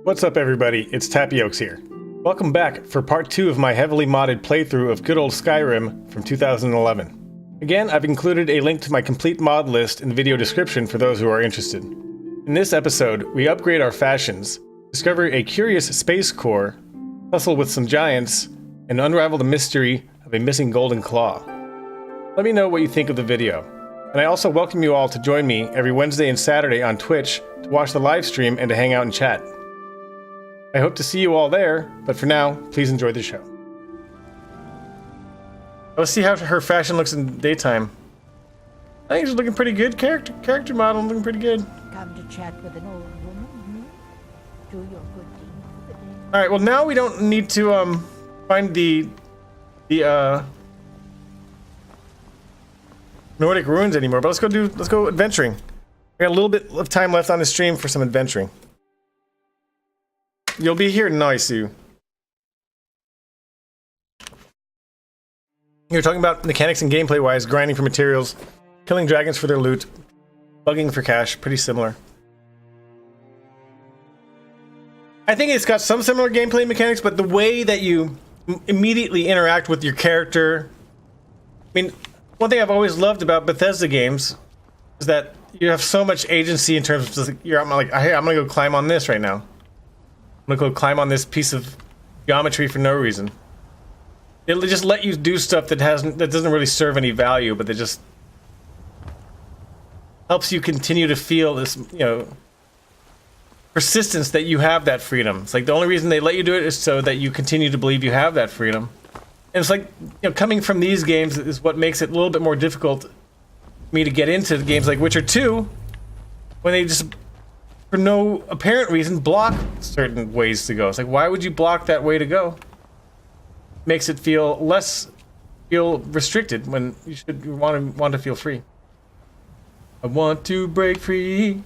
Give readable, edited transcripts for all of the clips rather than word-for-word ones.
What's up everybody, it's Tapiokes here. Welcome back for part 2 of my heavily modded playthrough of good old Skyrim from 2011. Again, I've included a link to my complete mod list in the video description for those who are interested. In this episode, we upgrade our fashions, discover a curious space core, tussle with some giants, and unravel the mystery of a missing golden claw. Let me know what you think of the video. And I also welcome you all to join me every Wednesday and Saturday on Twitch to watch the live stream and to hang out and chat. I hope to see you all there, but for now, please enjoy the show. Let's see how her fashion looks in daytime. I think she's looking pretty good. Character model looking pretty good. Come to chat with an old woman, Do your good deed for the day. All right. Well, now we don't need to find the Nordic ruins anymore. But let's go adventuring. We got a little bit of time left on the stream for some adventuring. You'll be here nice, Sue. You're talking about mechanics and gameplay wise, grinding for materials, killing dragons for their loot, bugging for cash, pretty similar. I think it's got some similar gameplay mechanics, but the way that you immediately interact with your character. I mean, one thing I've always loved about Bethesda games is that you have so much agency in terms of just, I'm like, hey, I'm gonna go climb on this right now. I'm gonna go climb on this piece of geometry for no reason. It'll just let you do stuff that doesn't really serve any value, but that just helps you continue to feel this, persistence that you have that freedom. It's like the only reason they let you do it is so that you continue to believe you have that freedom. And it's like, coming from these games is what makes it a little bit more difficult for me to get into games like Witcher 2, when they just, for no apparent reason, block certain ways to go. It's like, why would you block that way to go? Makes it feel restricted when you should want to feel free. I want to break free.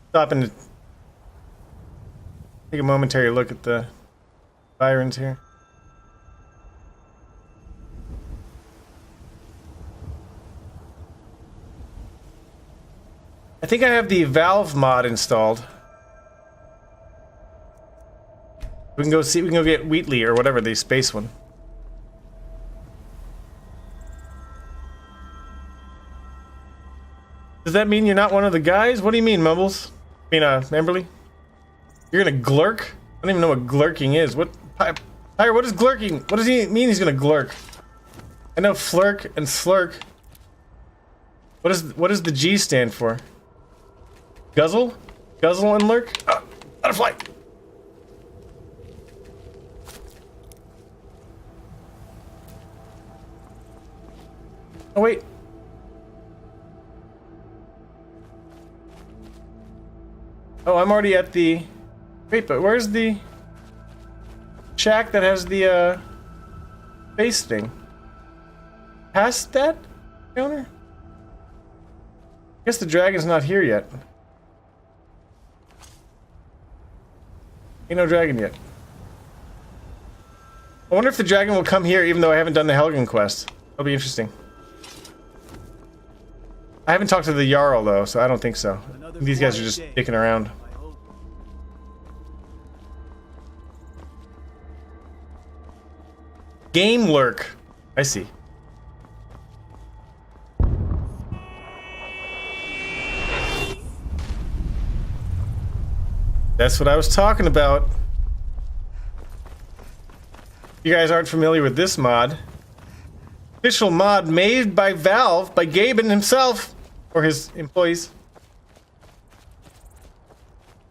Stop and take a momentary look at the sirens here. I think I have the Valve mod installed. We can go get Wheatley or whatever, the space one. Does that mean you're not one of the guys? What do you mean, Mumbles? I mean, Amberly? You're gonna glurk? I don't even know what glurking is. What is glurking? What does he mean he's gonna glurk? I know flirk and slurk. What does the G stand for? Guzzle? Guzzle and lurk? Oh, butterfly! Oh, wait. Oh, I'm already at the... Wait, but where's the shack that has the, base thing? Past that counter? I guess the dragon's not here yet. Ain't no dragon yet. I wonder if the dragon will come here even though I haven't done the Helgen quest. That'll be interesting. I haven't talked to the Jarl though, so I don't think so. These guys are just dicking around. Game lurk. I see. That's what I was talking about. You guys aren't familiar with this mod. Official mod made by Valve, by Gaben himself, or his employees.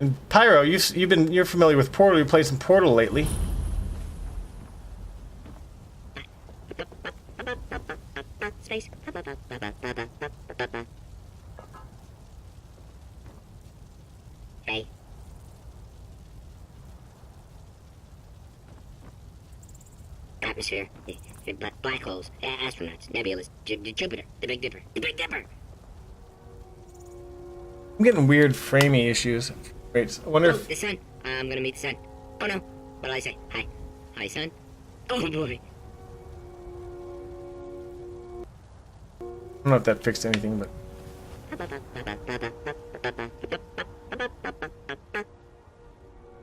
And Pyro, you're familiar with Portal. You played some Portal lately. Space. Hey. Atmosphere, black holes, astronauts, nebulas, Jupiter, the Big Dipper, the Big Dipper. I'm getting weird framey issues. Wait, I wonder if... the sun. I'm gonna meet the sun. Oh no, what did I say? Hi. Hi, son. Oh boy. don't know if that fixed anything, but...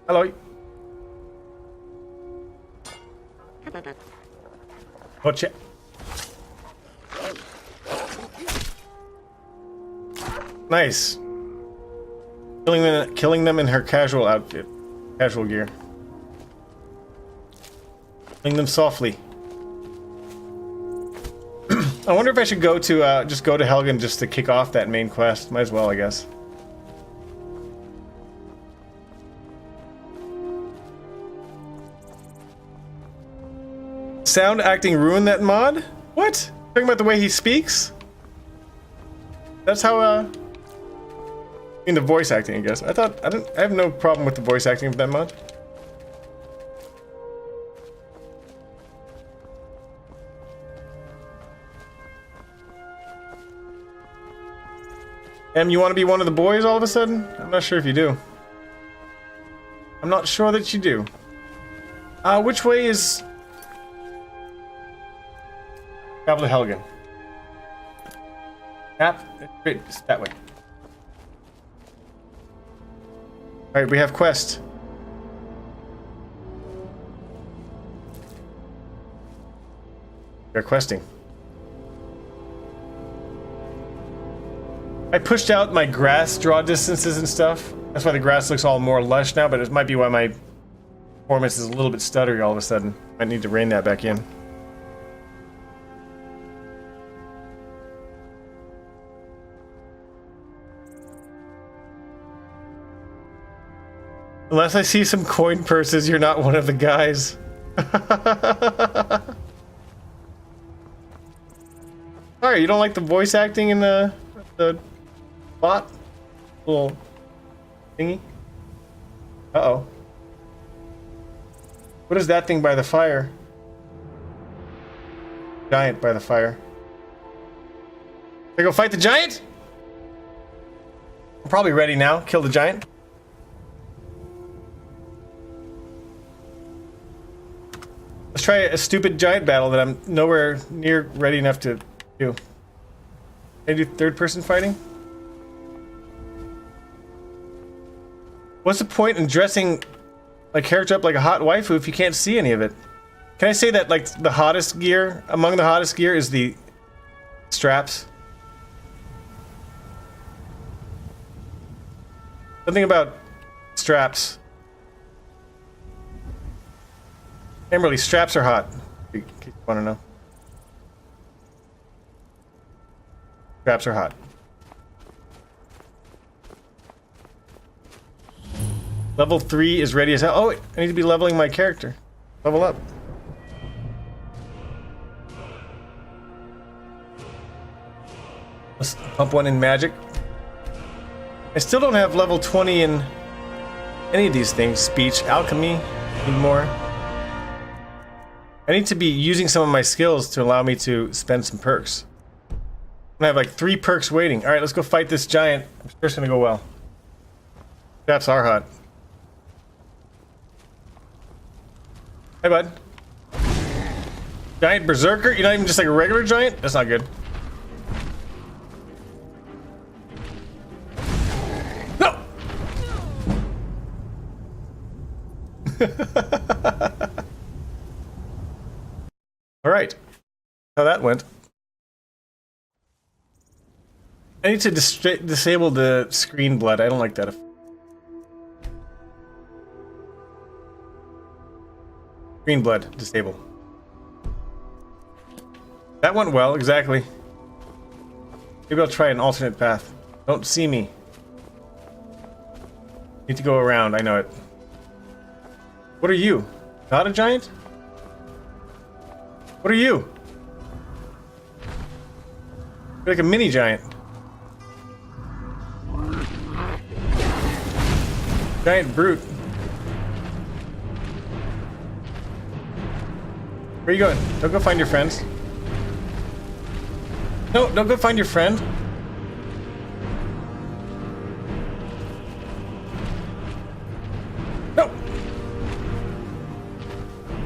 Hello. Gotcha. Nice. Killing them in her casual outfit. Casual gear. Killing them softly. I wonder if I should go to, just go to Helgen just to kick off that main quest. Might as well, I guess. Sound acting ruined that mod? What? Talking about the way he speaks? That's how, I mean the voice acting, I guess. I have no problem with the voice acting of that mod. You want to be one of the boys all of a sudden? I'm not sure if you do. I'm not sure that you do. Which way is... Travel to Helgen. Yep, it's that way. Alright, we have quest. We're questing. I pushed out my grass draw distances and stuff. That's why the grass looks all more lush now, but it might be why my performance is a little bit stuttery all of a sudden. Might need to rein that back in. Unless I see some coin purses, you're not one of the guys. Alright, you don't like the voice acting in the bot? Little thingy? Uh-oh. What is that thing by the fire? Giant by the fire. Should I go fight the giant? I'm probably ready now. Kill the giant. Let's try a stupid giant battle that I'm nowhere near ready enough to do. Can I do third-person fighting? What's the point in dressing my character up like a hot waifu if you can't see any of it? Can I say that, like, the hottest gear, among the hottest gear is the straps? Something about straps. Amberly, straps are hot. In case you want to know. Straps are hot. Level 3 is ready as hell. Oh, I need to be leveling my character. Level up. Let's pump one in magic. I still don't have level 20 in any of these things. Speech, alchemy, need more. I need to be using some of my skills to allow me to spend some perks. I have like 3 perks waiting. Alright, let's go fight this giant. I'm sure it's gonna go well. Straps are hot. Hey, bud. Giant berserker? You're not even just like a regular giant? That's not good. No! Alright. How that went. I need to disable the screen blood. I don't like that. Green blood, disable. That went well, exactly. Maybe I'll try an alternate path. Don't see me. Need to go around, I know it. What are you? Not a giant? What are you? You're like a mini giant. Giant brute. Where are you going? Don't go find your friends. No, don't go find your friend. No!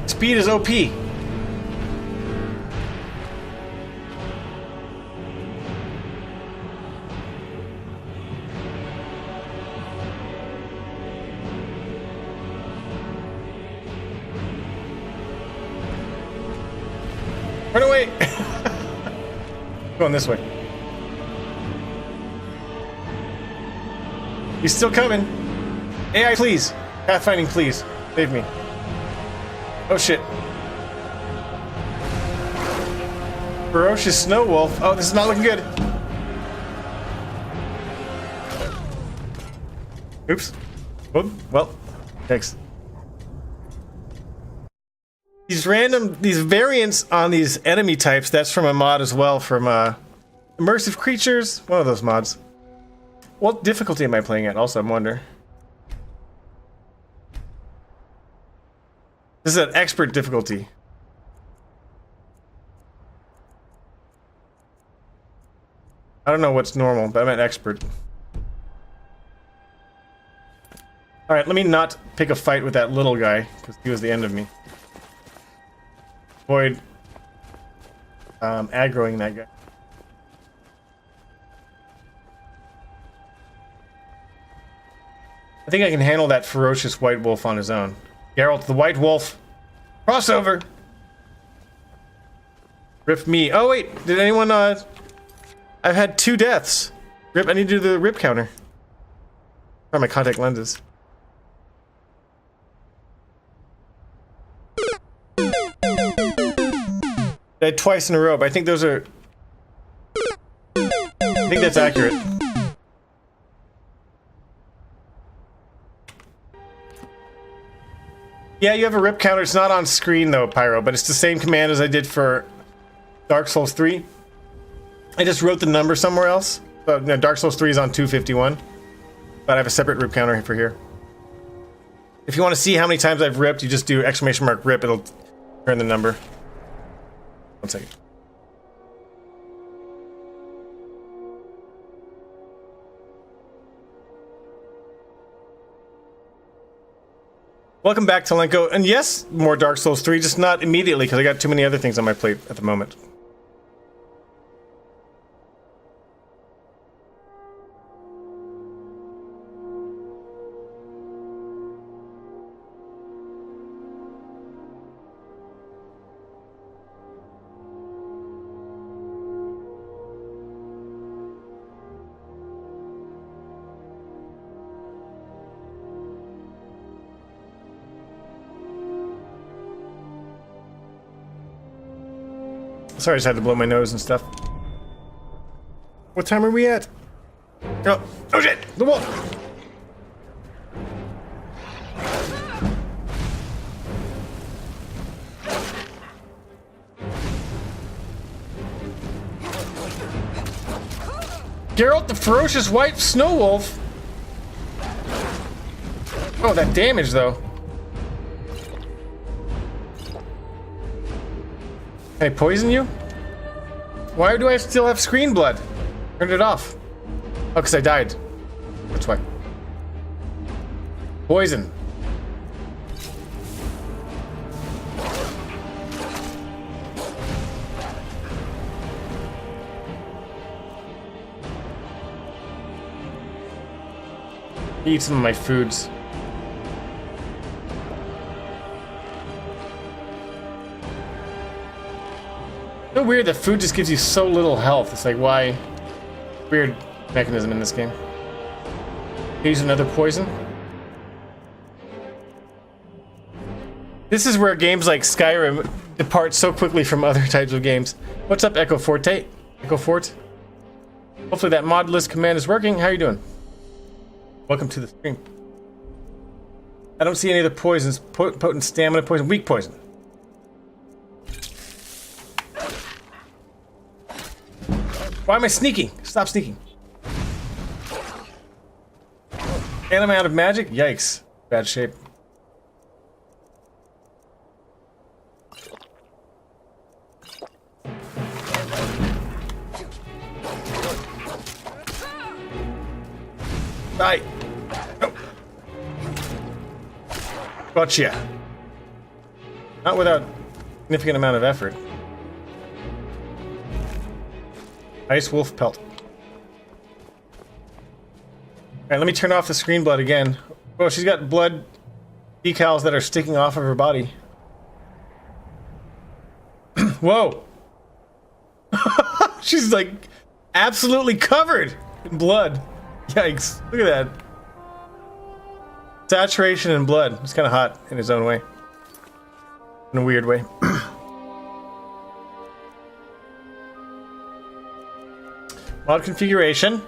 Speed is OP. Run away! Going this way. He's still coming. AI, please. Pathfinding, please. Save me. Oh shit. Ferocious snow wolf. Oh, this is not looking good. Oops. Oh, well, thanks. These variants on these enemy types, that's from a mod as well, from Immersive Creatures, one of those mods. What difficulty am I playing at also, I wonder? This is an expert difficulty. I don't know what's normal, but I meant expert. Alright, let me not pick a fight with that little guy, because he was the end of me. Avoid aggroing that guy. I think I can handle that ferocious white wolf on his own. Geralt the White Wolf. Crossover! Rip me. Oh wait, did anyone I've had 2 deaths. Rip, I need to do the rip counter. Try my contact lenses. Died twice in a row, but I think those are... I think that's accurate. Yeah, you have a rip counter. It's not on screen though, Pyro, but it's the same command as I did for Dark Souls 3. I just wrote the number somewhere else. But no, Dark Souls 3 is on 251. But I have a separate rip counter for here. If you want to see how many times I've ripped, you just do exclamation mark rip, it'll turn the number. 1 second. Welcome back to Lenko, and yes, more Dark Souls 3, just not immediately, because I got too many other things on my plate at the moment. Sorry, I just had to blow my nose and stuff. What time are we at? Oh, oh shit! The wolf! Geralt the Ferocious White Snow Wolf! Oh, that damage though. Can I poison you? Why do I still have screen blood? Turned it off. Oh, because I died. That's why. Poison. Eat some of my foods. So weird that food just gives you so little health. It's like, why? Weird mechanism in this game. Use another poison. This is where games like Skyrim depart so quickly from other types of games. What's up, Echo Forte? Echo Fort? Hopefully that mod list command is working. How are you doing? Welcome to the stream. I don't see any of the poisons. Potent stamina poison. Weak poison. Why am I sneaking? Stop sneaking. And I'm out of magic? Yikes. Bad shape. Die. No. Gotcha. Not without significant amount of effort. Ice Wolf Pelt. Alright, let me turn off the screen blood again. Oh, she's got blood decals that are sticking off of her body. Whoa! She's like absolutely covered in blood. Yikes. Look at that. Saturation in blood. It's kind of hot in its own way. In a weird way. Mod configuration.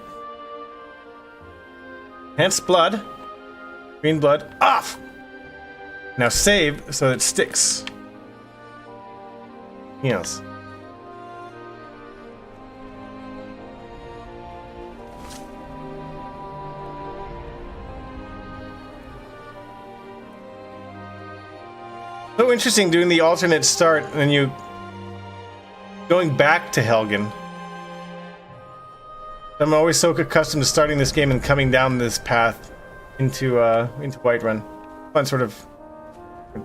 Enhanced blood. Green blood. Off! Now save so that it sticks. Yes. So interesting doing the alternate start and then you going back to Helgen. I'm always so accustomed to starting this game and coming down this path into Whiterun. Fun sort of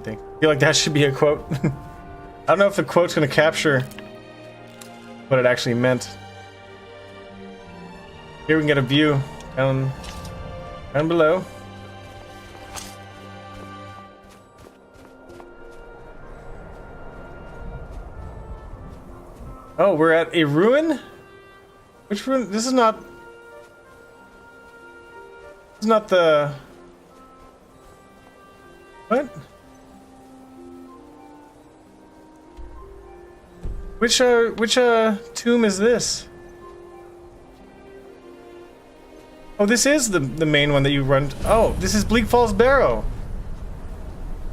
thing. I feel like that should be a quote. I don't know if the quote's going to capture what it actually meant. Here we can get a view down below. Oh, we're at a ruin? Which ruin? This is not the... What? Which tomb is this? Oh, this is the main one that you run... Oh, this is Bleak Falls Barrow.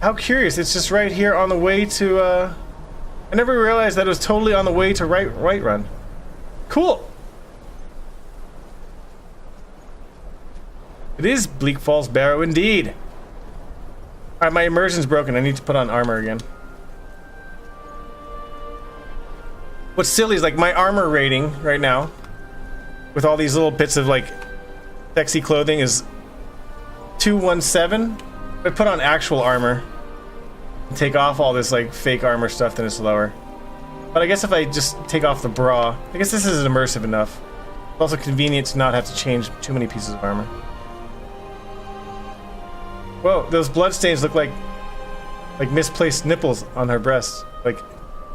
How curious. It's just right here on the way to, I never realized that it was totally on the way to Whiterun. Cool. It is Bleak Falls Barrow indeed. Alright, my immersion's broken. I need to put on armor again. What's silly is like my armor rating right now, with all these little bits of like sexy clothing, is 217. If I put on actual armor and take off all this like fake armor stuff, then it's lower. But I guess if I just take off the bra, I guess this is immersive enough. It's also convenient to not have to change too many pieces of armor. Whoa, those bloodstains look like misplaced nipples on her breasts. Like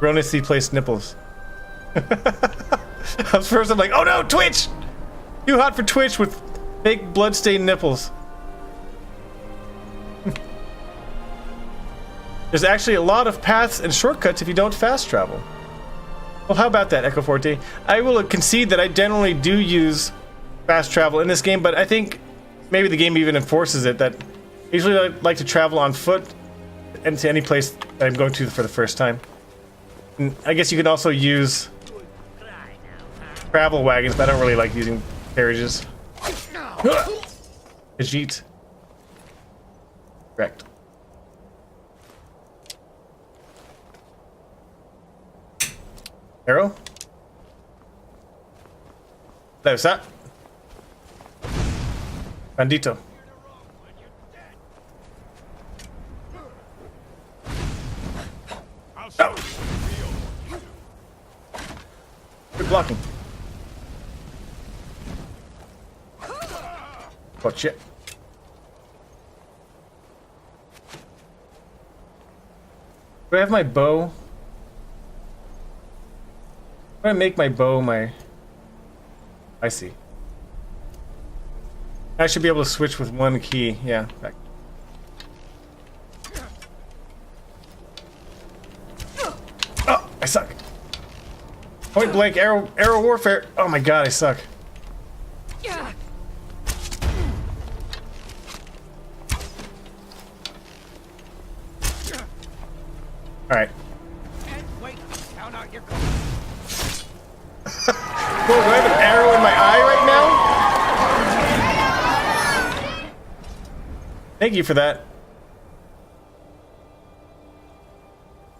erroneously placed nipples. First I'm like, oh no, Twitch! Too hot for Twitch with fake bloodstained nipples. There's actually a lot of paths and shortcuts if you don't fast travel. Well, how about that, Echo Forte? I will concede that I generally do use fast travel in this game, but I think maybe the game even enforces it, that usually I like to travel on foot and to any place that I'm going to for the first time. And I guess you can also use travel wagons, but I don't really like using carriages. Ajit. Correct. Arrow? There's that. Bandito. Oh. Good blocking. Gotcha. Do I have my bow? I'm gonna make my bow my... I see. I should be able to switch with one key. Yeah. Back. Oh, I suck. Point blank arrow warfare. Oh my god, I suck. All right. Wait, count out your. Whoa, do I have an arrow in my eye right now? Thank you for that.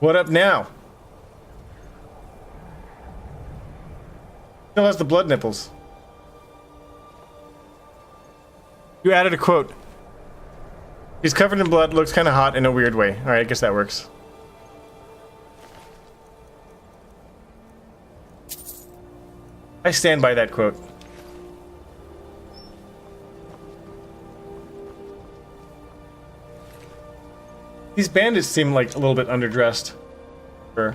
What up now? Still has the blood nipples. You added a quote. He's covered in blood, looks kind of hot in a weird way. Alright, I guess that works. I stand by that quote. These bandits seem like a little bit underdressed. Sure.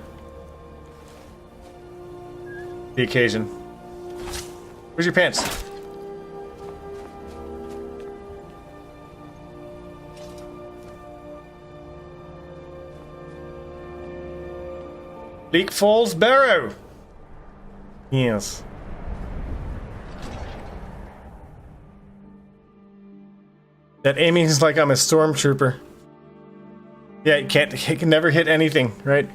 the occasion. Where's your pants? Bleak Falls Barrow. Yes. That aiming is like I'm a stormtrooper. Yeah, it can never hit anything, right?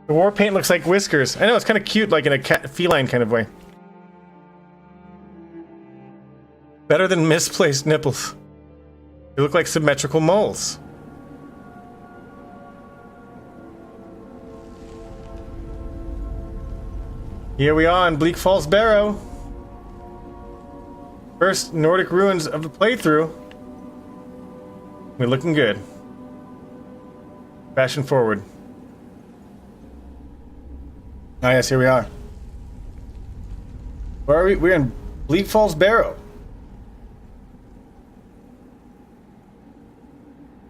The war paint looks like whiskers. I know, it's kind of cute, like in a cat, feline kind of way. Better than misplaced nipples. They look like symmetrical moles. Here we are in Bleak Falls Barrow. First Nordic ruins of the playthrough. We're looking good. Fashion forward. Ah, yes, here we are. Where are we? We're in Bleak Falls Barrow.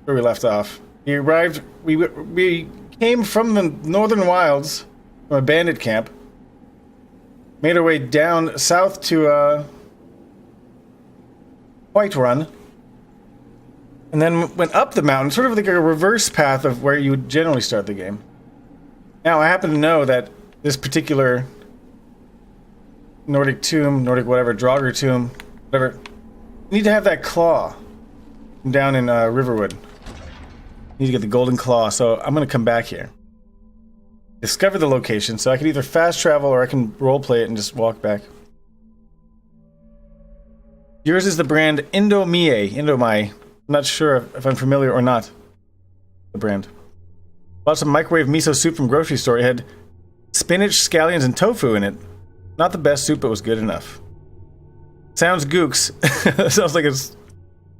Where we left off. We arrived. We came from the northern wilds, from a bandit camp. Made our way down south to Whiterun. And then went up the mountain, sort of like a reverse path of where you would generally start the game. Now, I happen to know that this particular Nordic tomb, Nordic whatever, Draugr tomb, whatever, you need to have that claw down in Riverwood. You need to get the golden claw, so I'm going to come back here. Discover the location, so I can either fast travel or I can roleplay it and just walk back. Yours is the brand Indomie. I'm not sure if I'm familiar or not. The brand. Bought some microwave miso soup from grocery store. It had spinach, scallions, and tofu in it. Not the best soup, but was good enough. Sounds gooks. Sounds like a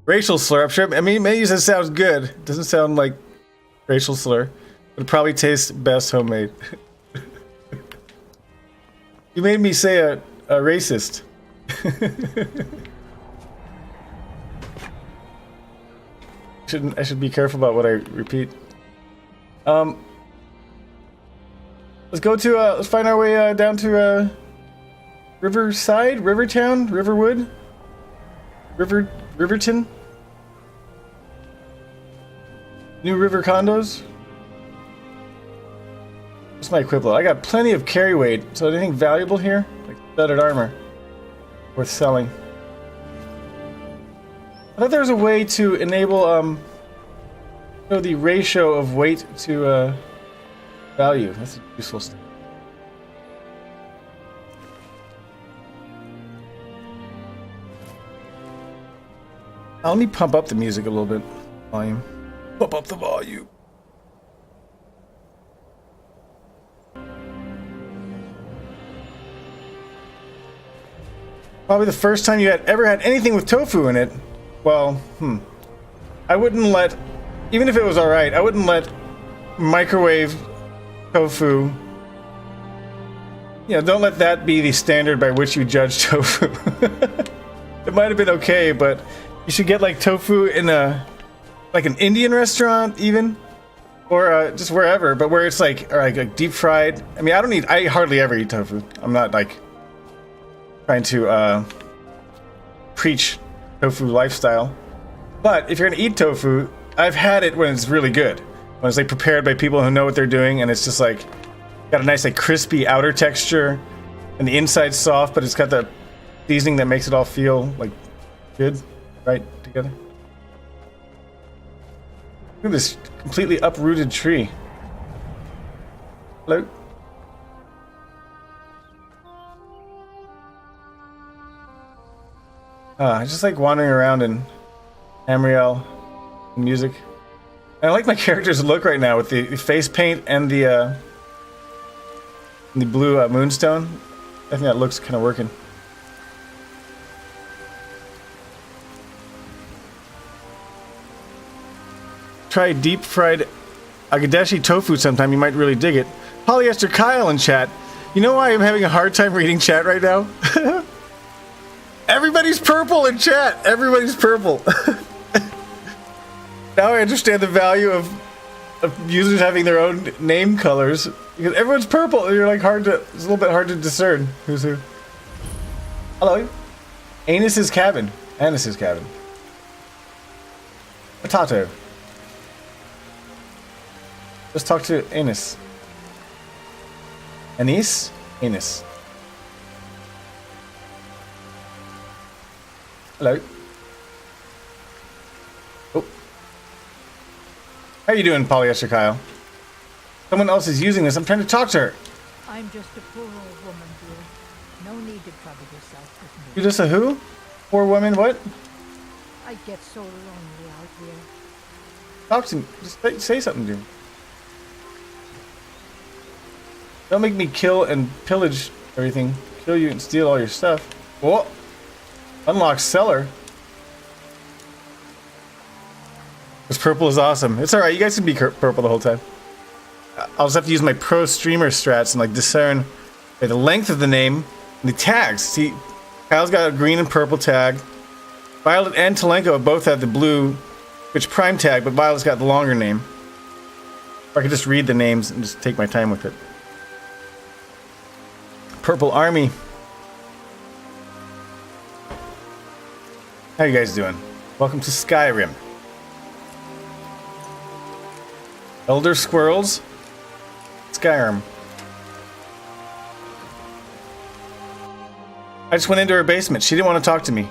racial slur. I'm sure. I mean, maybe it says sounds good. It doesn't sound like racial slur. But it probably tastes best homemade. You made me say a racist. I should be careful about what I repeat. Let's go to let's find our way down to Riverside, Rivertown, Riverwood, Riverton, New River condos. What's my equivalent? I got plenty of carry weight, so anything valuable here, like studded armor, worth selling. I thought there was a way to enable show the ratio of weight to value. That's useful stuff. Let me pump up the music a little bit. Volume. Pump up the volume. Probably the first time you had ever had anything with tofu in it. Well, I wouldn't let, even if it was alright, I wouldn't let microwave tofu, don't let that be the standard by which you judge tofu. It might have been okay, but you should get like tofu in like an Indian restaurant even, or just wherever, but where it's like deep fried. I mean, I hardly ever eat tofu. I'm not like trying to preach tofu lifestyle, but if you're gonna eat tofu, I've had it when it's really good, when it's like prepared by people who know what they're doing, and it's just like got a nice like crispy outer texture and the inside's soft, but it's got the seasoning that makes it all feel like good right together. Look at this completely uprooted tree. Hello. I just like wandering around in Amriel music. And I like my character's look right now with the face paint and the blue moonstone. I think that looks kind of working. Try deep fried agadeshi tofu sometime. You might really dig it. Polyester Kyle in chat. You know why I'm having a hard time reading chat right now? Everybody's purple in chat. Everybody's purple. Now I understand the value of of users having their own name colors. Because everyone's purple. You're like it's a little bit hard to discern who's who. Hello. Anus's cabin. Anus's cabin. Potato. Let's talk to Anus. Anise? Anus. Hello. Oh. How you doing, Polyester Kyle? Someone else is using this. I'm trying to talk to her. I'm just a poor old woman, dear. No need to trouble yourself with me. You're just a who? Poor woman, what? I get so lonely out here. Talk to me. Just say something to me. Don't make me kill and pillage everything. Kill you and steal all your stuff. Whoa. Unlock cellar. This purple is awesome. It's alright, you guys can be purple the whole time. I'll just have to use my pro streamer strats and like discern the length of the name and the tags. See, Kyle's got a green and purple tag. Violet and Talenko both have the blue Twitch Prime tag, but Violet's got the longer name. Or I could just read the names and just take my time with it. Purple Army. How you guys doing? Welcome to Skyrim. Elder Squirrels. Skyrim. I just went into her basement. She didn't want to talk to me.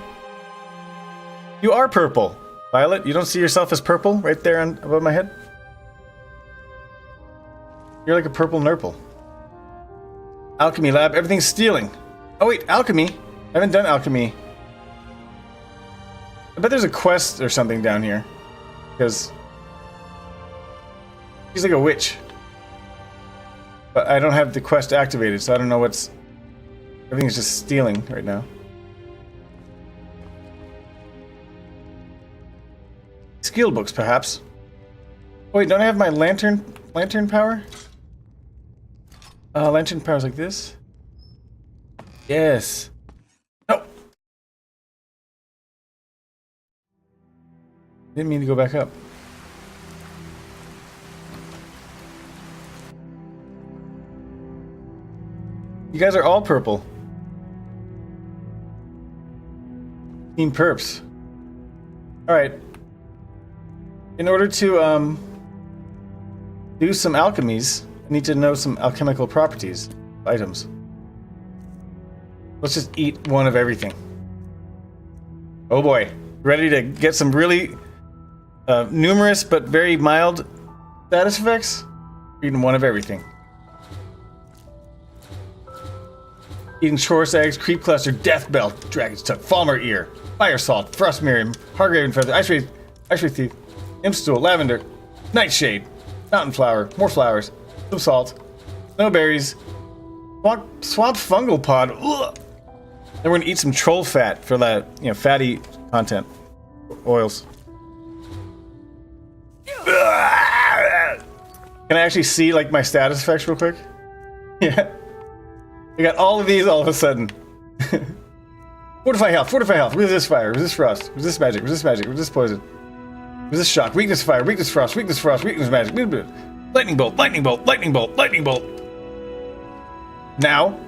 You are purple. Violet, you don't see yourself as purple right there above my head? You're like a purple nurple. Alchemy lab, everything's stealing. Oh wait, alchemy? I haven't done alchemy. I bet there's a quest or something down here. Because she's like a witch. But I don't have the quest activated, so I don't know what's... Everything's just stealing right now. Skill books, perhaps. Oh, wait, don't I have my lantern power? Lantern power's like this. Yes. No. Didn't mean to go back up. You guys are all purple. Team Perps. Alright. In order to do some alchemies, I need to know some alchemical properties of items. Let's just eat one of everything. Oh boy. Ready to get some really numerous but very mild status effects? Eating one of everything. Eating Chorus Eggs, Creep Cluster, Death Bell, Dragon's Tongue, Falmer Ear, Fire Salt, Frost Miriam, Hargraven Feather, Ice Wraith Thief, Impstool, Lavender, Nightshade, Mountain Flower, more flowers, some salt, snowberries, swamp fungal pod. Ugh. Then we're gonna eat some troll fat for that, fatty content, oils. Can I actually see like my status effects real quick? Yeah. I got all of these all of a sudden. Fortify health, resist fire, resist frost, resist magic, resist poison, resist shock, weakness fire, weakness frost, weakness magic, lightning bolt. Now,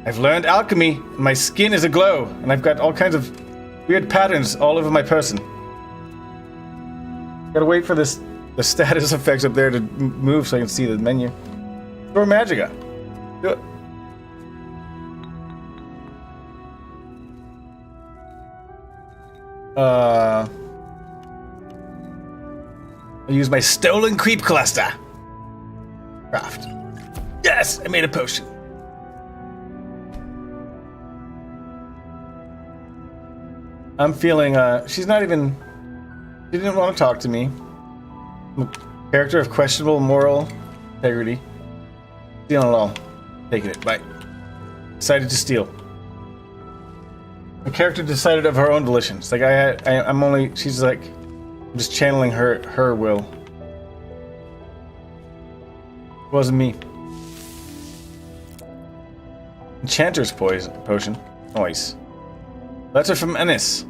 I've learned alchemy, and my skin is aglow, and I've got all kinds of weird patterns all over my person. Gotta wait for the status effects up there to move so I can see the menu. Throw Magica. Do it. I use my stolen creep cluster. Craft. Yes, I made a potion. I'm feeling, she's not even, she didn't want to talk to me. I'm a character of questionable moral integrity. Stealing it all. Taking it, bye. Decided to steal. The character decided of her own volition. It's like I'm only, she's like, I'm just channeling her will. It wasn't me. Enchanter's potion. Nice. Letter from Ennis.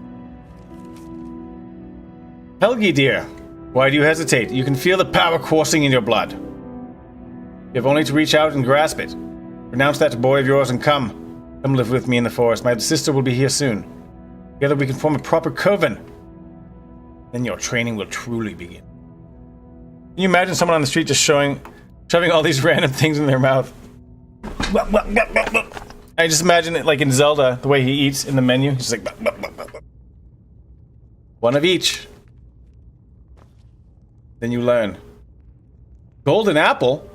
Helgi dear, Why do you hesitate? You can feel the power coursing in your blood. You have only to reach out and grasp it. Renounce that boy of yours and come. Come live with me in the forest. My sister will be here soon. Together we can form a proper coven. Then your training will truly begin. Can you imagine someone on the street just shoving all these random things in their mouth? I just imagine it like in Zelda, the way he eats in the menu. He's just like... One of each. Then you learn. Golden apple?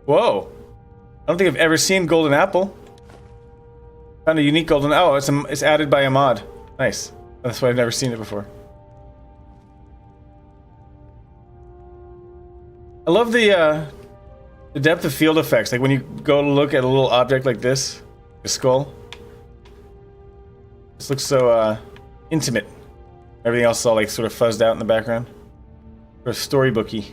Whoa. I don't think I've ever seen golden apple. Found a unique golden... Oh, it's added by a mod. Nice. That's why I've never seen it before. I love the depth of field effects. Like when you go to look at a little object like this, a skull. This looks so intimate. Everything else is all like sort of fuzzed out in the background. Sort of storybooky.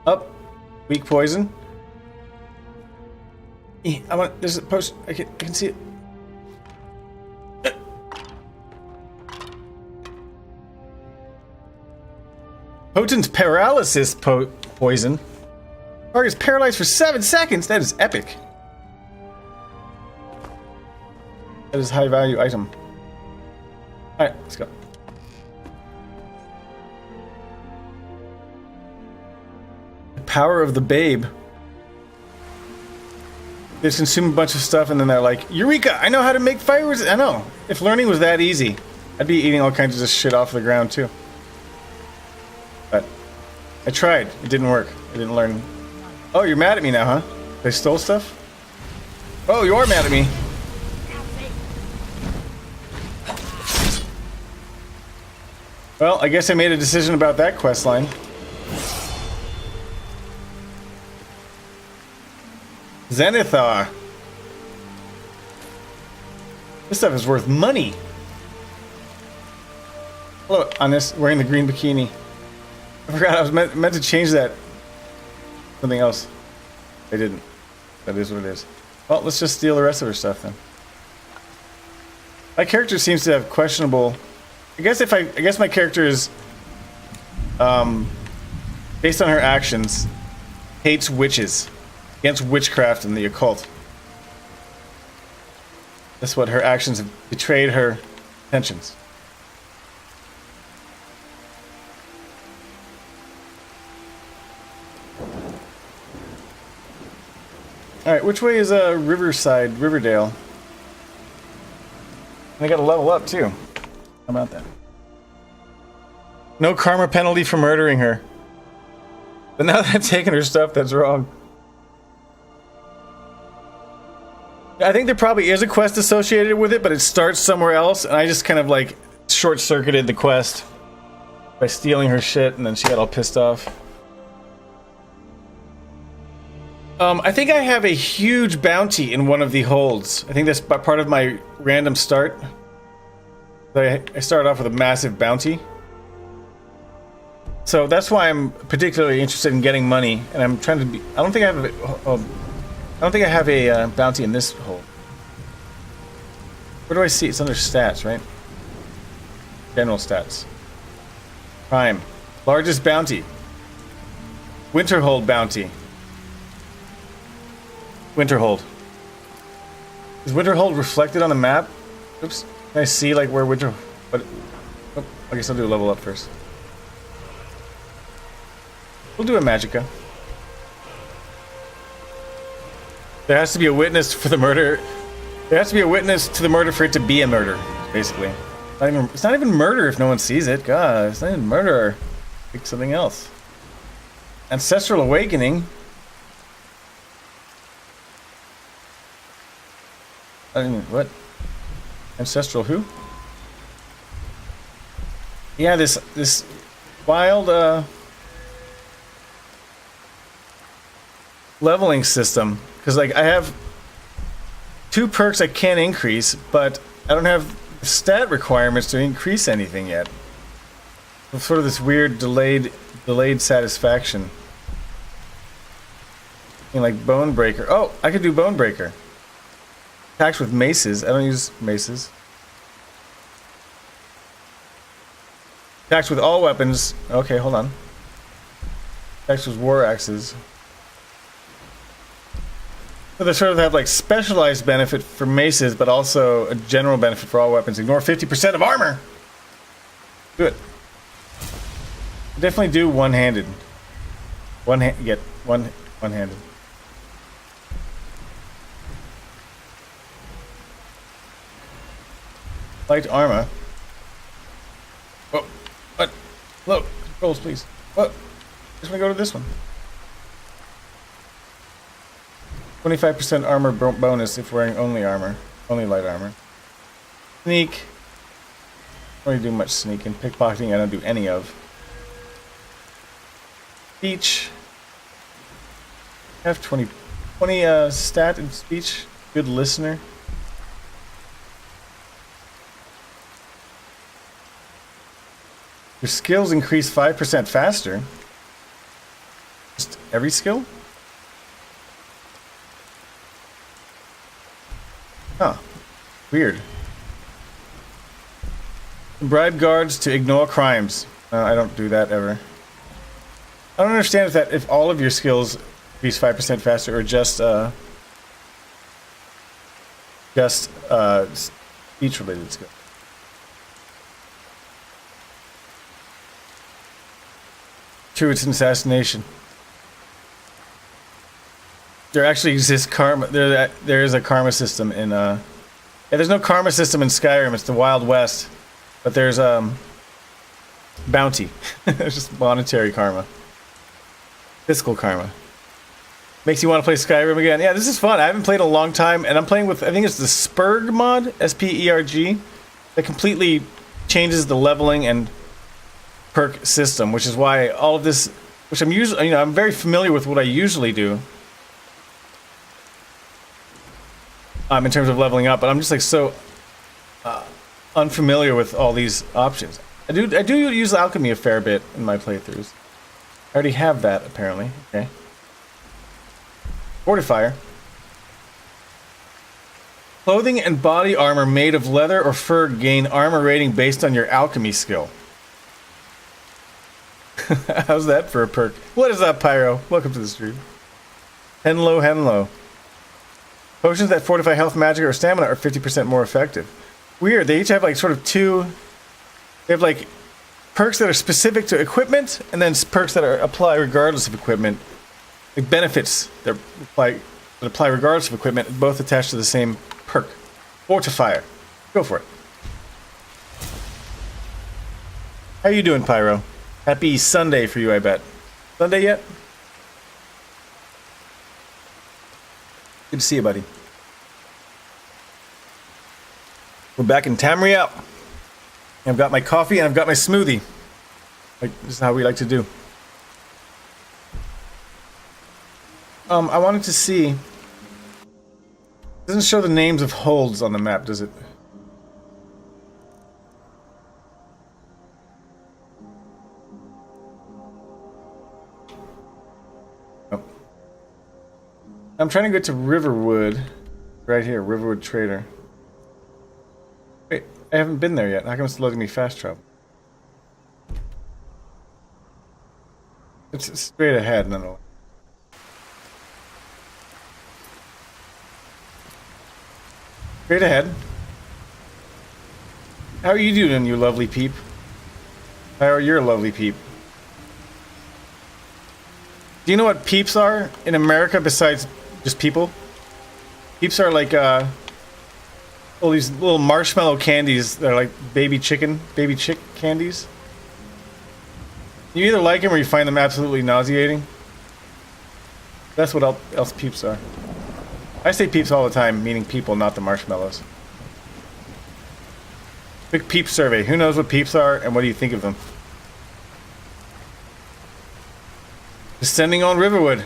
Up. Weak poison. I want. There's a post. I can see it. Potent paralysis poison. Target's paralyzed for 7 seconds. That is epic. That is a high value item. Alright, let's go. The power of the babe. They just consume a bunch of stuff and then they're like, Eureka! I know how to make fireworks! I know. If learning was that easy, I'd be eating all kinds of just shit off the ground too. But I tried. It didn't work. I didn't learn. Oh, you're mad at me now, huh? They stole stuff? Oh, you are mad at me. Well, I guess I made a decision about that quest line. Zenithar. This stuff is worth money. Hello, Honest, wearing the green bikini. I forgot I was meant to change that. Something else. I didn't. That is what it is. Well, let's just steal the rest of her stuff then. My character seems to have questionable... I guess my character is, based on her actions, hates witches, against witchcraft and the occult. That's what her actions have betrayed her intentions. Alright, which way is Riverdale? And I gotta level up too. How about that? No karma penalty for murdering her. But now that I've taken her stuff, that's wrong. I think there probably is a quest associated with it, but it starts somewhere else, and I just kind of like short-circuited the quest by stealing her shit, and then she got all pissed off. I think I have a huge bounty in one of the holds. I think that's part of my random start. I started off with a massive bounty. So that's why I'm particularly interested in getting money, and I'm trying to be... I don't think I have a bounty in this hold. Where do I see? It's under stats, right? General stats. Prime. Largest bounty. Winterhold bounty. Winterhold. Is Winterhold reflected on the map? Oops. Can I see like where Winter... What? Oh, I guess I'll do a level up first. We'll do a Magicka. There has to be a witness for the murder. There has to be a witness to the murder for it to be a murder, basically. It's not even murder if no one sees it. God, it's not even murder. Pick something else. Ancestral Awakening. I mean, what? Ancestral who? Yeah, this wild leveling system. Because like I have 2 perks I can increase, but I don't have stat requirements to increase anything yet. It's sort of this weird delayed delayed satisfaction. Like bone breaker. Oh, I could do bone breaker. Attacks with maces. I don't use maces. Attacks with all weapons. Okay, hold on. Attacks with war axes. So they sort of have like specialized benefit for maces, but also a general benefit for all weapons. Ignore 50% of armor. Good. Definitely do one-handed. One-handed. Light armor. Oh, what? Hello, controls, please. What? Just want to go to this one. 25% armor bonus if wearing only armor, only light armor. Sneak. I don't really do much sneaking. Pickpocketing, I don't do any of. Speech. I have 20 stat in speech. Good listener. Your skills increase 5% faster. Just every skill? Huh. Weird. Bribe guards to ignore crimes. I don't do that ever. I don't understand if all of your skills increase 5% faster or just speech-related skills. True, it's an assassination. There actually exists karma. There is a karma system in yeah, there's no karma system in Skyrim. It's the Wild West, but there's bounty. There's just monetary karma, fiscal karma. Makes you want to play Skyrim again. Yeah, this is fun. I haven't played in a long time, and I'm playing with, I think it's the Spurg mod, S-P-E-R-G, that completely changes the leveling and perk system, which is why all of this, which I'm usually, you know, I'm very familiar with what I usually do. In terms of leveling up, but I'm just like so unfamiliar with all these options. I do use alchemy a fair bit in my playthroughs. I already have that apparently. Okay. Fortifier. Clothing and body armor made of leather or fur gain armor rating based on your alchemy skill. How's that for a perk? What is up, Pyro? Welcome to the stream. Henlo. Potions that fortify health, magic, or stamina are 50% more effective. Weird. They each have like sort of two. They have like perks that are specific to equipment, and then perks that are apply regardless of equipment. Like benefits that apply regardless of equipment, both attached to the same perk. Fortifier. Go for it. How you doing, Pyro? Happy Sunday for you, I bet. Sunday yet? Good to see you, buddy. We're back in Tamriel. I've got my coffee and I've got my smoothie. Like, this is how we like to do. I wanted to see. It doesn't show the names of holds on the map, does it? Nope. I'm trying to get to Riverwood. Right here, Riverwood Trader. Wait, I haven't been there yet. How come it's letting me fast travel? It's straight ahead, nonetheless. Straight ahead. How are you doing, you lovely peep? How are you, lovely peep? Do you know what peeps are in America besides just people? Peeps are like all these little marshmallow candies. They're like baby chick candies. You either like them or you find them absolutely nauseating. That's what else peeps are. I say peeps all the time, meaning people, not the marshmallows. Quick peep survey. Who knows what peeps are and what do you think of them? Descending on Riverwood.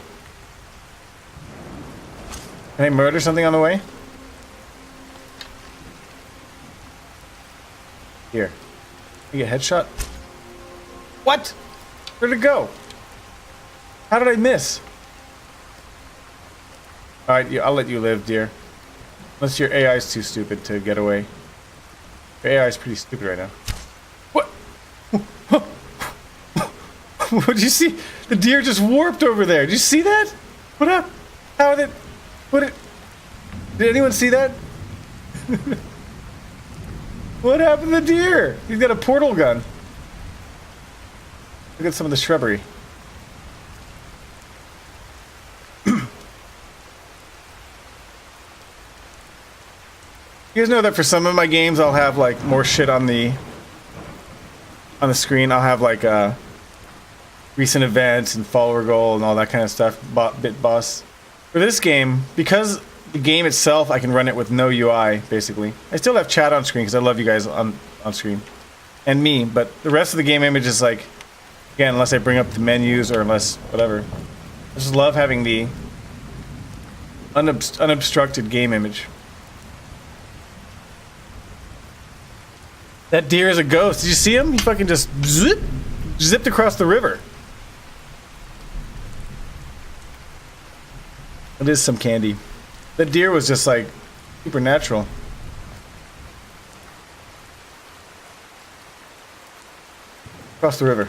Can I murder something on the way? Here. You get a headshot? What? Where'd it go? How did I miss? Alright, I'll let you live, dear. Unless your AI is too stupid to get away. Your AI is pretty stupid right now. What? What did you see? The deer just warped over there. Did you see that? What up? How did it? Did anyone see that? What happened to the deer? He's got a portal gun. Look at some of the shrubbery. You guys know that for some of my games, I'll have like more shit on the screen. I'll have like recent events and follower goal and all that kind of stuff. Bit boss. For this game, because the game itself, I can run it with no UI basically. I still have chat on screen because I love you guys on screen and me. But the rest of the game image is like, again, unless I bring up the menus or unless whatever. I just love having the unobstructed game image. That deer is a ghost. Did you see him? He fucking just zipped across the river. It is some candy. That deer was just like supernatural. Across the river.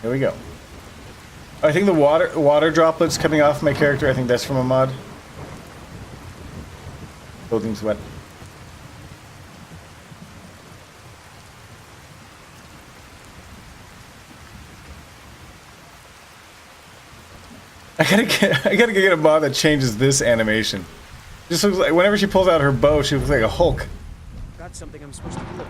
Here we go. I think the water droplets coming off my character, I think that's from a mod. Clothing's wet. I gotta get a mod that changes this animation. Just looks like whenever she pulls out her bow, she looks like a Hulk. Got something I'm supposed to deliver.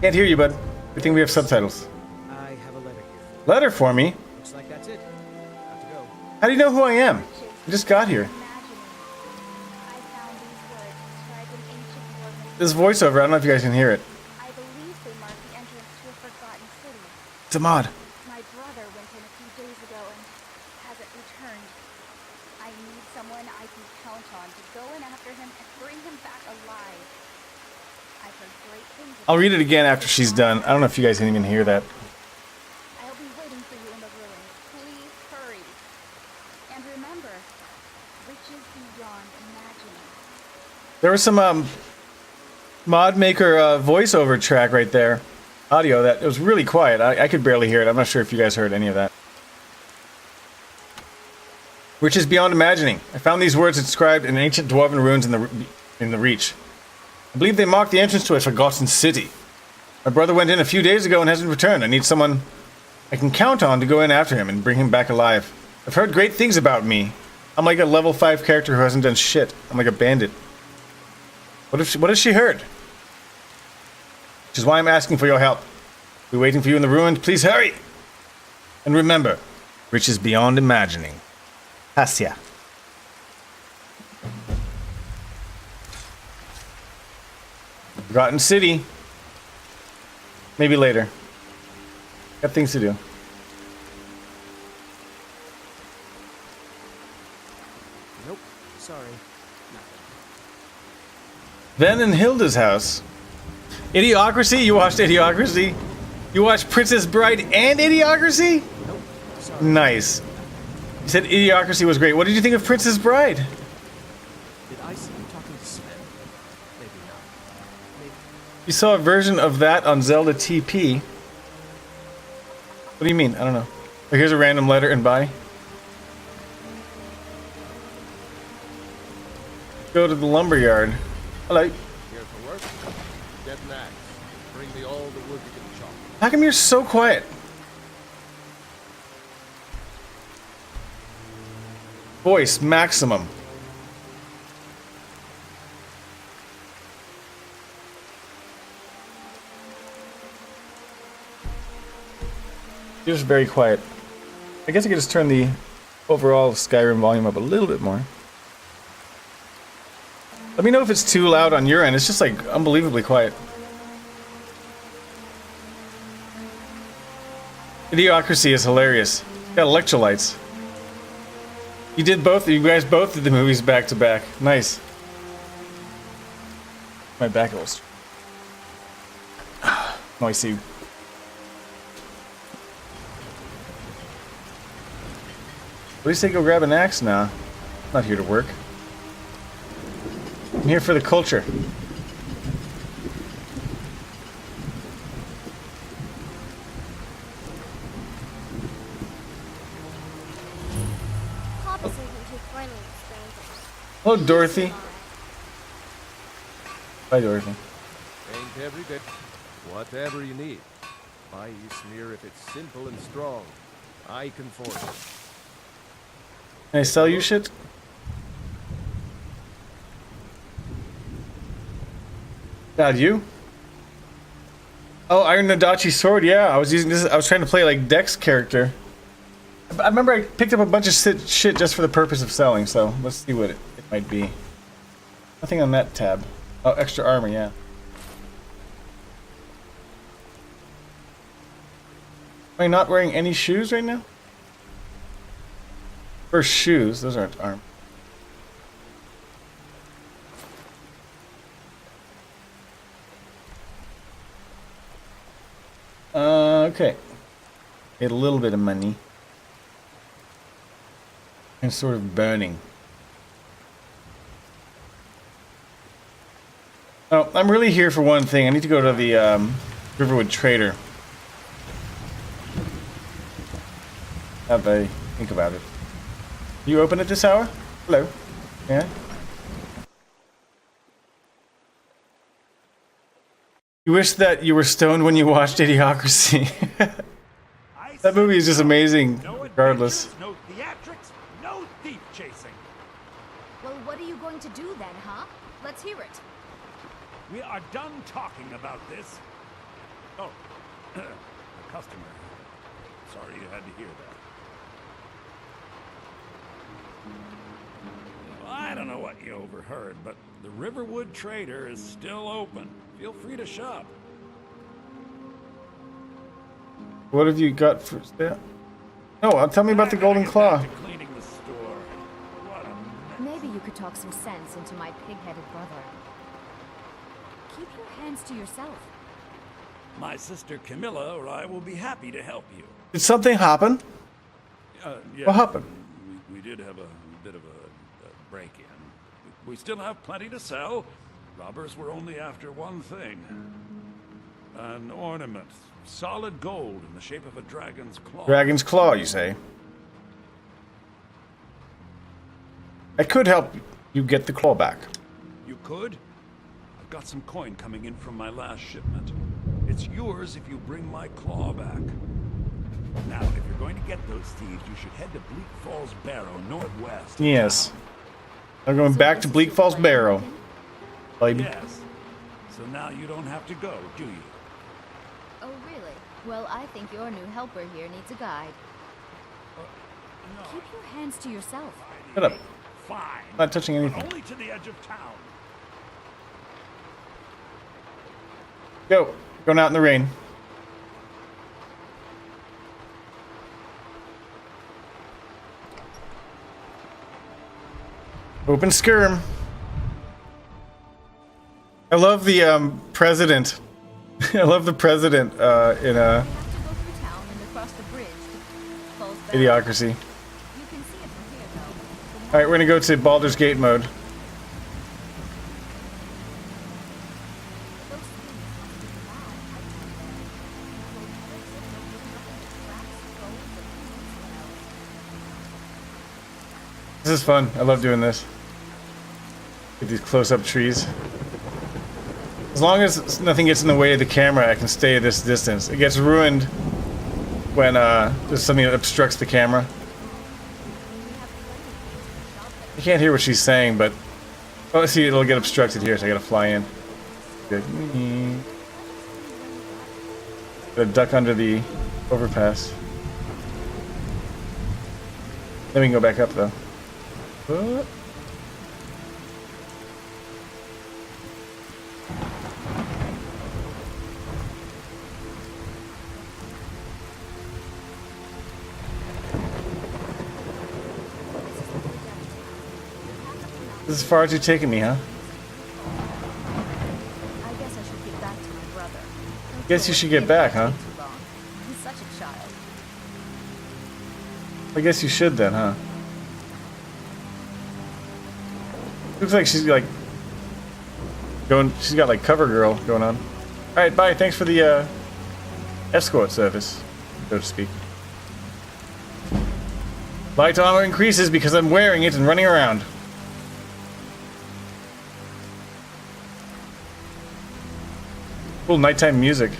Can't hear you, bud. I think we have subtitles. I have a letter here. Letter for me? Looks like that's it. Got to go. How do you know who I am? I just got here. This voiceover, I don't know if you guys can hear it. I believe they mark the entrance to a forgotten city. It's a mod. My brother went in a few days ago and hasn't returned. I need someone I can count on to go in after him and bring him back alive. I've heard great things. I'll read it again after she's done. I don't know if you guys can even hear that. I'll be waiting for you in the ruins. Please hurry. And remember, riches beyond imagining. There was some mod maker voiceover track right there. Audio that it was really quiet. I could barely hear it. I'm not sure if you guys heard any of that. Which is beyond imagining. I found these words inscribed in ancient dwarven ruins in the Reach. I believe they mark the entrance to a forgotten city. My brother went in a few days ago and hasn't returned. I need someone I can count on to go in after him and bring him back alive. I've heard great things about me. I'm like a level 5 character who hasn't done shit. I'm like a bandit. What has she heard? Which is why I'm asking for your help. We're waiting for you in the ruins. Please hurry! And remember, riches beyond imagining. Hasya. Forgotten City. Maybe later. Got things to do. Nope. Sorry. Nothing. Then in Hilda's house. Idiocracy? You watched Idiocracy? You watched Princess Bride and Idiocracy? Nope. Sorry. Nice. You said Idiocracy was great. What did you think of Princess Bride? Did I see you talking to Sven? Maybe not. Maybe. You saw a version of that on Zelda TP. What do you mean? I don't know. Oh, here's a random letter and bye. Go to the lumberyard. Hello. Here for work? Get an axe. Bring me all the wood you can chop. How come you're so quiet? Voice maximum. You're just very quiet. I guess I could just turn the overall Skyrim volume up a little bit more. Let me know if it's too loud on your end. It's just like unbelievably quiet. Idiocracy is hilarious. Got electrolytes. You did both. You guys both did the movies back to back. Nice. My back was. Oh, I see. What do you say? Go grab an axe? Nah, not here to work. I'm here for the culture. Papa says we should finally expand it. Hello, Dorothy. Bye, Dorothy. Ain't every day. Whatever you need. Buy you smear if it's simple and strong. I can force it. Can I sell you shit? God, you? Oh, Iron Nadachi sword. Yeah, I was using this. I was trying to play like Dex character. I remember I picked up a bunch of shit just for the purpose of selling. So let's see what it might be. Nothing on that tab. Oh, extra armor. Yeah. Am I not wearing any shoes right now? First shoes. Those aren't armor. Okay. Get a little bit of money. And sort of burning. Oh, I'm really here for one thing. I need to go to the Riverwood Trader. Have a think about it. You open at this hour? Hello. Yeah. You wish that you were stoned when you watched Idiocracy. That movie is just amazing, regardless. No theatrics, no thief chasing. Well, what are you going to do then, huh? Let's hear it. We are done talking about this. Oh, a customer. Sorry you had to hear that. Well, I don't know what you overheard, but the Riverwood Trader is still open. Feel free to shop. What have you got for sale? Oh, tell me about the Golden Claw. Back to cleaning the store. What a mess. Maybe you could talk some sense into my pig-headed brother. Keep your hands to yourself. My sister Camilla or I will be happy to help you. Did something happen? Yeah, What happened? We did have a bit of a break-in. We still have plenty to sell. Robbers were only after one thing. An ornament. Solid gold in the shape of a dragon's claw. Dragon's Claw, you say? I could help you get the claw back. You could? I've got some coin coming in from my last shipment. It's yours if you bring my claw back. Now, if you're going to get those thieves, you should head to Bleak Falls Barrow, northwest. Yes. I'm going back to Bleak Falls Barrow. Baby. Yes. So now you don't have to go, do you? Oh, really? Well, I think your new helper here needs a guide. No. Keep your hands to yourself. Shut up. Fine. Not touching But anything. only to the edge of town. Go. Going out in the rain. Open skirm. I love the president. I love the president in We have to go through town and across the bridge to Falls Barrow. Idiocracy. You can see it from here, though. All right, we're gonna go to Baldur's Gate mode. Those things must be mad. I This is fun. I love doing this. Get these close-up trees. As long as nothing gets in the way of the camera, I can stay this distance. It gets ruined when there's something that obstructs the camera. I can't hear what she's saying, but oh, see, it'll get obstructed here, so I gotta fly in. Good. Gotta duck under the overpass. Then we can go back up, though. What? This is far too taking me, huh? I guess I should get back to my brother. Guess you should get back, huh? Too long. He's such a child. I guess you should then, huh? Looks like she's like going. She's got like cover girl going on. All right, bye. Thanks for the escort service, so to speak. Light armor increases because I'm wearing it and running around. Cool nighttime music.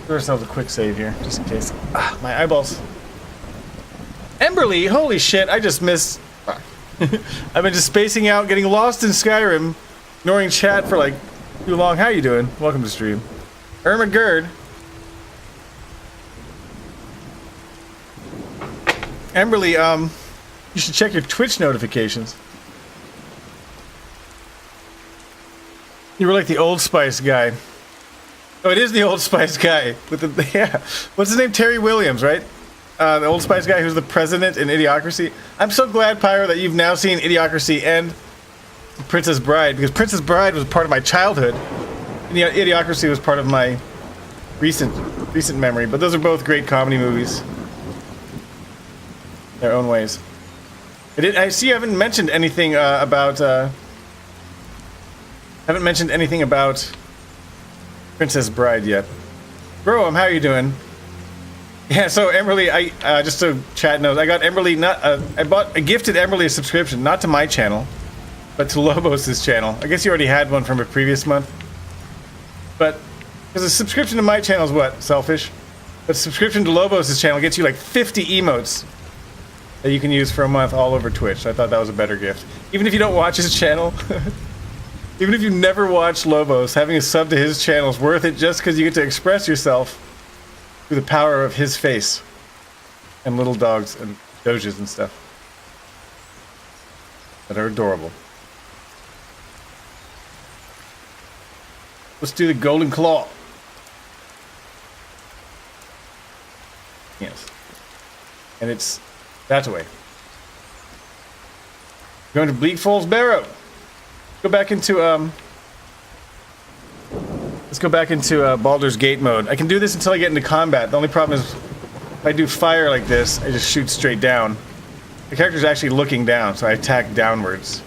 Give ourselves a quick save here, just in case. Ah, my eyeballs. Emberly, holy shit! I just missed. I've been just spacing out, getting lost in Skyrim, ignoring chat for like too long. How you doing? Welcome to stream. Irma Gerd. Emberly, you should check your Twitch notifications. You were like the Old Spice guy. Oh, it is the Old Spice guy with the yeah. What's his name? Terry Williams, right? The Old Spice guy who's the president in Idiocracy. I'm so glad, Pyro, that you've now seen Idiocracy and Princess Bride, because Princess Bride was part of my childhood, and Idiocracy was part of my recent memory. But those are both great comedy movies, in their own ways. I see you haven't mentioned anything about. Haven't mentioned anything about Princess Bride yet. Bro, how are you doing? Yeah, so Emberly, I just so chat knows, I got Emberly I gifted Emberly a subscription, not to my channel, but to Lobos' channel. I guess you already had one from a previous month. But because a subscription to my channel is what? Selfish. But a subscription to Lobos' channel gets you like 50 emotes that you can use for a month all over Twitch. I thought that was a better gift. Even if you don't watch his channel, even if you never watch Lobos, having a sub to his channel is worth it just because you get to express yourself through the power of his face and little dogs and doges and stuff that are adorable. Let's do the Golden Claw. Yes. And it's that way. Going to Bleak Falls Barrow. Go back into let's go back into Baldur's Gate mode. I can do this until I get into combat. The only problem is if I do fire like this, I just shoot straight down. The character's actually looking down, so I attack downwards.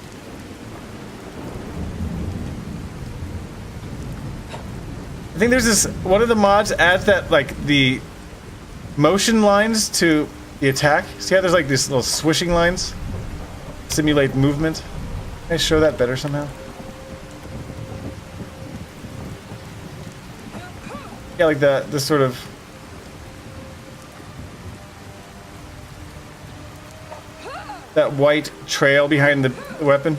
I think there's this, one of the mods adds that, like, the motion lines to the attack. See how there's like these little swishing lines? Simulate movement. Can I show that better somehow? Yeah, like the sort of that white trail behind the weapon.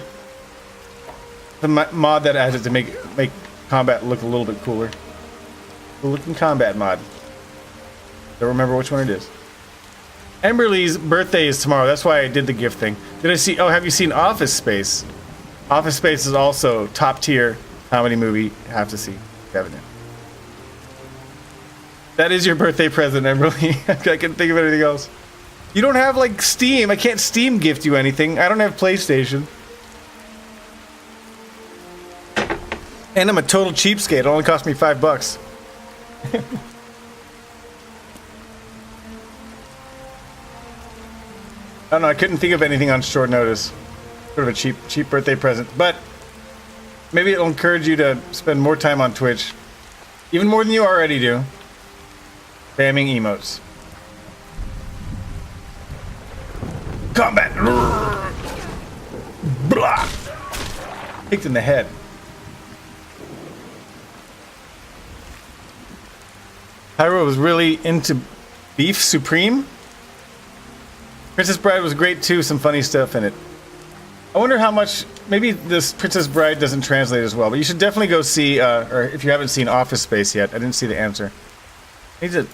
The mod that adds it to make combat look a little bit cooler. The looking combat mod. Don't remember which one it is. Emberly's birthday is tomorrow. That's why I did the gift thing. Did I see? Oh, have you seen Office Space? Office Space is also top tier comedy movie. You have to see. Haven't you? That is your birthday present, Emberly. I can't think of anything else. You don't have like Steam. I can't Steam gift you anything. I don't have PlayStation. And I'm a total cheapskate. It only cost me $5. I don't know, I couldn't think of anything on short notice. Sort of a cheap birthday present. But maybe it'll encourage you to spend more time on Twitch. Even more than you already do. Spamming emotes. Combat! Blah! Kicked in the head. Pyro was really into Beef Supreme. Princess Bride was great too, some funny stuff in it. I wonder how much, maybe this Princess Bride doesn't translate as well, but you should definitely go see, or if you haven't seen Office Space yet, I didn't see the answer. I need to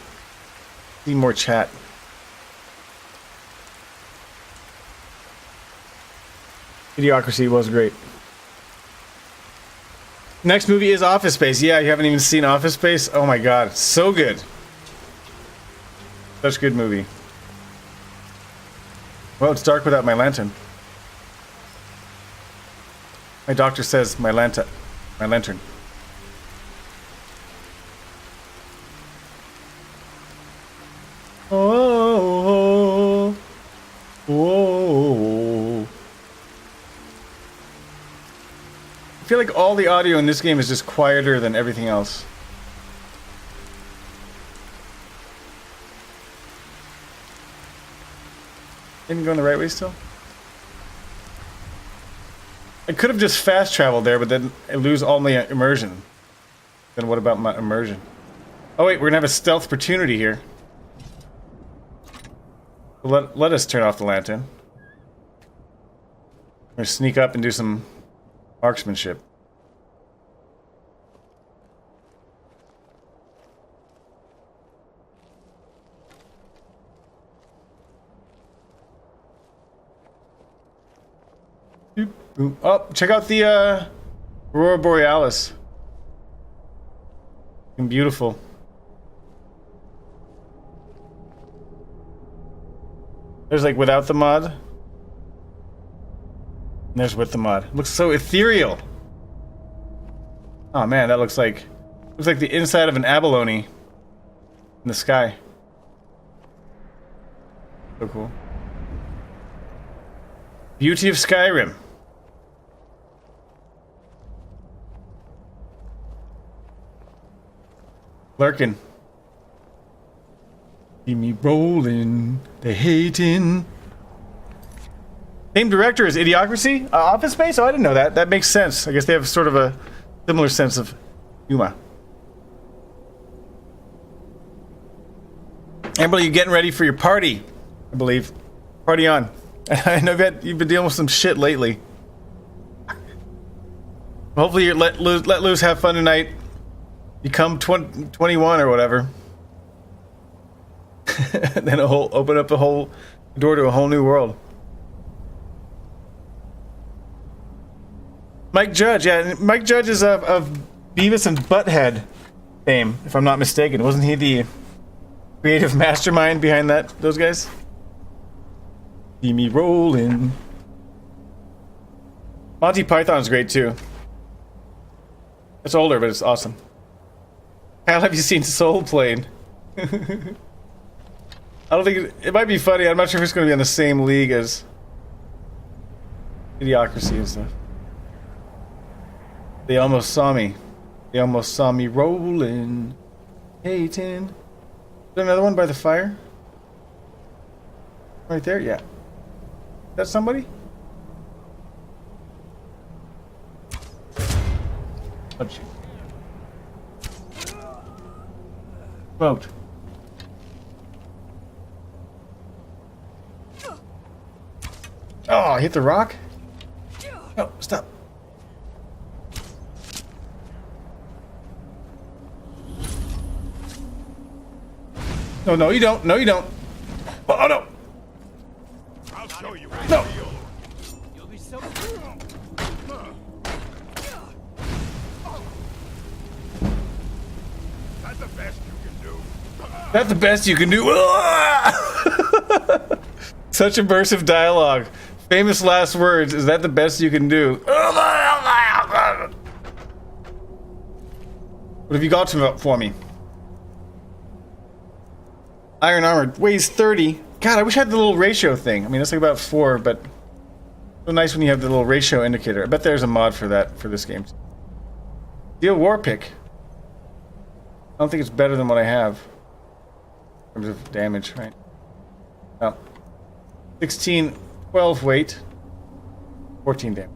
see more chat. Idiocracy was great. Next movie is Office Space. Yeah, you haven't even seen Office Space? Oh my god, so good. Such a good movie. Well, it's dark without my lantern. My doctor says my lantern. Oh, oh. I feel like all the audio in this game is just quieter than everything else. Didn't go in the right way still? I could have just fast traveled there, but then I lose all my immersion. Then what about my immersion? Oh wait, we're gonna have a stealth opportunity here. Let us turn off the lantern. We're gonna sneak up and do some marksmanship. Oh, check out the Aurora Borealis. Beautiful. There's like without the mod. And there's with the mod. Looks so ethereal. Oh man, that looks like the inside of an abalone in the sky. So cool. Beauty of Skyrim. Lurking. See me rolling, they hating. Same director as Idiocracy? Office Space? Oh, I didn't know that. That makes sense. I guess they have sort of a similar sense of humor. Amber, you getting ready for your party? I believe. Party on. I know you've been dealing with some shit lately. Hopefully you let loose, have fun tonight. Become 21 or whatever. Then open up a whole door to a whole new world. Mike Judge, yeah, Mike Judge is of Beavis and Butthead fame, if I'm not mistaken. Wasn't he the creative mastermind behind those guys? See me rolling. Monty Python's great too. It's older, but it's awesome. Kyle, have you seen Soul Plane? I don't think it might be funny. I'm not sure if it's going to be on the same league as Idiocracy and stuff. They almost saw me. They almost saw me rolling. Hating. Is there another one by the fire? Right there? Yeah. Is that somebody? Punch you. Vote. Oh, I hit the rock? Oh, stop. No, you don't. No, you don't. Oh, no. I'll show you. No. You'll be so... That's the best you can do. That's the best you can do. Such immersive dialogue. Famous last words. Is that the best you can do? What have you got for me? Iron armor weighs 30. God, I wish I had the little ratio thing. I mean, that's like about 4, but so nice when you have the little ratio indicator. I bet there's a mod for that for this game. Steel war pick. I don't think it's better than what I have in terms of damage, right? Oh. 16, 12 weight, 14 damage.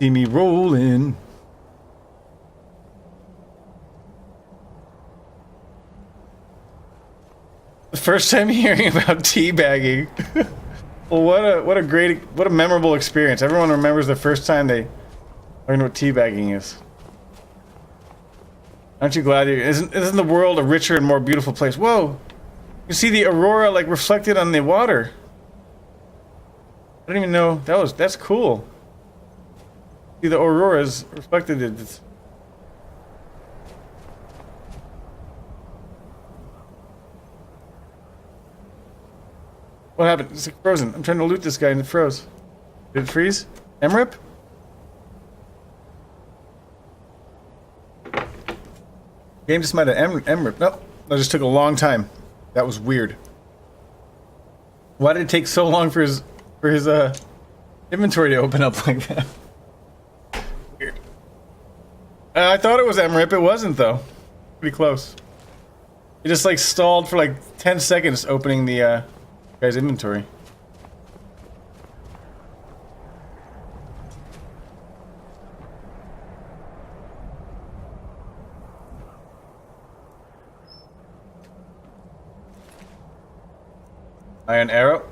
See me rolling. The first time hearing about teabagging. Well, what a memorable experience. Everyone remembers the first time they learned what teabagging is. Aren't you glad isn't the world a richer and more beautiful place? Whoa! You see the Aurora like reflected on the water. I didn't even know that's cool. See the Aurora's reflected it. What happened? It's like frozen. I'm trying to loot this guy and it froze. Did it freeze? MRIP? Game just might have MRIP. Nope. That just took a long time. That was weird. Why did it take so long for his inventory to open up like that? Weird. I thought it was MRIP. It wasn't though. Pretty close. It just like stalled for like 10 seconds opening the guy's inventory. Iron arrow.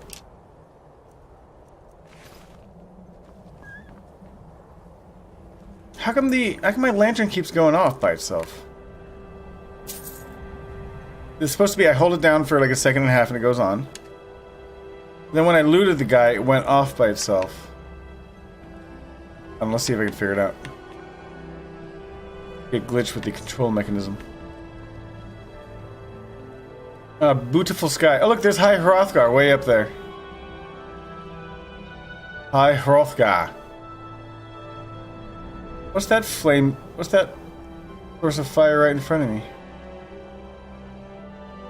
How come my lantern keeps going off by itself? It's supposed to be I hold it down for like a second and a half and it goes on. Then when I looted the guy, it went off by itself. Let's see if I can figure it out. Get glitch with the control mechanism. Beautiful sky. Oh look, there's High Hrothgar way up there. High Hrothgar. What's that flame? What's that source of fire right in front of me?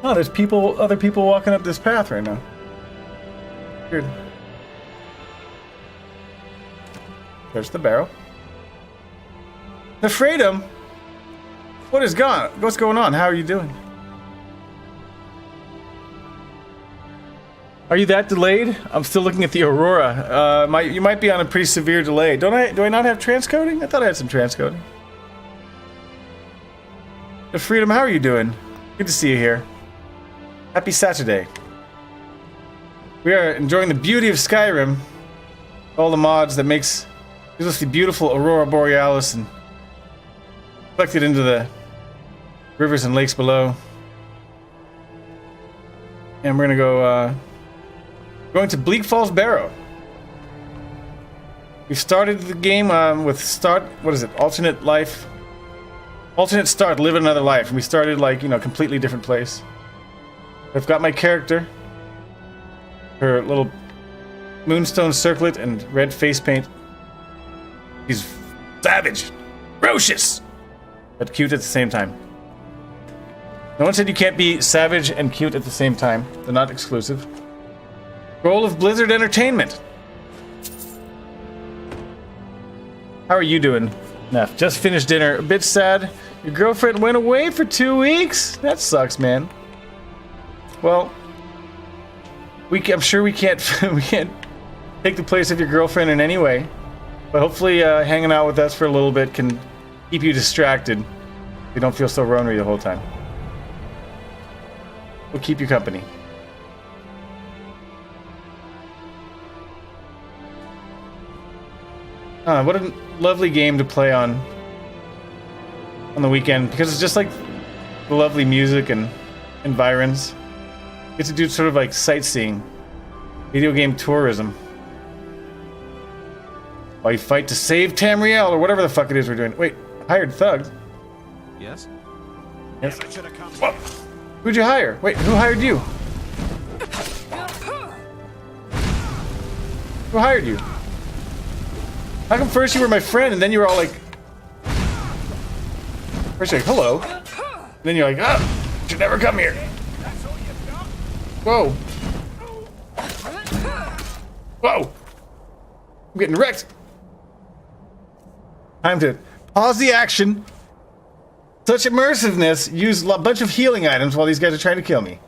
Oh, there's other people walking up this path right now. Weird. There's the barrel. The Freedom? What is gone? What's going on? How are you doing? Are you that delayed? I'm still looking at the Aurora. You might be on a pretty severe delay. Do I not have transcoding? I thought I had some transcoding. The Freedom, how are you doing? Good to see you here. Happy Saturday. We are enjoying the beauty of Skyrim. All the mods that gives us the beautiful Aurora Borealis and reflected into the rivers and lakes below. And we're gonna go going to Bleak Falls Barrow. We started the game with alternate life. Alternate start, live another life. And we started like, completely different place. I've got my character. Her little moonstone circlet and red face paint. She's savage, ferocious, but cute at the same time. No one said you can't be savage and cute at the same time. They're not exclusive. Goal of Blizzard Entertainment. How are you doing, Neff? Just finished dinner. A bit sad. Your girlfriend went away for 2 weeks? That sucks, man. Well, I'm sure we can't take the place of your girlfriend in any way. But hopefully hanging out with us for a little bit can keep you distracted. You don't feel so lonely the whole time. We'll keep you company. What a lovely game to play on the weekend, because it's just like the lovely music and environs. You get to do sort of like sightseeing, video game tourism, while you fight to save Tamriel or whatever the fuck it is we're doing. Wait, hired thug? Yes? Yes. Whoa. Who'd you hire? Wait, who hired you? Who hired you? How come first you were my friend and then you were all like... First you're like, hello. And then you're like, ah, you should never come here. Whoa. Whoa. I'm getting wrecked. Time to pause the action. Such immersiveness. Use a bunch of healing items while these guys are trying to kill me.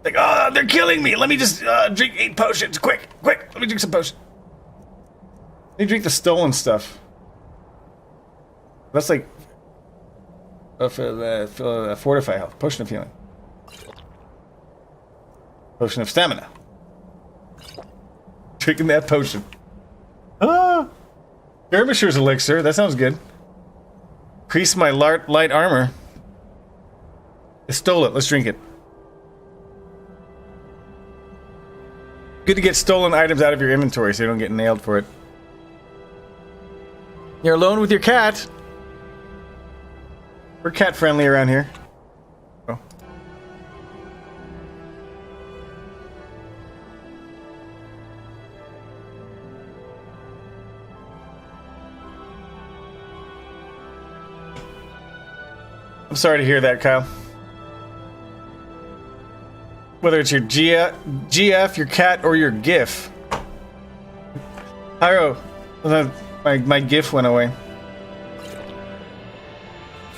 Like, oh, they're killing me. Let me just drink 8 potions. Quick. Let me drink some potions. Let me drink the stolen stuff. That's like fortify health. Potion of healing. Potion of stamina. Drinking that potion. Ah! Skirmisher's elixir. That sounds good. Increase my light armor. I stole it. Let's drink it. Good to get stolen items out of your inventory so you don't get nailed for it. You're alone with your cat. We're cat friendly around here. Oh. I'm sorry to hear that, Kyle. Whether it's your GF, your cat, or your GIF. Pyro, my GIF went away.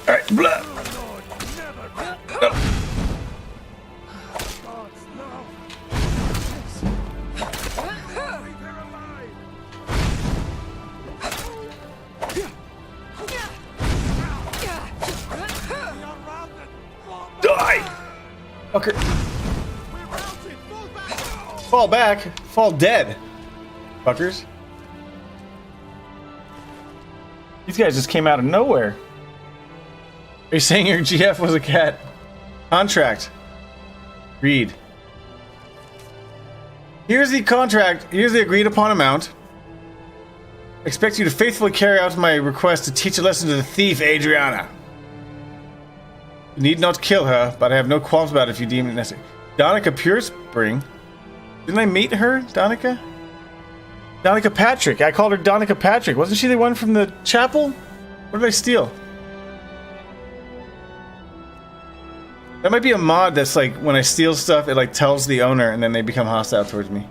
Alright, blah. Die! Okay. Fall back. Fall dead. Fuckers. These guys just came out of nowhere. Are you saying your GF was a cat? Contract. Read. Here's the contract. Here's the agreed upon amount. I expect you to faithfully carry out my request to teach a lesson to the thief, Adriana. You need not kill her, but I have no qualms about it if you deem it necessary. Donica Purespring? Didn't I meet her, Donica? Donica Patrick. I called her Donica Patrick. Wasn't she the one from the chapel? What did I steal? That might be a mod that's like, when I steal stuff, it like tells the owner and then they become hostile towards me.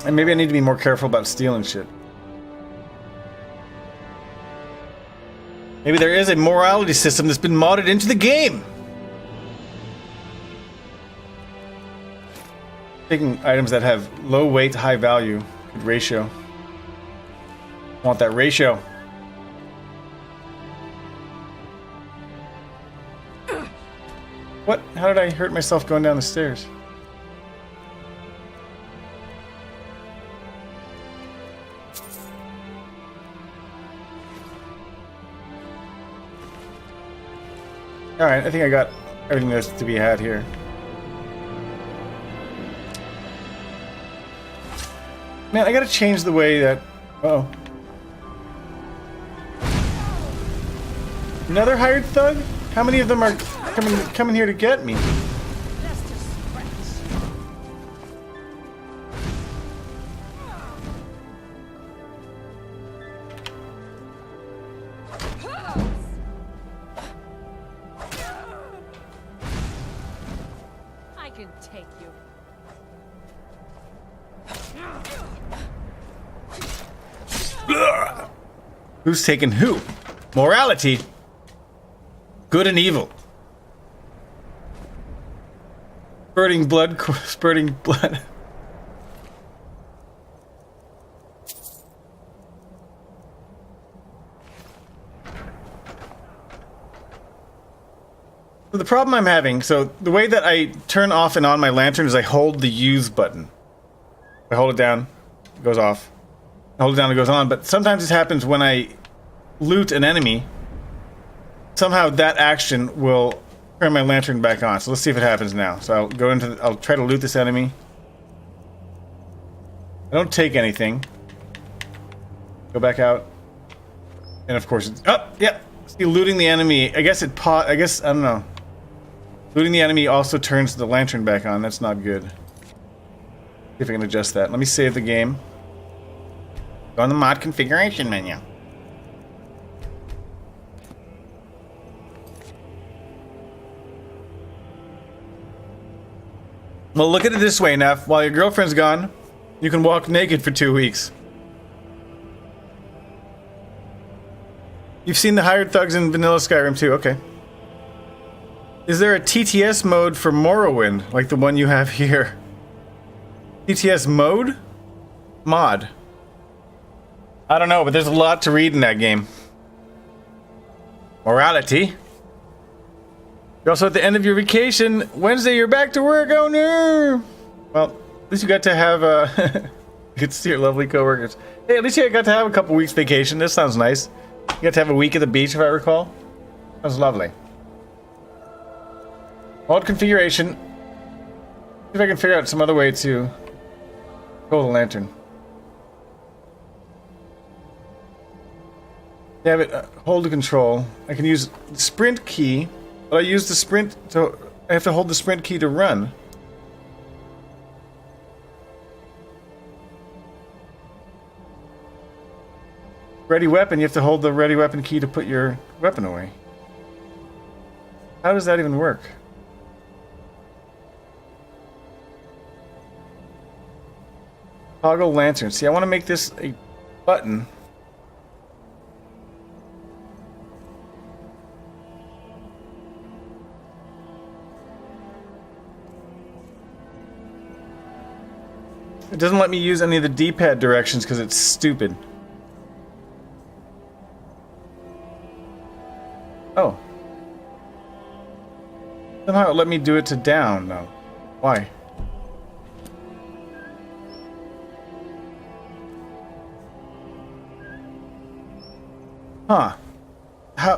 And maybe I need to be more careful about stealing shit. Maybe there is a morality system that's been modded into the game. Taking items that have low weight, high value. Good ratio. Want that ratio. What? How did I hurt myself going down the stairs? Alright, I think I got everything that's to be had here. Man, I gotta change the way that... Uh-oh. Another hired thug? How many of them are coming here to get me? I can take you. Who's taking who? Morality? Good and evil. Spurting blood, spurting blood. So the problem I'm having, so the way that I turn off and on my lantern is I hold the use button. I hold it down, it goes off. I hold it down, it goes on, but sometimes this happens when I loot an enemy. Somehow that action will turn my lantern back on. So let's see if it happens now. So I'll go into I'll try to loot this enemy. I don't take anything. Go back out. And of course it's... Oh, yeah! See, looting the enemy. I guess I guess, I don't know. Looting the enemy also turns the lantern back on. That's not good. See if I can adjust that. Let me save the game. Go on the mod configuration menu. Well, look at it this way, Neff. While your girlfriend's gone, you can walk naked for 2 weeks. You've seen the hired thugs in vanilla Skyrim too, okay. Is there a TTS mode for Morrowind, like the one you have here? TTS mode? Mod. I don't know, but there's a lot to read in that game. Morality. You're also at the end of your vacation. Wednesday, you're back to work. Oh no! Well, at least you got to have you could see your lovely coworkers. Hey, at least you got to have a couple weeks vacation. This sounds nice. You got to have a week at the beach, if I recall. That was lovely. Mod configuration. See if I can figure out some other way to control the lantern. Have it hold the control. I can use the sprint key, but I use the sprint to... I have to hold the sprint key to run. Ready weapon, you have to hold the ready weapon key to put your weapon away. How does that even work? Toggle lantern. See, I want to make this a button. It doesn't let me use any of the D-pad directions because it's stupid. Oh. Somehow it let me do it to down, though. Why? Huh.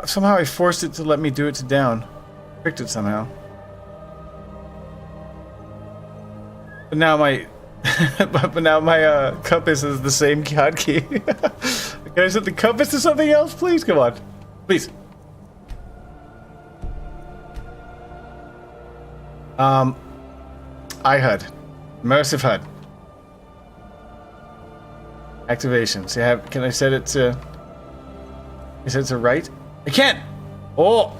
Somehow I forced it to let me do it to down. Tricked it somehow. But now my... but now my compass is the same hotkey. Can I set the compass to something else, please? Come on. Please. iHUD. Immersive HUD. Activation. See, can I set it to... Can I set it to right? I can't! Oh!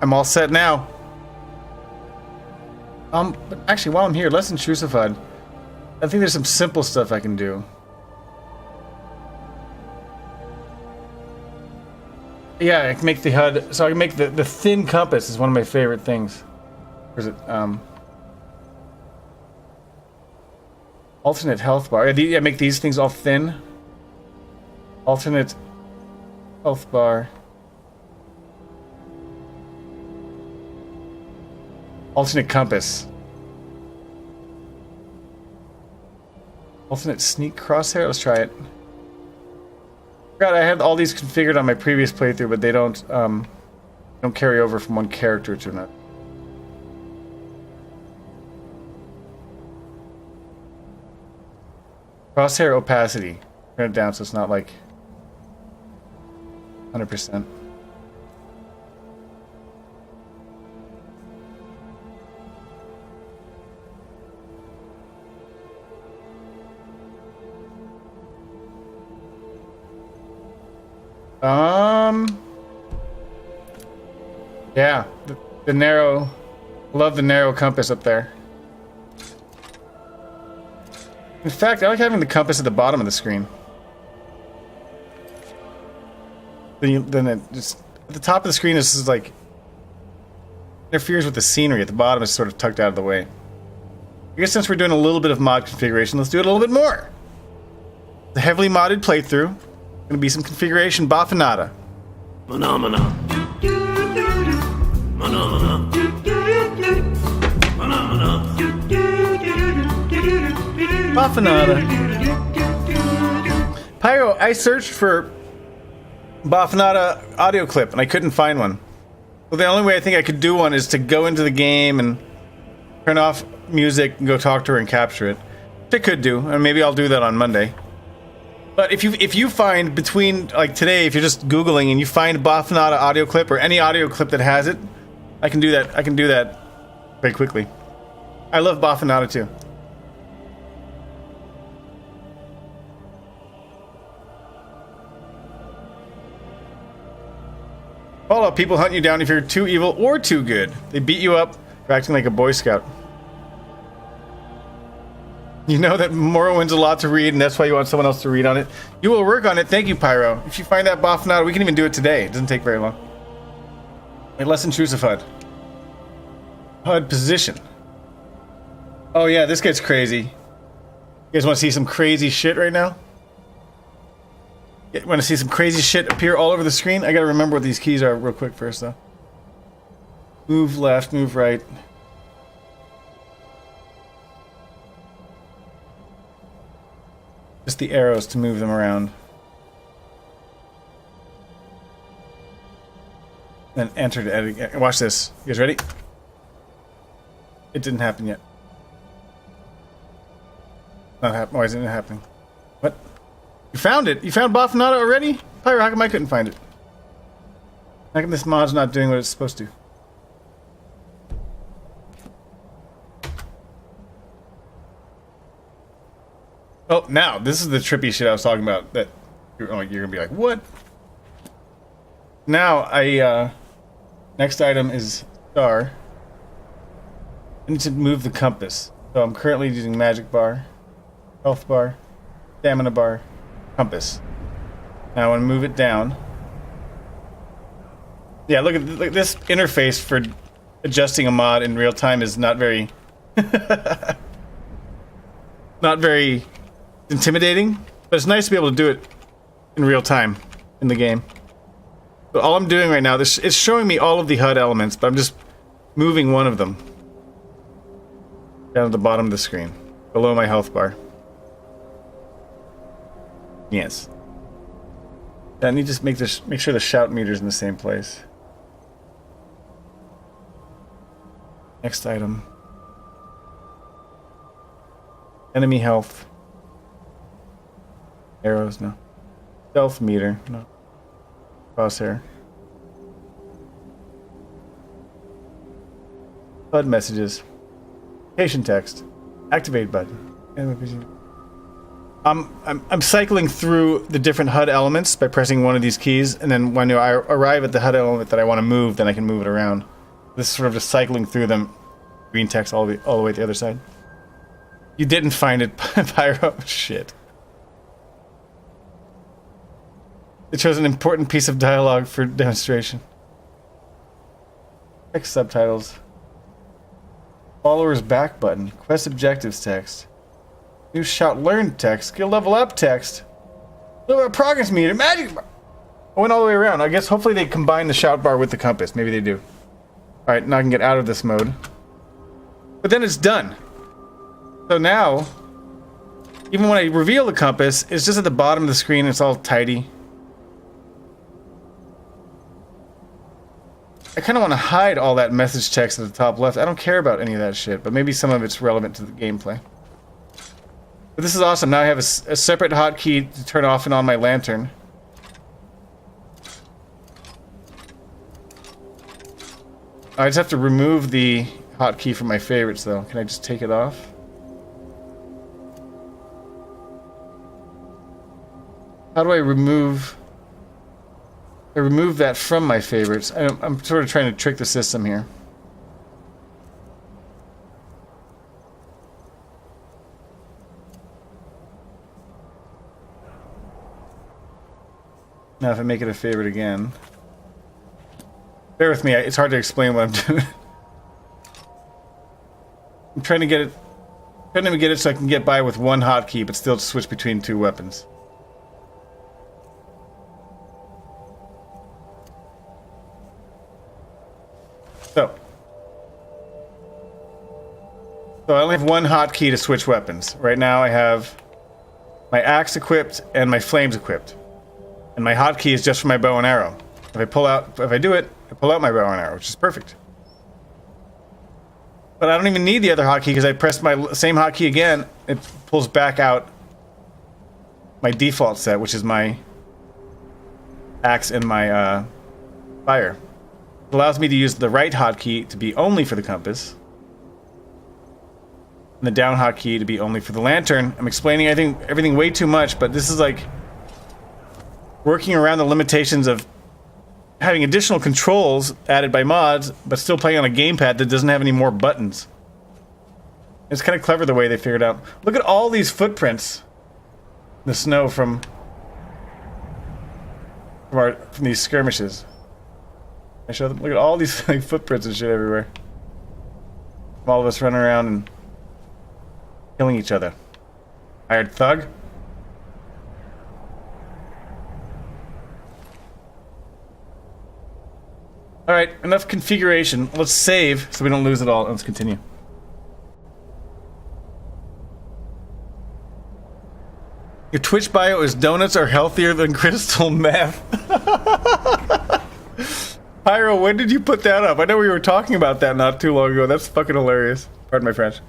I'm all set now. But actually, while I'm here, less intrusive HUD. I think there's some simple stuff I can do. Yeah, I can make the HUD... So I can make the thin compass is one of my favorite things. Or is it, alternate health bar. Yeah, make these things all thin. Alternate health bar. Alternate compass. Alternate sneak crosshair? Let's try it. God, I had all these configured on my previous playthrough, but they don't carry over from one character to another. Crosshair opacity. Turn it down so it's not like 100%. Yeah, the narrow, love the narrow compass up there. In fact, I like having the compass at the bottom of the screen. Then it just, at the top of the screen is like, interferes with the scenery. At the bottom is sort of tucked out of the way. I guess since we're doing a little bit of mod configuration, let's do it a little bit more. The heavily modded playthrough. Gonna be some configuration baffinata. Phenomena. Phenomena. Phenomena. Baffinata. Pyro, I searched for Baffinata audio clip and I couldn't find one. So the only way I think I could do one is to go into the game and turn off music and go talk to her and capture it. Which I could do, and maybe I'll do that on Monday. But if you find between, like today, if you're just Googling and you find Baffinata audio clip or any audio clip that has it, I can do that. I can do that very quickly. I love Baffinata too. Fallout people hunt you down if you're too evil or too good. They beat you up for acting like a Boy Scout. You know that Morrowind's a lot to read, and that's why you want someone else to read on it. You will work on it. Thank you, Pyro. If you find that Baffinata, we can even do it today. It doesn't take very long. Wait, less intrusive HUD. HUD position. Oh yeah, this gets crazy. You guys want to see some crazy shit right now? You want to see some crazy shit appear all over the screen? I gotta remember what these keys are real quick first, though. Move left, move right. Just the arrows to move them around. Then enter to edit. Watch this. You guys ready? It didn't happen yet. Not happen. Why isn't it happening? What? You found it? You found Baffinata already? Pyro, how come I couldn't find it? How come this mod's not doing what it's supposed to? Oh, now, this is the trippy shit I was talking about. That You're gonna be like, what? Now next item is star. I need to move the compass. So I'm currently using magic bar, health bar, stamina bar, compass. Now I want to move it down. Yeah, look at this interface for adjusting a mod in real time is not very not very intimidating, but it's nice to be able to do it in real time in the game. But all I'm doing right now, it's showing me all of the HUD elements, but I'm just moving one of them down at the bottom of the screen, below my health bar. Yes. I need to make sure the shout meter's in the same place. Next item. Enemy health. Arrows, no. Stealth meter, no. Crosshair. HUD messages. Patient text. Activate button. I'm cycling through the different HUD elements by pressing one of these keys, and then when I arrive at the HUD element that I want to move, then I can move it around. This is sort of just cycling through them. Green text all the way to the other side. You didn't find it, Pyro. Shit. It shows an important piece of dialogue for demonstration. Text subtitles. Followers back button. Quest objectives text. New shout learn text. Skill level up text. Level up progress meter. Magic bar. I went all the way around. I guess hopefully they combine the shout bar with the compass. Maybe they do. Alright, now I can get out of this mode. But then it's done. So now, even when I reveal the compass, it's just at the bottom of the screen. It's all tidy. I kind of want to hide all that message text at the top left. I don't care about any of that shit, but maybe some of it's relevant to the gameplay. But this is awesome. Now I have a separate hotkey to turn off and on my lantern. I just have to remove the hotkey from my favorites, though. Can I just take it off? How do I remove... I remove that from my favorites. I'm sort of trying to trick the system here. Now if I make it a favorite again... Bear with me, it's hard to explain what I'm doing. I'm trying to get it so I can get by with one hotkey, but still switch between two weapons. So I only have one hotkey to switch weapons. Right now I have my axe equipped and my flames equipped. And my hotkey is just for my bow and arrow. If I pull out my bow and arrow, which is perfect. But I don't even need the other hotkey because I pressed my same hotkey again. It pulls back out my default set, which is my axe and my fire. It allows me to use the right hotkey to be only for the compass, and the down hotkey to be only for the lantern. I'm explaining everything way too much, but this is like working around the limitations of having additional controls added by mods, but still playing on a gamepad that doesn't have any more buttons. It's kind of clever the way they figured out. Look at all these footprints in the snow from these skirmishes. I show them. Look at all these like footprints and shit everywhere. All of us running around and killing each other. Hired thug. Alright, enough configuration. Let's save so we don't lose it all. Let's continue. Your Twitch bio is donuts are healthier than crystal meth. Pyro, when did you put that up? I know we were talking about that not too long ago. That's fucking hilarious. Pardon my French.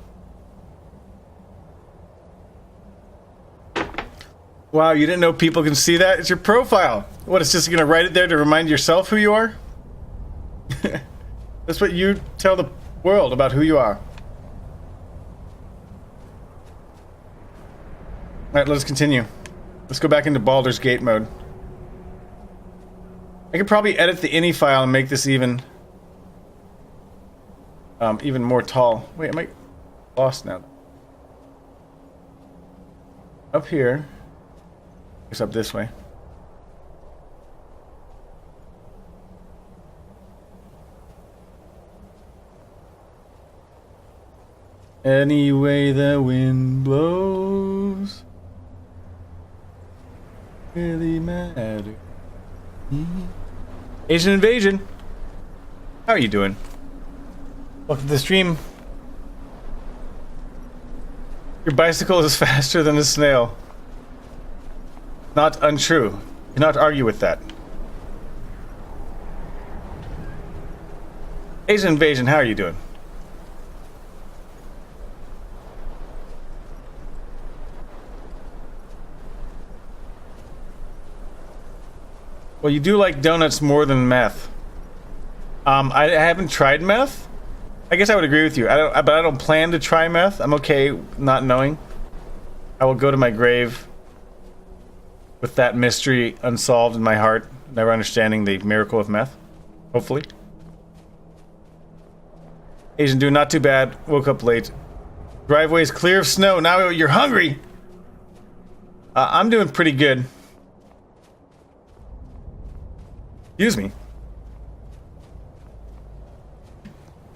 Wow, you didn't know people can see that? It's your profile. What, it's just gonna write it there to remind yourself who you are? That's what you tell the world about who you are. Alright, let's continue. Let's go back into Baldur's Gate mode. I could probably edit the ini file and make this even more tall. Wait, am I lost now? Up here. It's up this way. Any way the wind blows really matter. Asian Invasion. How are you doing? Welcome to the stream. Your bicycle is faster than a snail. Not untrue. Cannot argue with that. Asian Invasion, how are you doing? Well, you do like donuts more than meth. I haven't tried meth. I guess I would agree with you. But I don't plan to try meth. I'm okay not knowing. I will go to my grave with that mystery unsolved in my heart, never understanding the miracle of meth. Hopefully. Asian dude, not too bad. Woke up late. Driveway is clear of snow. Now you're hungry. I'm doing pretty good. Excuse me.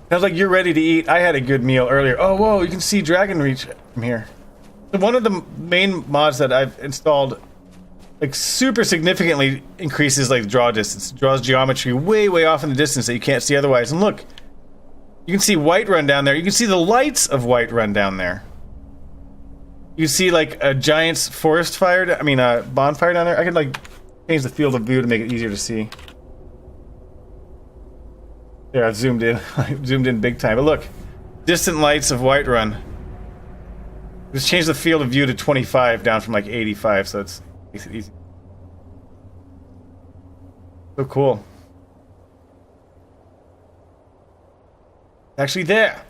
Sounds like you're ready to eat. I had a good meal earlier. Oh, whoa, you can see Dragon Reach from here. So one of the main mods that I've installed, like, super significantly increases, like, draw distance. It draws geometry way, way off in the distance that you can't see otherwise. And look, you can see Whiterun down there. You can see the lights of Whiterun down there. You see, like, a giant's forest fire, bonfire down there. I could, like, change the field of view to make it easier to see. There, I've zoomed in. I zoomed in big time. But look, distant lights of Whiterun. Just change the field of view to 25 down from like 85, so it makes it easy. So cool. Actually there.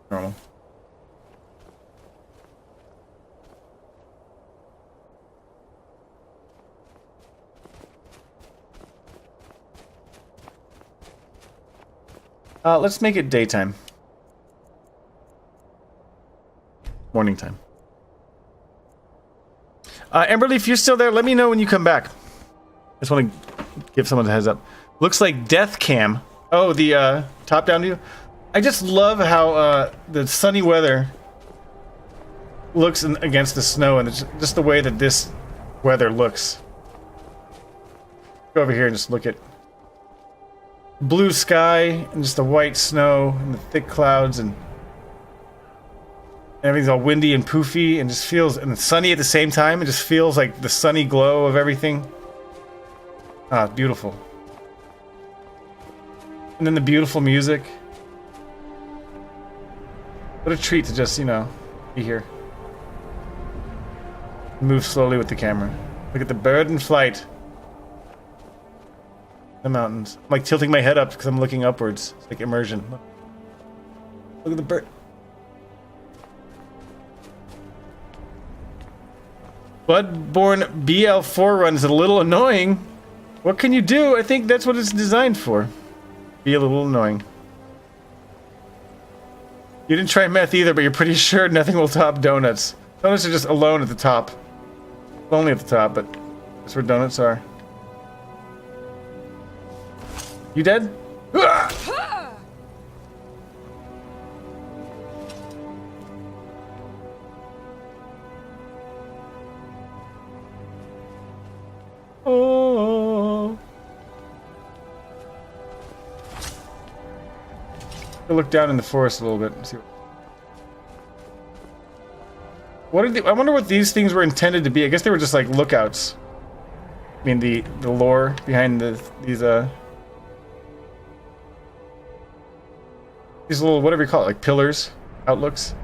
Normal. Let's make it daytime. Morning time. Emberly, if you're still there, let me know when you come back. I just want to give someone a heads up. Looks like Death Cam. Oh, the top-down view. I just love how the sunny weather looks against the snow, and it's just the way that this weather looks. Go over here and just look at blue sky and just the white snow and the thick clouds, and everything's all windy and poofy and just feels, and sunny at the same time. It just feels like the sunny glow of everything. Ah, it's beautiful. And then the beautiful music. What a treat to just, be here. Move slowly with the camera. Look at the bird in flight. The mountains. I'm like tilting my head up because I'm looking upwards. It's like immersion. Look at the bird. Bloodborne BL4 run is a little annoying. What can you do? I think that's what it's designed for. Be a little annoying. You didn't try meth either, but you're pretty sure nothing will top donuts. Donuts are just alone at the top. Lonely at the top, but that's where donuts are. You dead? Oh. I'll look down in the forest a little bit and see. What are I wonder what these things were intended to be. I guess they were just like lookouts. I mean, the lore behind these little, whatever you call it, like pillars, outlooks,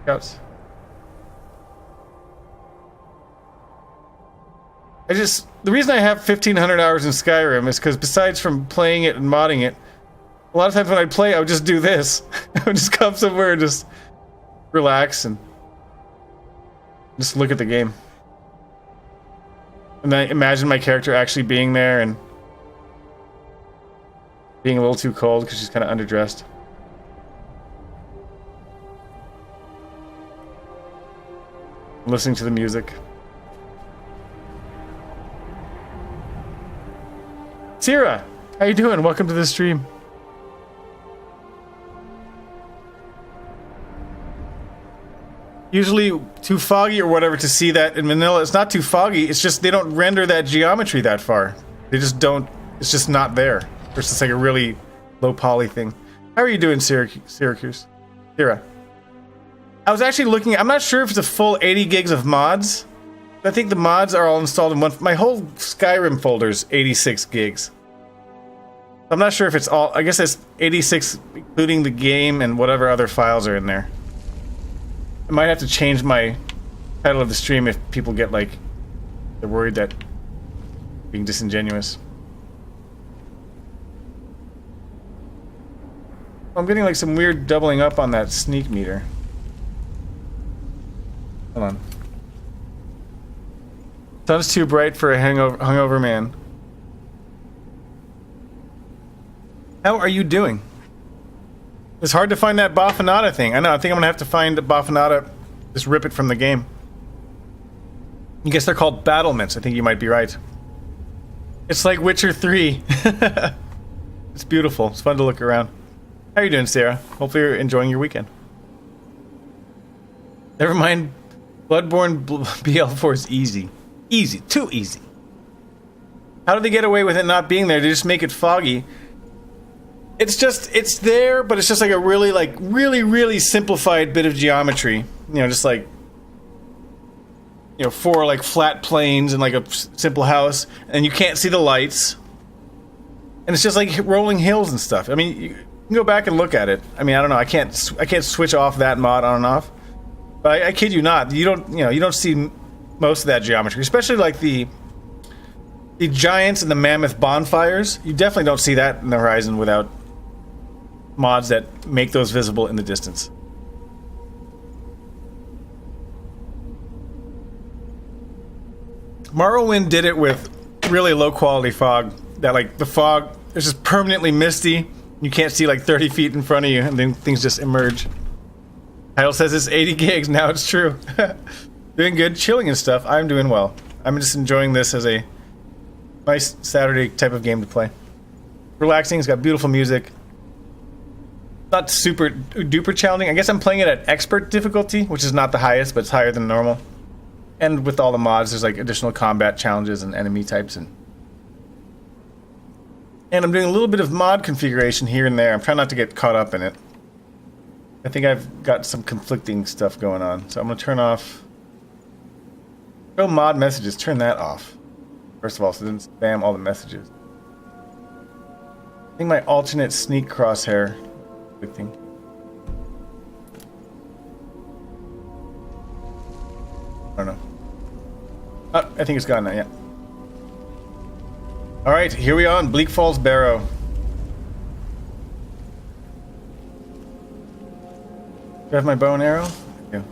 scouts. The reason I have 1,500 hours in Skyrim is because besides from playing it and modding it, a lot of times when I play, I would just do this. I would just come somewhere and just relax and just look at the game. And I imagine my character actually being there and being a little too cold because she's kind of underdressed. Listening to the music. Sierra, how you doing? Welcome to the stream. Usually too foggy or whatever to see that in vanilla. It's not too foggy, it's just they don't render that geometry that far. They just don't, it's just not there. It's just like a really low poly thing. How are you doing, Syracuse? Sierra. I was actually looking, I'm not sure if it's a full 80 gigs of mods. I think the mods are all installed in one. My whole Skyrim folder is 86 gigs. I'm not sure if it's all, I guess it's 86 including the game and whatever other files are in there. I might have to change my title of the stream if people get like, they're worried that I'm being disingenuous. I'm getting like some weird doubling up on that sneak meter. Hold on. Sun's too bright for a hungover man. How are you doing? It's hard to find that Baffinata thing. I know, I think I'm gonna have to find the Baffinata, just rip it from the game. I guess they're called battlements. I think you might be right. It's like Witcher 3. It's beautiful. It's fun to look around. How are you doing, Sarah? Hopefully you're enjoying your weekend. Never mind, Bloodborne BL4 is easy. Easy. Too easy. How do they get away with it not being there? They just make it foggy. It's just, it's there, but it's just like a really, really simplified bit of geometry. You know, just like, you know, 4 like flat planes and like a simple house, and you can't see the lights. And it's just like rolling hills and stuff. I mean, you can go back and look at it. I mean, I don't know. I can't switch off that mod on and off. But I kid you not. You don't see most of that geometry, especially like the giants and the mammoth bonfires. You definitely don't see that in the horizon without mods that make those visible in the distance. Morrowind did it with really low quality fog. That like the fog is just permanently misty. You can't see like 30 feet in front of you, and then things just emerge. Title says it's 80 gigs. Now it's true. Doing good, chilling and stuff. I'm doing well. I'm just enjoying this as a nice Saturday type of game to play. Relaxing. It's got beautiful music. Not super duper challenging. I guess I'm playing it at expert difficulty, which is not the highest, but it's higher than normal. And with all the mods, there's like additional combat challenges and enemy types, and I'm doing a little bit of mod configuration here and there. I'm trying not to get caught up in it. I think I've got some conflicting stuff going on, so I'm gonna turn off show mod messages. Turn that off first of all, so it doesn't spam all the messages. I think my alternate sneak crosshair. Good thing. I don't know. Oh, I think it's gone now, yeah. Alright, here we are on Bleak Falls Barrow. Do I have my bow and arrow? Yeah.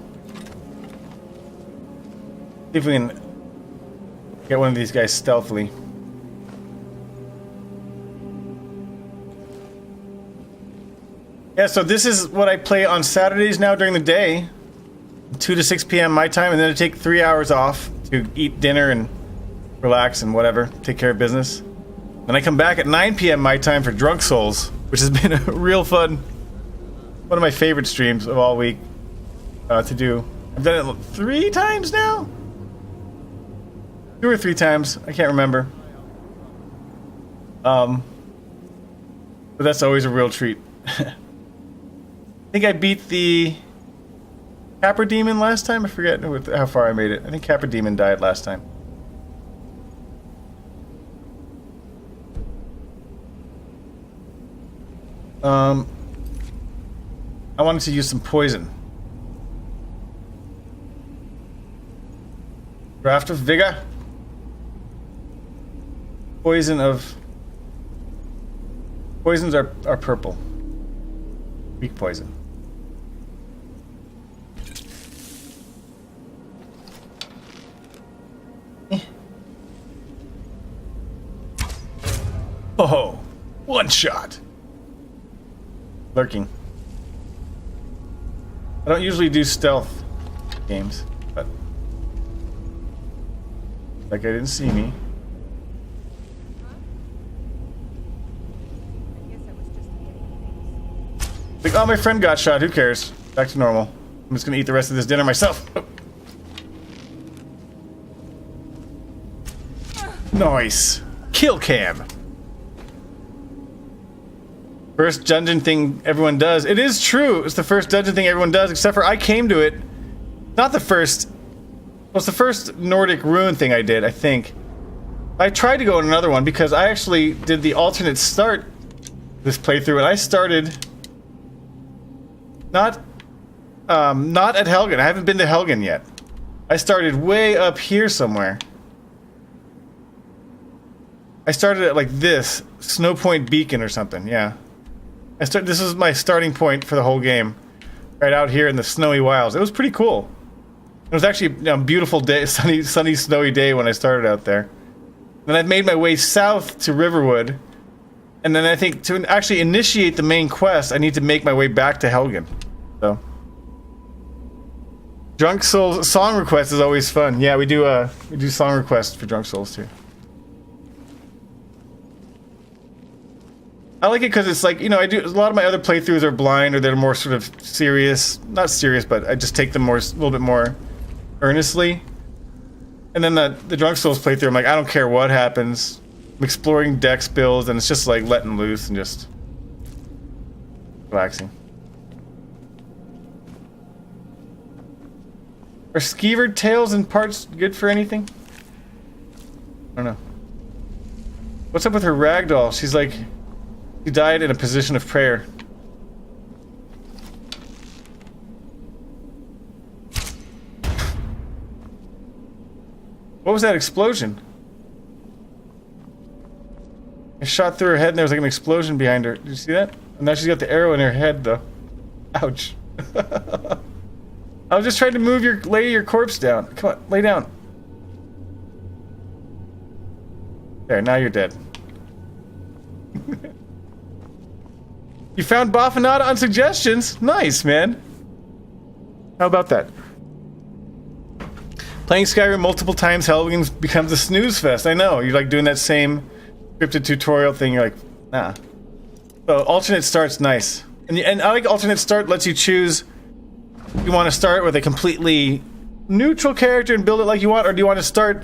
See if we can get one of these guys stealthily. Yeah, so this is what I play on Saturdays now during the day. 2 to 6 p.m. my time, and then I take 3 hours off to eat dinner and relax and whatever, take care of business. Then I come back at 9 p.m. my time for Drunk Souls, which has been a real fun, one of my favorite streams of all week to do. I've done it 3 times now? 2 or 3 times, I can't remember. But that's always a real treat. I think I beat the Capra Demon last time. I forget how far I made it. I think Capra Demon died last time. I wanted to use some poison. Draft of Vigor. Poisons are purple. Weak poison. Oh, one shot. Lurking. I don't usually do stealth games, but like I didn't see me. Like, oh, my friend got shot. Who cares? Back to normal. I'm just gonna eat the rest of this dinner myself. Nice. Kill cam. First dungeon thing everyone does. It is true. It's the first dungeon thing everyone does, except for I came to it. Not the first. Well, it's the first Nordic rune thing I did, I think. I tried to go on another one because I actually did the alternate start this playthrough, and I started not at Helgen. I haven't been to Helgen yet. I started way up here somewhere. I started at like this Snow Point Beacon or something. Yeah. This is my starting point for the whole game, right out here in the snowy wilds. It was pretty cool. It was actually a beautiful day, sunny, snowy day when I started out there. Then I've made my way south to Riverwood, and then I think to actually initiate the main quest, I need to make my way back to Helgen. So, Drunk Souls song request is always fun. Yeah, we do song requests for Drunk Souls too. I like it because it's like, you know, I do a lot of my other playthroughs are blind, or they're more sort of serious, not serious, but I just take them a little bit more earnestly. And then the Drunk Souls playthrough, I'm like, I don't care what happens. I'm exploring dex builds, and it's just like letting loose and just relaxing. Are skeevered tails and parts good for anything? I don't know. What's up with her ragdoll? She's like, she died in a position of prayer. What was that explosion? I shot through her head and there was like an explosion behind her. Did you see that? And now she's got the arrow in her head though. Ouch. I was just trying to lay your corpse down. Come on, lay down. There, now you're dead. You found Baffinata on suggestions? Nice, man. How about that? Playing Skyrim multiple times, Helgen becomes a snooze fest. I know, you're like doing that same scripted tutorial thing, you're like, nah. So, alternate start's nice. And I like alternate start, lets you choose if you want to start with a completely neutral character and build it like you want, or do you want to start,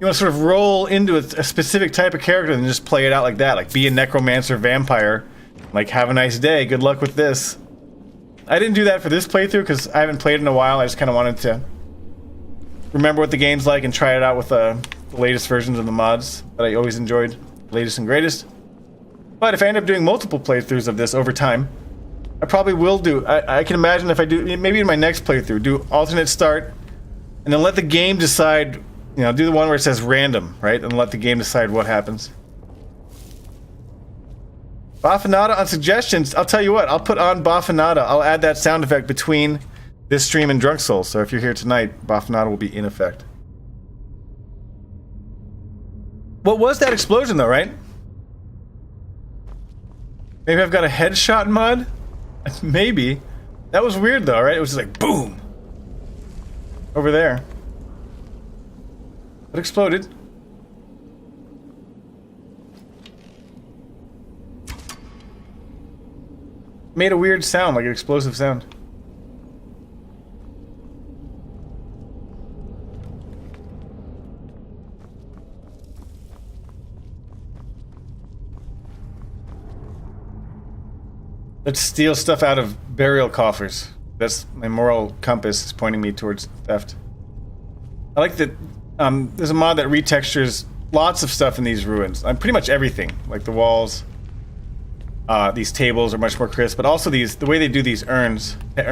you want to sort of roll into a specific type of character and just play it out like that, like be a necromancer vampire. Like, have a nice day, good luck with this. I didn't do that for this playthrough because I haven't played in a while. I just kind of wanted to remember what the game's like and try it out with the latest versions of the mods that I always enjoyed, latest and greatest. But if I end up doing multiple playthroughs of this over time, I probably will do, I can imagine if I do, maybe in my next playthrough, do alternate start, and then let the game decide, you know, do the one where it says random, right? And let the game decide what happens. Baffinata on suggestions. I'll tell you what, I'll put on Baffinata. I'll add that sound effect between this stream and Drunk Souls. So if you're here tonight, Baffinata will be in effect. What was that explosion though, right? Maybe I've got a headshot mod? Maybe. That was weird though, right? It was just like boom. Over there. It exploded. Made a weird sound, like an explosive sound. Let's steal stuff out of burial coffers. That's my moral compass is pointing me towards theft. I like that there's a mod that retextures lots of stuff in these ruins. Pretty much everything, like the walls. These tables are much more crisp, but also the way they do these urns, they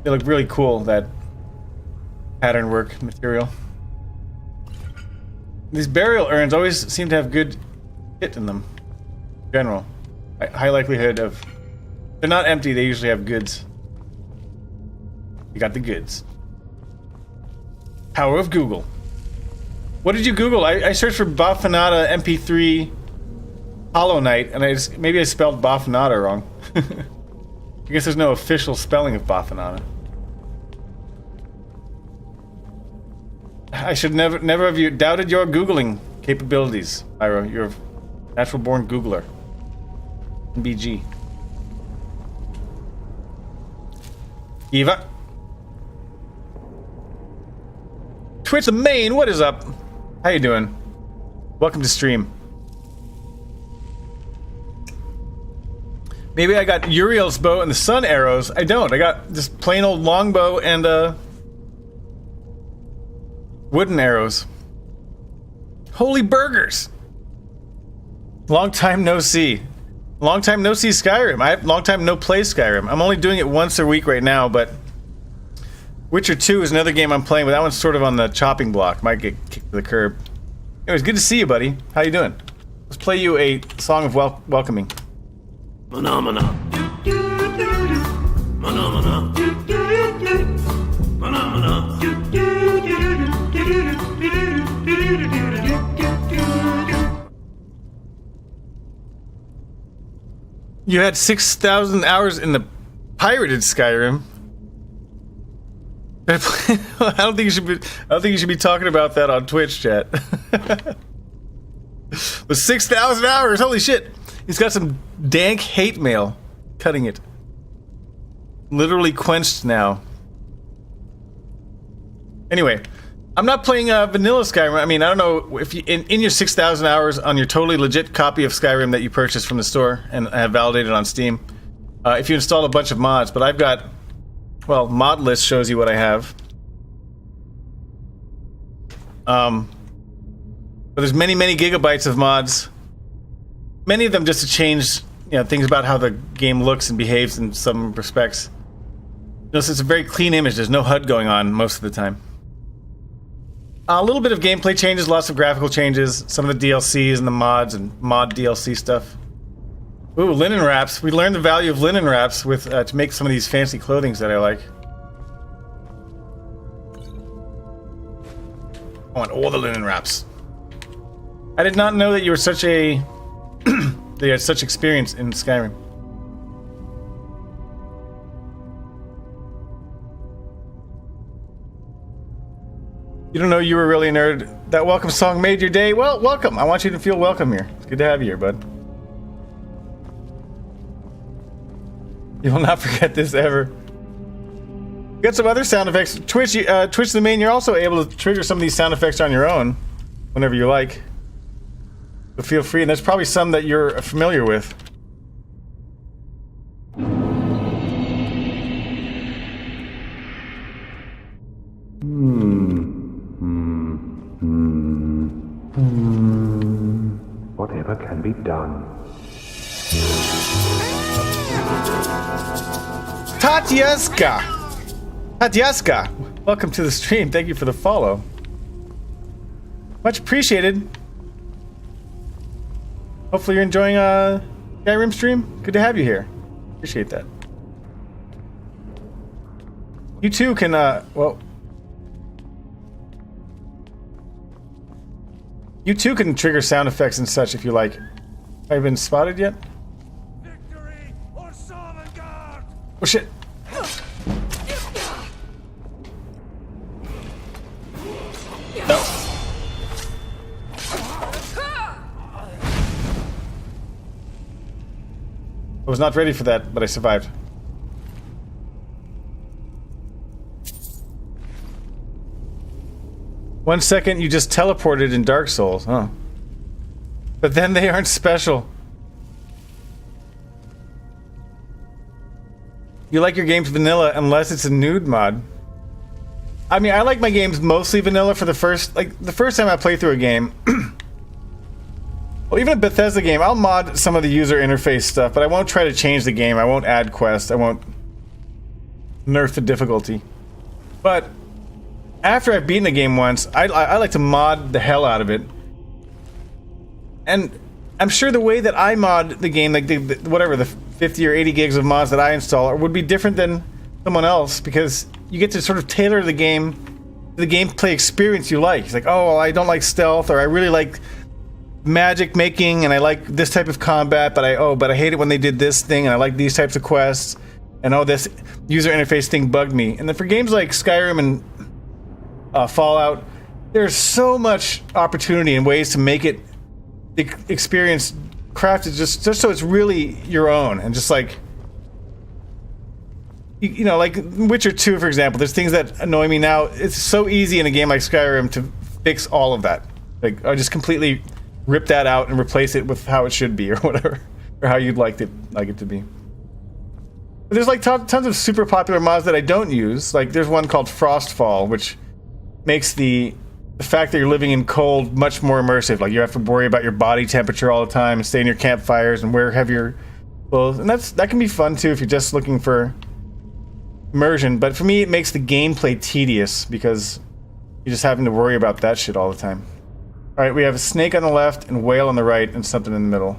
look really cool, that pattern work material. These burial urns always seem to have good hit in them, in general. High likelihood of, they're not empty, they usually have goods. You got the goods. Power of Google. What did you Google? I searched for Bafanada MP3 Hollow Knight, and maybe I spelled Bafanada wrong. I guess there's no official spelling of Bafanada. I should never have you doubted your Googling capabilities, Ira. You're a natural-born Googler. BG. Eva. Twitch the main, what is up? How you doing? Welcome to stream. Maybe I got Uriel's bow and the sun arrows. I don't. I got just plain old longbow and wooden arrows. Holy burgers! Long time no see. Long time no see Skyrim. Long time no play Skyrim. I'm only doing it once a week right now, but Witcher 2 is another game I'm playing, but that one's sort of on the chopping block. Might get kicked to the curb. Anyways, good to see you, buddy. How you doing? Let's play you a song of welcoming. Phenomena. Phenomena. Phenomena. You had 6,000 hours in the pirated Skyrim. I don't think you should be talking about that on Twitch, chat. With 6,000 hours, holy shit! He's got some dank hate mail, cutting it. Literally quenched now. Anyway, I'm not playing vanilla Skyrim. I mean, I don't know if you in your 6,000 hours on your totally legit copy of Skyrim that you purchased from the store and have validated on Steam, if you install a bunch of mods, but I've got, well, mod list shows you what I have. But there's many gigabytes of mods. Many of them just to change, things about how the game looks and behaves in some respects. Notice it's a very clean image. There's no HUD going on most of the time. A little bit of gameplay changes, lots of graphical changes, some of the DLCs and the mods and mod DLC stuff. Ooh, linen wraps. We learned the value of linen wraps with to make some of these fancy clothings that I like. I want all the linen wraps. I did not know that you were such a that you had such experience in Skyrim. You don't know you were really a nerd. That welcome song made your day. Well, welcome. I want you to feel welcome here. It's good to have you here, bud. You will not forget this ever. Got some other sound effects. Twitch the main, you're also able to trigger some of these sound effects on your own whenever you like. So feel free, and there's probably some that you're familiar with. Whatever can be done. Tatyaska, welcome to the stream. Thank you for the follow. Much appreciated. Hopefully you're enjoying Skyrim stream. Good to have you here. Appreciate that. You too can you too can trigger sound effects and such if you like. Have I been spotted yet? Victory or Sovngarde! Oh shit. No. I was not ready for that, but I survived. One second you just teleported in Dark Souls, huh? But then they aren't special. You like your games vanilla unless it's a nude mod. I mean, I like my games mostly vanilla for the first time I play through a game. Well, even a Bethesda game, I'll mod some of the user interface stuff, but I won't try to change the game. I won't add quests. I won't nerf the difficulty. But after I've beaten a game once, I like to mod the hell out of it. And I'm sure the way that I mod the game, like whatever, the 50 or 80 gigs of mods that I install would be different than someone else, because you get to sort of tailor the game the gameplay experience you like. It's like, oh, well, I don't like stealth, or I really like magic making, and I like this type of combat, but I hate it when they did this thing, and I like these types of quests, and oh, this user interface thing bugged me. And then for games like Skyrim and Fallout, there's so much opportunity and ways to make it the experience crafted just so it's really your own, and just like, you know, like Witcher 2, for example, there's things that annoy me now. It's so easy in a game like Skyrim to fix all of that. Like, I just completely rip that out and replace it with how it should be, or whatever, or how you'd like it to be. But there's like tons of super popular mods that I don't use. Like, there's one called Frostfall, which makes the fact that you're living in cold much more immersive. Like, you have to worry about your body temperature all the time, and stay in your campfires, and wear heavier clothes. And that can be fun too if you're just looking for immersion. But for me, it makes the gameplay tedious because you're just having to worry about that shit all the time. All right, we have a snake on the left and whale on the right, and something in the middle.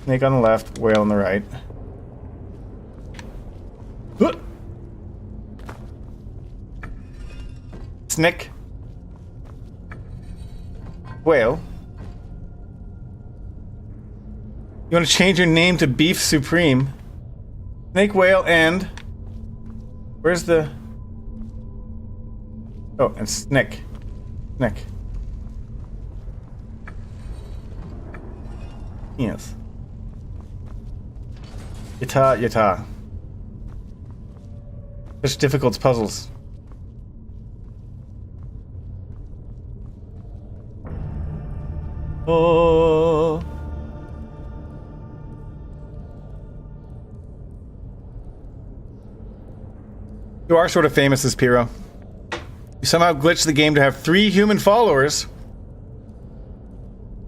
Snake on the left, whale on the right. Snake. Whale. You want to change your name to Beef Supreme? Snake, whale, and... Where's the... Oh, and snake. Snake. Yes. Yata. Such difficult puzzles. Oh. You are sort of famous as Pyro. You somehow glitched the game to have 3 human followers.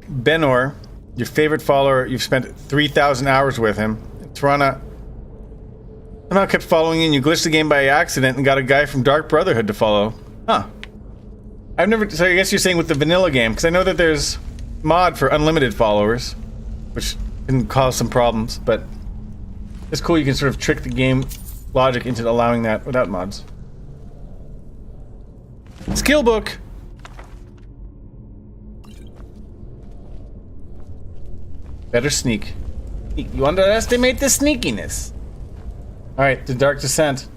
Benor, your favorite follower, you've spent 3,000 hours with him. Tirana somehow kept following you, and you glitched the game by accident and got a guy from Dark Brotherhood to follow. Huh. So I guess you're saying with the vanilla game, because I know that there's mod for unlimited followers, which can cause some problems, but it's cool you can sort of trick the game logic into allowing that without mods. Skill book! Better sneak. You underestimate the sneakiness. Alright, the Dark Descent.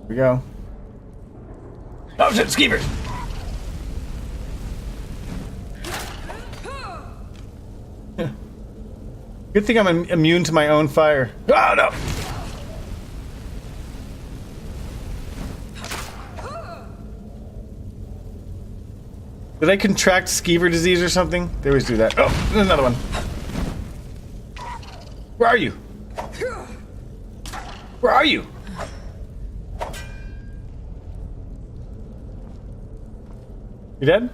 Here we go. Oh shit, skeevers! Good thing I'm immune to my own fire. Oh no! Did I contract skeever disease or something? They always do that. Oh, there's another one. Where are you? Where are you? You dead?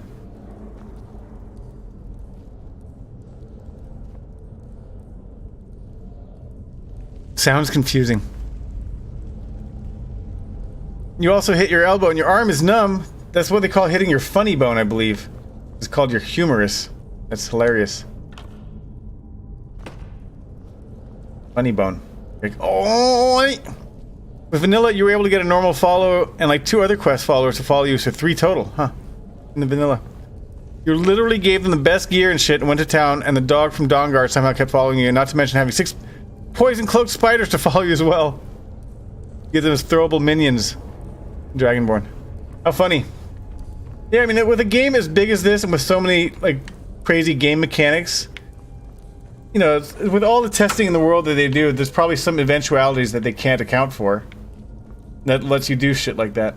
Sounds confusing. You also hit your elbow and your arm is numb. That's what they call hitting your funny bone, I believe. It's called your humerus. That's hilarious. Funny bone. Like, oh! With vanilla, you were able to get a normal follow and like 2 other quest followers to follow you, so 3 total, huh? In the vanilla. You literally gave them the best gear and shit and went to town, and the dog from Dawnguard somehow kept following you, not to mention having 6 poison cloaked spiders to follow you as well. Give them as throwable minions. Dragonborn. How funny. Yeah, I mean, with a game as big as this and with so many, like, crazy game mechanics, you know, with all the testing in the world that they do, there's probably some eventualities that they can't account for that lets you do shit like that.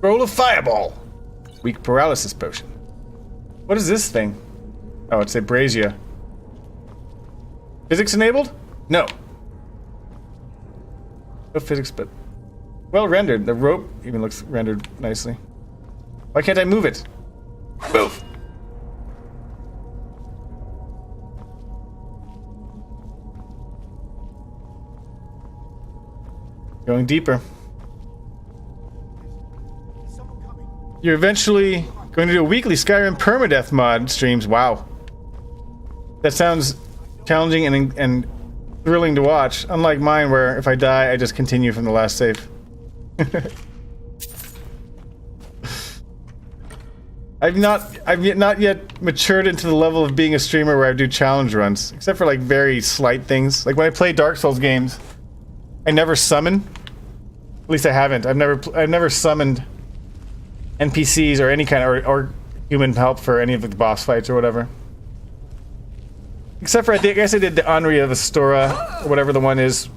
Roll of Fireball. Weak paralysis potion. What is this thing? Oh, it's Abrasia. Physics enabled? No. No physics, but well rendered. The rope even looks rendered nicely. Why can't I move it? Move! Going deeper. You're eventually Going to do a weekly Skyrim permadeath mod streams. Wow. That sounds challenging and thrilling to watch. Unlike mine, where if I die, I just continue from the last save. I've not yet matured into the level of being a streamer where I do challenge runs, except for like very slight things. Like when I play Dark Souls games, I never summon. At least I haven't. I've never summoned NPCs or any kind of or human help for any of the boss fights or whatever. Except for I guess I did the Henri of Astora or whatever the one is,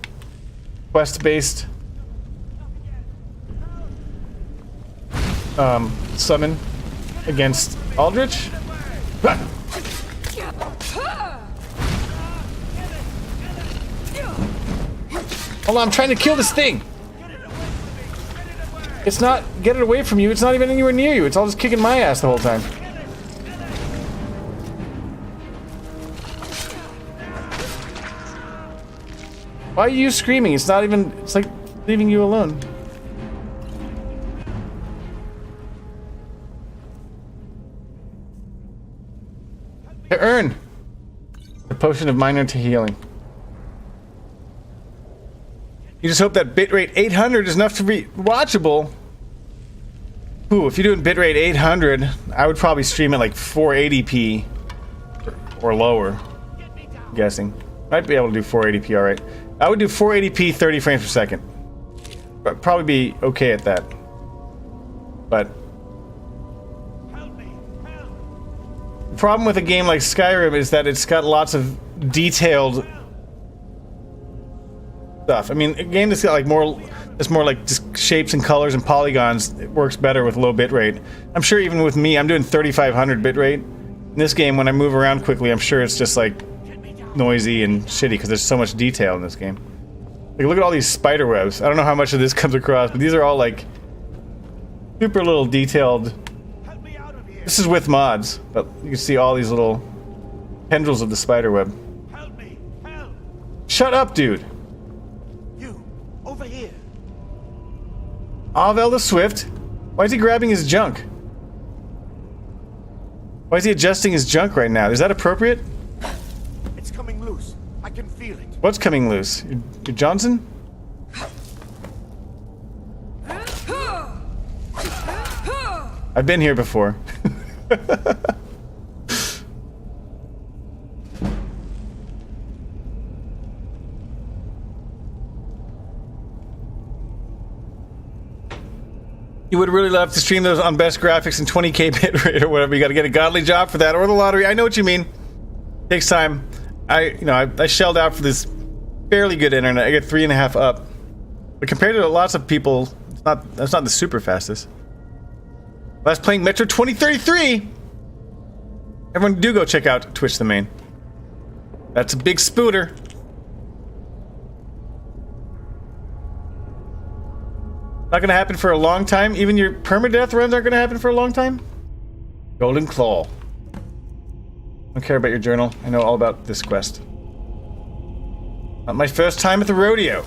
quest based. Summon against Aldrich. Hold on, I'm trying to kill this thing. It's not, get it away from you, it's not even anywhere near you, it's all just kicking my ass the whole time. Why are you screaming? It's not even, it's like leaving you alone. To earn the potion of minor to healing. You just hope that bitrate 800 is enough to be watchable. Ooh, if you're doing bitrate 800, I would probably stream at like 480p or lower. I'm guessing. Might be able to do 480p, alright. I would do 480p 30 frames per second. But probably be okay at that. But the problem with a game like Skyrim is that it's got lots of detailed stuff. I mean, a game that's got like it's more like just shapes and colors and polygons, it works better with low bitrate. I'm sure even with me, I'm doing 3500 bitrate. In this game, when I move around quickly, I'm sure it's just like noisy and shitty because there's so much detail in this game. Like, look at all these spider webs. I don't know how much of this comes across, but these are all like super little detailed. This is with mods, but you can see all these little tendrils of the spider web. Help me! Help! Shut up, dude! You, over here! Avel the Swift? Why is he grabbing his junk? Why is he adjusting his junk right now? Is that appropriate? It's coming loose. I can feel it. What's coming loose? Your Johnson? I've been here before. You would really love to stream those on best graphics and 20k bitrate or whatever. You got to get a godly job for that, or the lottery. I know what you mean. Takes time. I shelled out for this fairly good internet. I get 3.5 up, but compared to lots of people, that's not the super fastest. That's playing Metro 2033. Everyone do go check out Twitch the Main. That's a big spooter. Not gonna happen for a long time. Even your permadeath runs aren't gonna happen for a long time. Golden Claw. Don't care about your journal. I know all about this quest. Not my first time at the rodeo.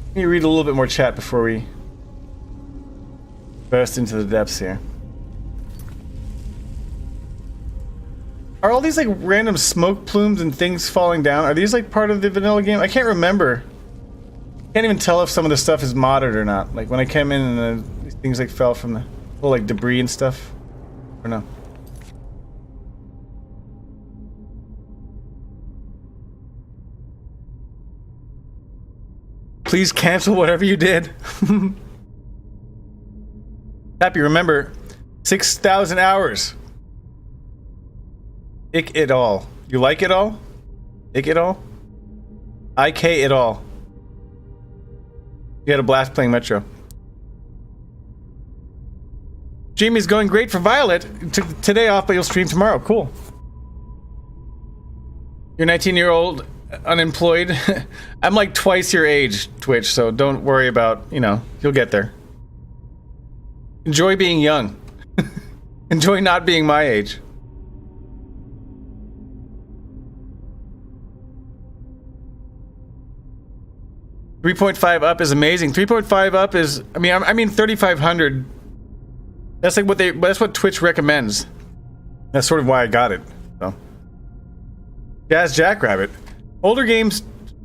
Let me read a little bit more chat before we burst into the depths here. Are all these like random smoke plumes and things falling down? Are these like part of the vanilla game? I can't remember. Can't even tell if some of the stuff is modded or not. Like when I came in and these things like fell from the little like debris and stuff. Or no. Please cancel whatever you did. Happy, remember, 6,000 hours. Ik it all. You like it all? Ik it all? IK it all. You had a blast playing Metro. Jamie's going great for Violet. Took today off, but you'll stream tomorrow. Cool. You're 19-year-old, unemployed. I'm like twice your age, Twitch, so don't worry about, you'll get there. Enjoy being young. Enjoy not being my age. 3.5 up is amazing. 3.5 up is, I mean 3,500. That's like that's what Twitch recommends. That's sort of why I got it. So, Jazz Jackrabbit. Older games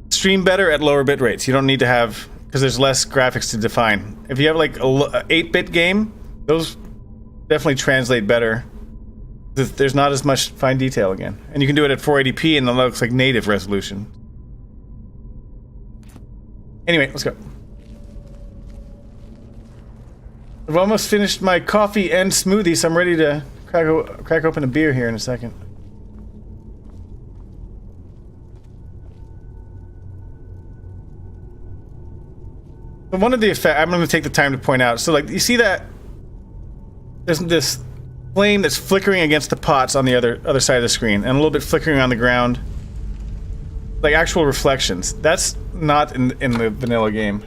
stream better at lower bit rates. You don't need to have, because there's less graphics to define. If you have like a 8-bit game, those definitely translate better. There's not as much fine detail again, and you can do it at 480p, and it looks like native resolution. Anyway, let's go. I've almost finished my coffee and smoothie, so I'm ready to crack open a beer here in a second. But one of the effects, I'm going to take the time to point out, so like, you see that there's this flame that's flickering against the pots on the other side of the screen, and a little bit flickering on the ground, like actual reflections. That's not in the vanilla game.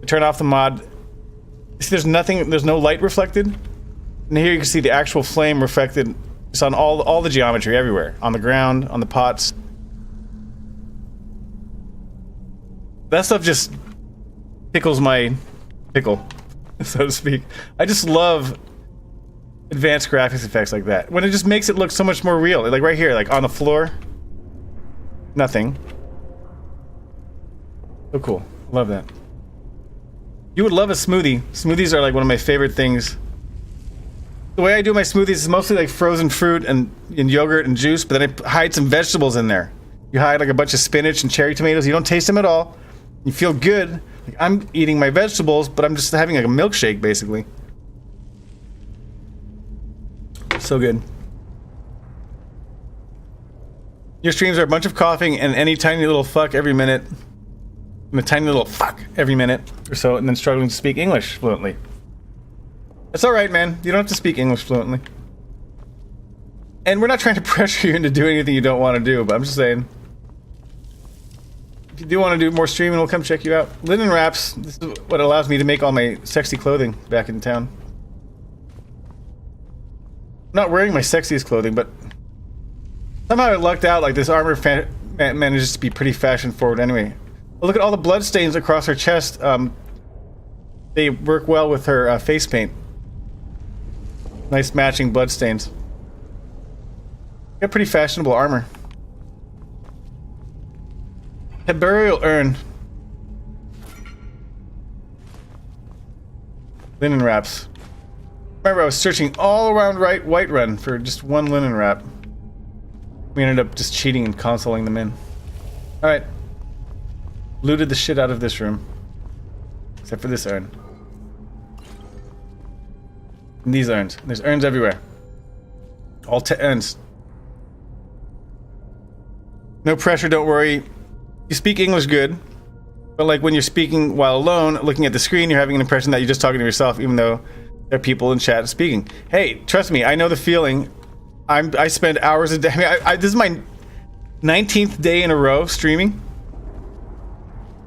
Turn off the mod. See, there's no light reflected, and here you can see the actual flame reflected. It's on all the geometry everywhere, on the ground, on the pots. That stuff just tickles my pickle, so to speak. I just love advanced graphics effects like that, when it just makes it look so much more real. Like right here, like on the floor, nothing. So cool. Love that. You would love a smoothie. Smoothies are like one of my favorite things. The way I do my smoothies is mostly like frozen fruit and yogurt and juice, but then I hide some vegetables in there. You hide like a bunch of spinach and cherry tomatoes. You don't taste them at all. You feel good. Like, I'm eating my vegetables, but I'm just having like a milkshake, basically. So good. Your streams are a bunch of coughing and any tiny little fuck every minute. And a tiny little fuck every minute or so, and then struggling to speak English fluently. That's alright, man. You don't have to speak English fluently. And we're not trying to pressure you into doing anything you don't want to do, but I'm just saying, if you do want to do more streaming, we'll come check you out. Linen wraps, this is what allows me to make all my sexy clothing back in town. I'm not wearing my sexiest clothing, but somehow I lucked out. Like, this armor manages to be pretty fashion forward anyway. Look at all the blood stains across her chest. They work well with her face paint. Nice matching blood stains. Got pretty fashionable armor. A burial urn. Linen wraps. Remember, I was searching all around Whiterun for just one linen wrap. We ended up just cheating and consoling them in. Alright. Looted the shit out of this room. Except for this urn. And these urns. There's urns everywhere. All 10 urns. No pressure, don't worry. You speak English good. But like when you're speaking while alone, looking at the screen, you're having an impression that you're just talking to yourself, even though there are people in chat speaking. Hey, trust me, I know the feeling. I spend hours a day. I mean, this is my 19th day in a row streaming.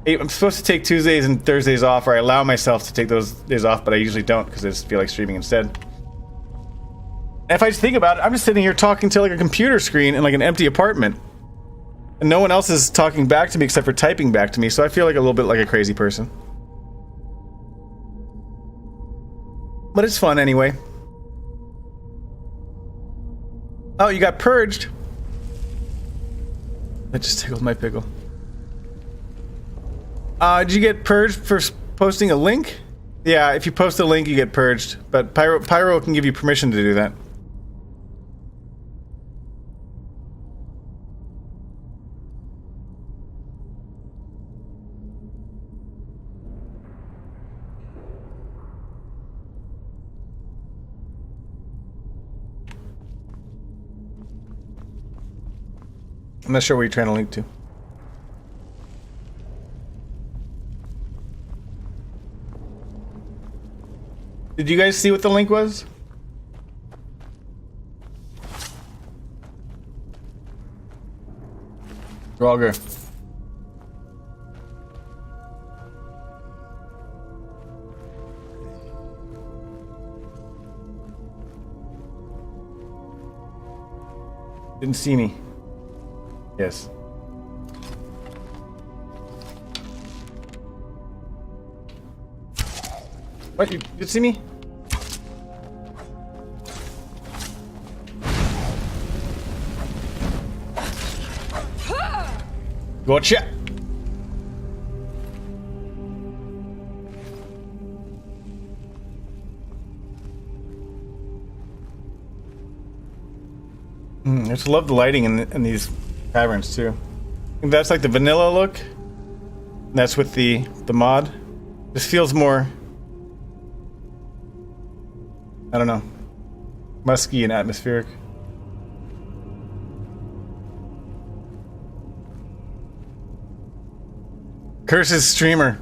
I'm supposed to take Tuesdays and Thursdays off, or I allow myself to take those days off, but I usually don't because I just feel like streaming instead. And if I just think about it, I'm just sitting here talking to like a computer screen in like an empty apartment. And no one else is talking back to me except for typing back to me, so I feel like a little bit like a crazy person. But it's fun anyway. Oh, you got purged. That just tickles my pickle. Did you get purged for posting a link? Yeah, if you post a link, you get purged. But Pyro can give you permission to do that. I'm not sure what you're trying to link to. Did you guys see what the link was? Roger. Didn't see me. Yes. What? You see me? Gotcha. I just love the lighting in these taverns too. I think that's like the vanilla look. And that's with the mod. This feels more, I don't know, musky and atmospheric. Curses streamer.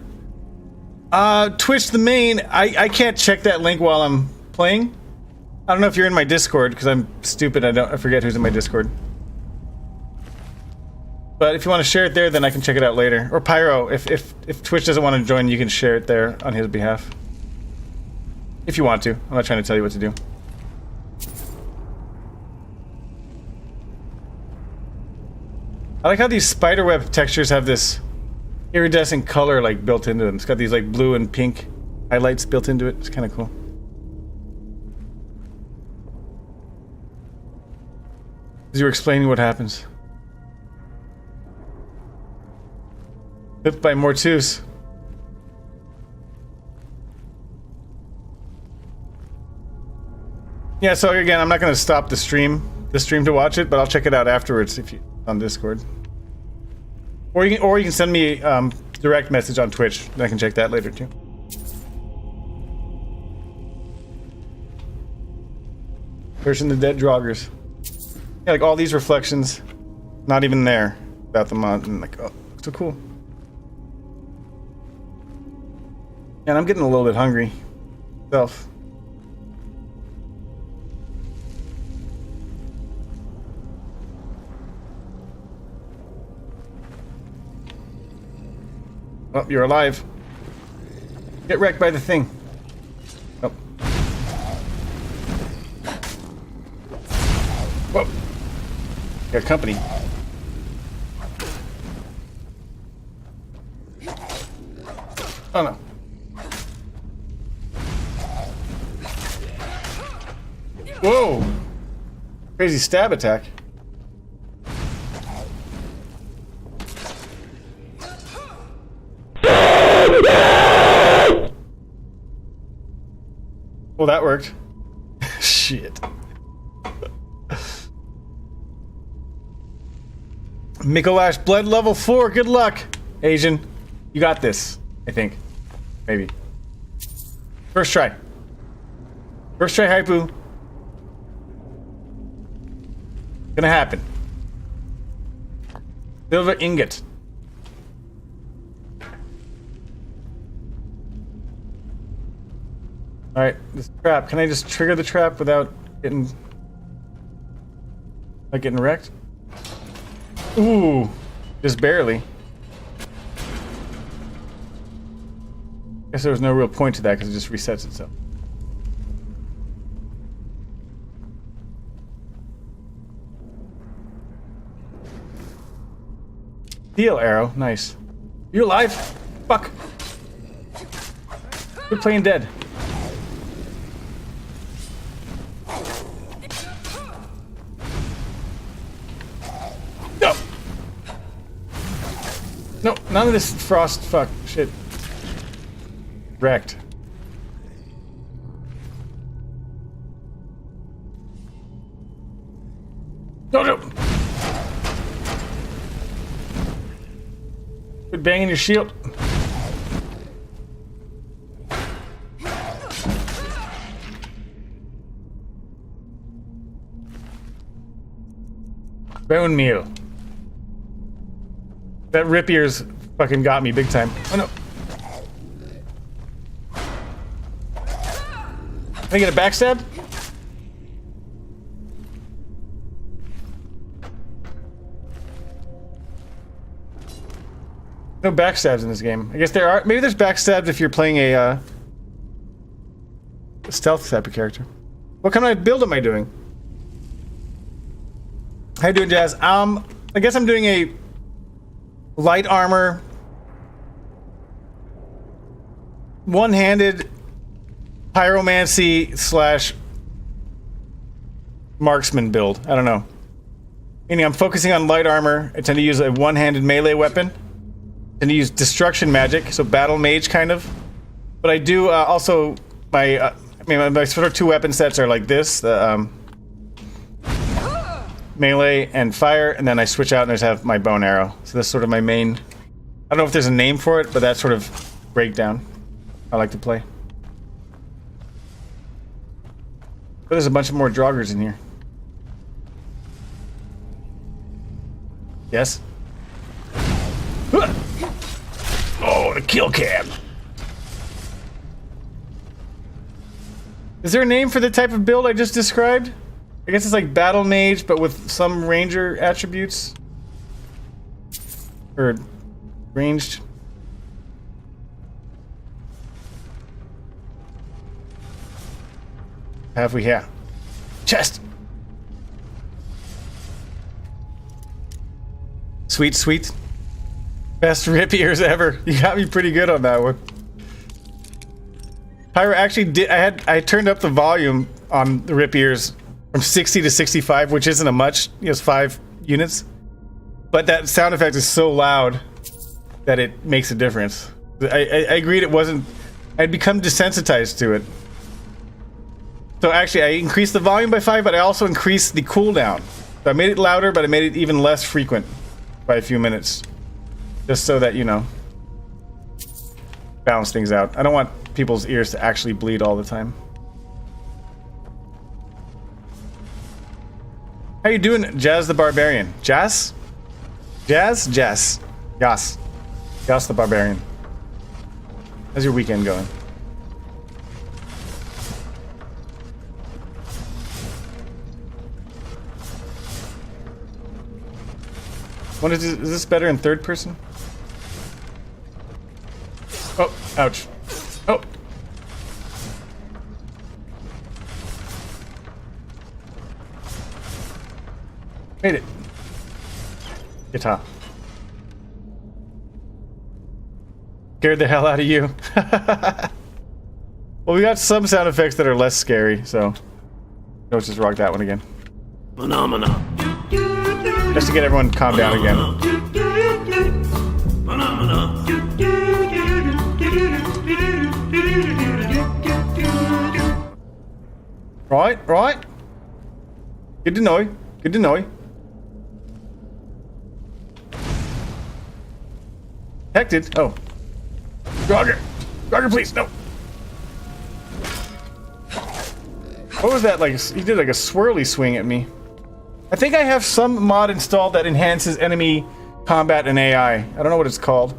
Twitch the main. I can't check that link while I'm playing. I don't know if you're in my Discord because I'm stupid. I forget who's in my Discord. But if you want to share it there, then I can check it out later. Or Pyro, if Twitch doesn't want to join, you can share it there on his behalf. If you want to. I'm not trying to tell you what to do. I like how these spiderweb textures have this iridescent color like built into them. It's got these like blue and pink highlights built into it. It's kind of cool. As you were explaining what happens. Whipped by Mortus. Yeah, so again, I'm not going to stop the stream to watch it, but I'll check it out afterwards if you on Discord. Or you can send me direct message on Twitch, and I can check that later too. Cursing the dead draugrs. Yeah, like all these reflections, not even there without the mod, and like, oh, so cool. And I'm getting a little bit hungry myself. Oh, you're alive. Get wrecked by the thing. Oh. Whoa. Got company. Oh no. Whoa! Crazy stab attack. Well, that worked. Shit. Mikolash blood level 4. Good luck, Asian. You got this. I think. Maybe. First try. First try, Haipu. Gonna happen. Silver ingot. Alright, this trap. Can I just trigger the trap without getting... like getting wrecked? Ooh! Just barely. Guess there was no real point to that because it just resets itself. Steel arrow. Nice. You alive? Fuck! You're playing dead. No! No, none of this frost fuck shit. Wrecked. No, no! Quit banging your shield. Bone meal. That rip ears fucking got me big time. Oh no. Can I get a backstab? No backstabs in this game. I guess there are. Maybe there's backstabs if you're playing a stealth type of character. What kind of build am I doing? How you doing, Jazz? I guess I'm doing a light armor, one-handed pyromancy slash marksman build. I don't know. Meaning I'm focusing on light armor. I tend to use a one-handed melee weapon. I tend to use destruction magic, so battle mage kind of. But I do also my my sort of two weapon sets are like this: the melee and fire, and then I switch out and I have my bow and arrow. So that's sort of my main. I don't know if there's a name for it, but that's sort of breakdown I like to play. But there's a bunch of more Draugrs in here. Yes? Oh, the kill cam! Is there a name for the type of build I just described? I guess it's like battle mage, but with some ranger attributes? Or ranged? Have we here? Chest! Sweet, sweet. Best rip ears ever. You got me pretty good on that one. Pyro actually did. I turned up the volume on the rip ears from 60 to 65, which isn't a much. It has 5 units. But that sound effect is so loud that it makes a difference. I agreed it wasn't. I'd become desensitized to it. So actually, I increased the volume by 5, but I also increased the cooldown. So I made it louder, but I made it even less frequent by a few minutes. Just so that, you know, balance things out. I don't want people's ears to actually bleed all the time. How you doing, Jazz the Barbarian? Jazz? Jazz? Jazz. Yas. Yas the Barbarian. How's your weekend going? What is this better in third person? Oh, ouch. Oh. Made it. Guitar. Scared the hell out of you. Well, we got some sound effects that are less scary, so let's just rock that one again. Phenomena. Just to get everyone calmed down again. Phenomena. Right, right. Good to know. Good to know. Detected. Oh. Roger. Roger, please. No. What was that like? He did like a swirly swing at me. I think I have some mod installed that enhances enemy combat and AI. I don't know what it's called.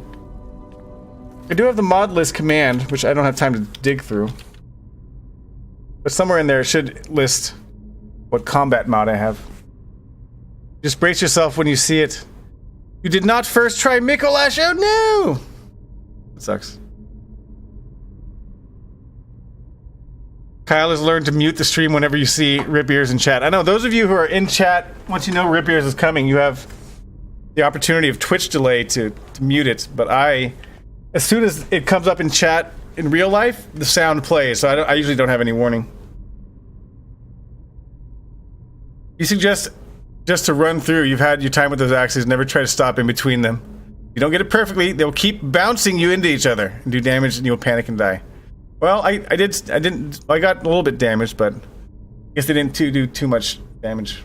I do have the mod list command, which I don't have time to dig through. But somewhere in there it should list what combat mod I have. Just brace yourself when you see it. You did not first try Mikolash. Oh no! That sucks. Kyle has learned to mute the stream whenever you see Rip Ears in chat. I know those of you who are in chat, once you know Rip Ears is coming, you have the opportunity of Twitch delay to mute it. But as soon as it comes up in chat in real life, the sound plays. So I usually don't have any warning. You suggest just to run through. You've had your time with those axes. Never try to stop in between them. You don't get it perfectly. They'll keep bouncing you into each other and do damage, and you'll panic and die. Well, I got a little bit damaged, but I guess they didn't do too much damage.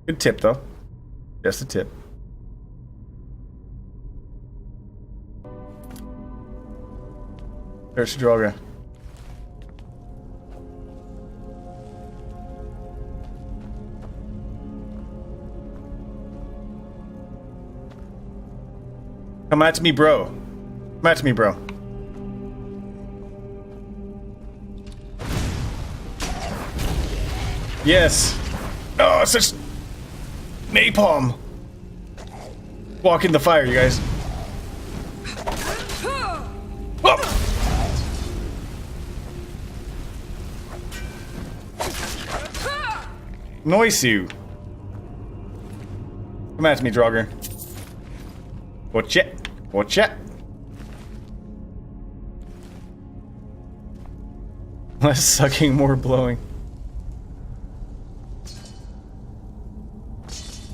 Good tip, though. Just a tip. There's Draugr. Come at me, bro. Come at me, bro. Yes. Oh, such napalm. Walk in the fire, you guys. Oh. Noise you. Come at me, Draugr. Watch it. Watch it. Less sucking, more blowing.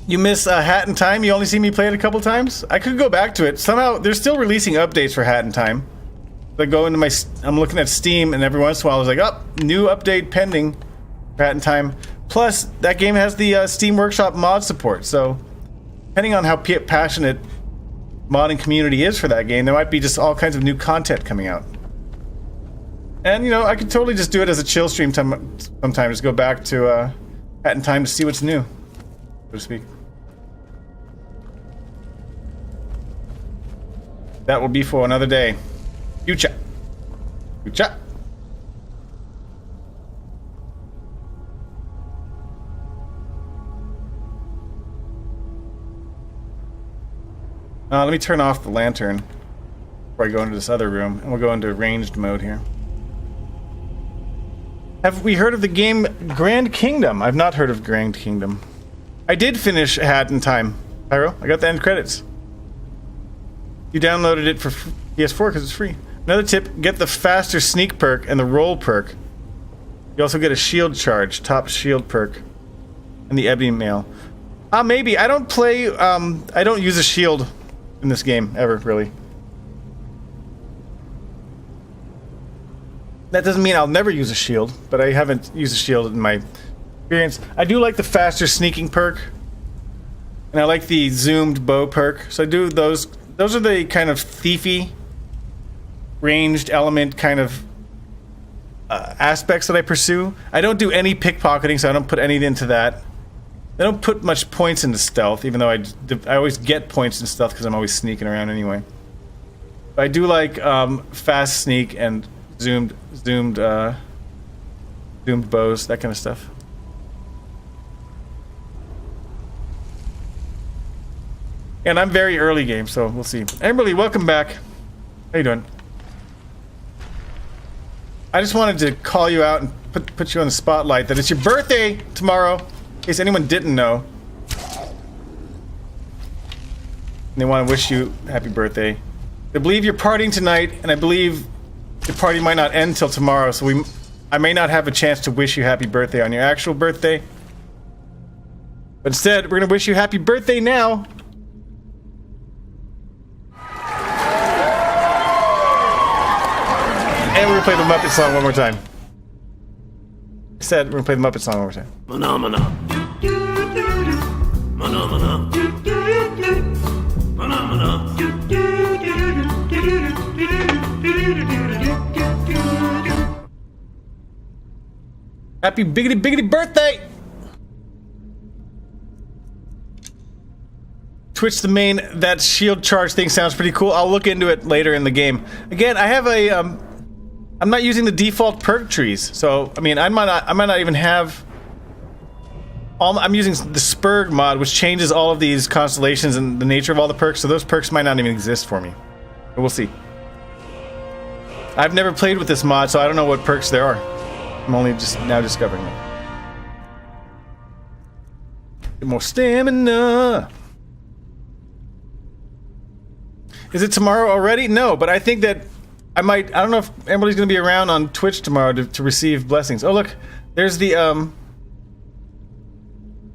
You miss Hat in Time? You only see me play it a couple times? I could go back to it. Somehow, they're still releasing updates for Hat in Time. I go into my... I'm looking at Steam, and every once in a while I was like, oh, new update pending for Hat in Time. Plus, that game has the Steam Workshop mod support, so... Depending on how passionate modding community is for that game, there might be just all kinds of new content coming out. And, you know, I could totally just do it as a chill stream sometimes, go back to Hat in Time to see what's new, so to speak. That will be for another day. Future. Future. Let me turn off the lantern before I go into this other room, and we'll go into ranged mode here. Have we heard of the game Grand Kingdom? I've not heard of Grand Kingdom. I did finish Hat in Time, Pyro. I got the end credits. You downloaded it for PS4 because it's free. Another tip, get the faster sneak perk and the roll perk. You also get a shield charge, top shield perk, and the ebony mail. Maybe. I don't play, I don't use a shield in this game, ever, really. That doesn't mean I'll never use a shield, but I haven't used a shield in my experience. I do like the faster sneaking perk, and I like the zoomed bow perk, so I do those. Those are the kind of thiefy, ranged element kind of aspects that I pursue. I don't do any pickpocketing, so I don't put any into that. I don't put much points into stealth, even though I always get points in stealth because I'm always sneaking around anyway. But I do like fast sneak and zoomed bows, that kind of stuff. And I'm very early game, so we'll see. Amberly, welcome back. How you doing? I just wanted to call you out and put you on the spotlight that it's your birthday tomorrow, in case anyone didn't know. And they want to wish you happy birthday. I believe you're partying tonight, and I believe the party might not end till tomorrow, so I may not have a chance to wish you happy birthday on your actual birthday. But instead, we're gonna wish you happy birthday now. And we're gonna play the Muppet song one more time. I said we're gonna play the Muppet song one more time. Phenomena. Phenomena. Phenomena. Happy biggity birthday! Twitch the main, that shield charge thing sounds pretty cool. I'll look into it later in the game. Again, I have a, I'm not using the default perk trees, so, I mean, I might not even have... I'm using the Spurg mod, which changes all of these constellations and the nature of all the perks, so those perks might not even exist for me. But we'll see. I've never played with this mod, so I don't know what perks there are. I'm only just now discovering them. Get more stamina! Is it tomorrow already? No, but I think that I don't know if everybody's gonna be around on Twitch tomorrow to receive blessings. Oh look, there's the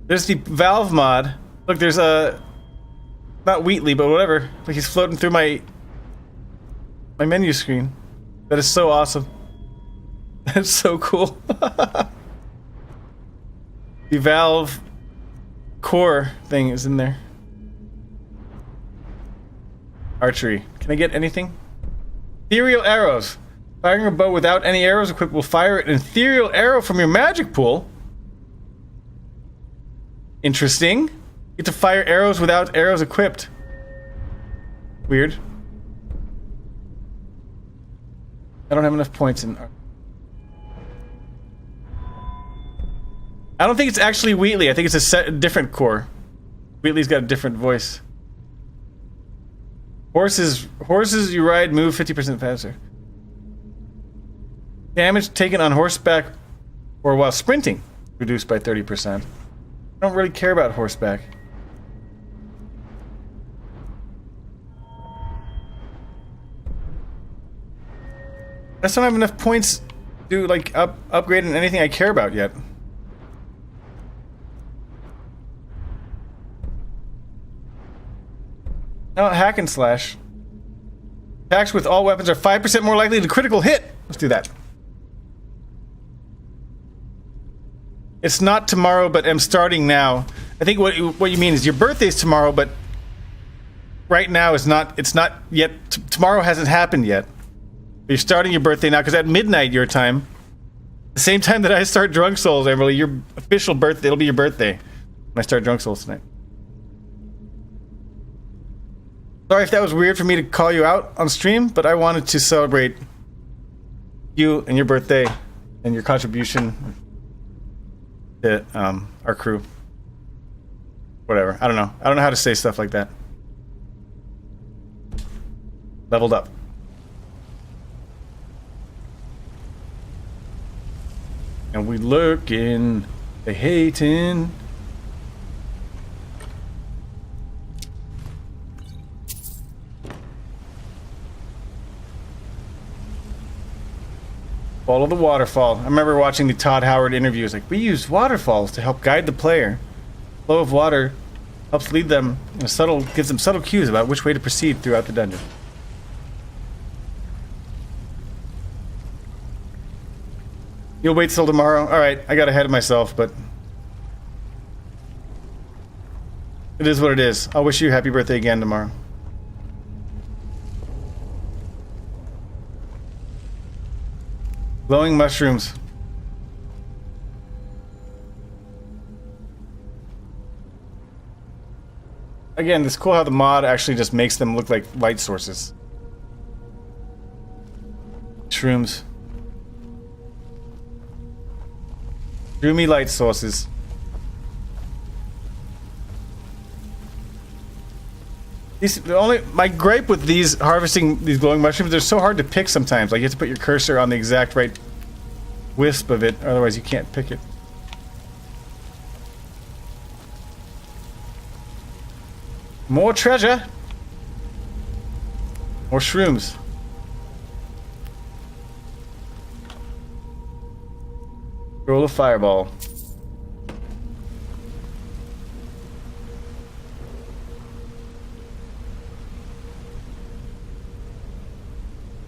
Valve mod. Look, there's not Wheatley, but whatever. Like he's floating through my menu screen. That is so awesome. That's so cool. The Valve core thing is in there. Archery. Can I get anything? Ethereal arrows. Firing a bow without any arrows equipped will fire an ethereal arrow from your magic pool. Interesting. You get to fire arrows without arrows equipped. Weird. I don't have enough points in... I don't think it's actually Wheatley. I think it's a different core. Wheatley's got a different voice. Horses you ride move 50% faster. Damage taken on horseback or while sprinting reduced by 30%. I don't really care about horseback. I just don't have enough points to do like upgrading anything I care about yet. No, hack and slash. Attacks with all weapons are 5% more likely to critical hit. Let's do that. It's not tomorrow, but I'm starting now. I think what you mean is your birthday's tomorrow, but right now it's not yet. Tomorrow hasn't happened yet. You're starting your birthday now because at midnight your time, the same time that I start Drunk Souls, Emily, your official birthday, it'll be your birthday when I start Drunk Souls tonight. Sorry if that was weird for me to call you out on stream, but I wanted to celebrate you and your birthday and your contribution to our crew. Whatever. I don't know. I don't know how to say stuff like that. Leveled up. And we lurking, they hating. Follow the waterfall. I remember watching the Todd Howard interviews. Like, we use waterfalls to help guide the player. Flow of water helps lead them in gives them subtle cues about which way to proceed throughout the dungeon. You'll wait till tomorrow? Alright, I got ahead of myself, but it is what it is. I'll wish you a happy birthday again tomorrow. Glowing mushrooms. Again, it's cool how the mod actually just makes them look like light sources. Shrooms. Shroomy light sources. My gripe with these harvesting these glowing mushrooms, they're so hard to pick sometimes. Like you have to put your cursor on the exact right wisp of it, otherwise you can't pick it. More treasure. More shrooms. Roll a fireball.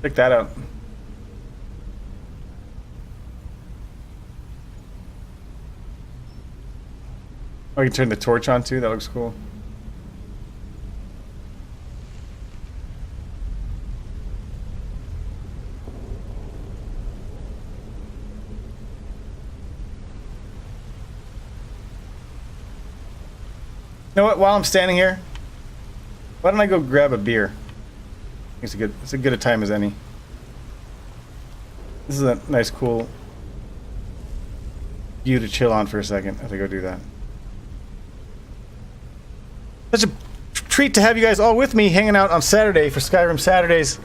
Check that out. Oh, you can turn the torch on too? That looks cool. You know what? While I'm standing here, why don't I go grab a beer? It's a good a time as any. This is a nice, cool view to chill on for a second as I go do that. Such a treat to have you guys all with me hanging out on Saturday for Skyrim Saturdays.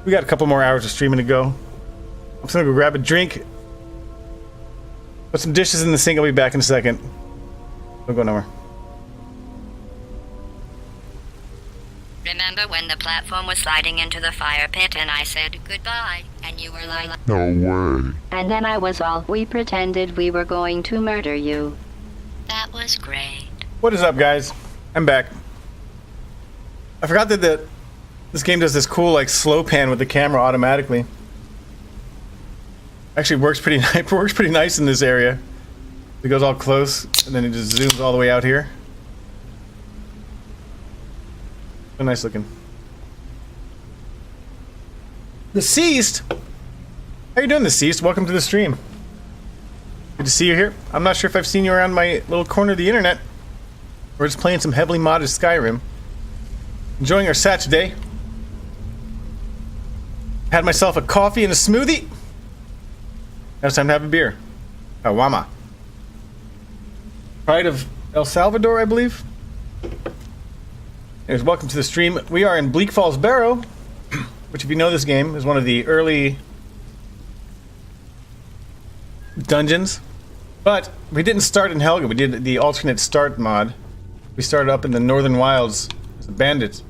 We got a couple more hours of streaming to go. I'm just gonna go grab a drink, put some dishes in the sink. I'll be back in a second. Don't go nowhere. Remember when the platform was sliding into the fire pit and I said goodbye, and you were like, No way. and then I was all, we pretended we were going to murder you. That was great. What is up, guys? I'm back. I forgot that this game does this cool like slow pan with the camera automatically. Actually works pretty nice in this area. It goes all close and then it just zooms all the way out here. So nice looking. Deceased? How you doing, Deceased? Welcome to the stream. Good to see you here. I'm not sure if I've seen you around my little corner of the internet. We're just playing some heavily modded Skyrim. Enjoying our Saturday. Had myself a coffee and a smoothie. Now it's time to have a beer. A Wama. Pride of El Salvador, I believe. Anyways, welcome to the stream. We are in Bleak Falls Barrow, which, if you know this game, is one of the early dungeons. But we didn't start in Helga. We did the alternate start mod. We started up in the Northern Wilds as a bandit.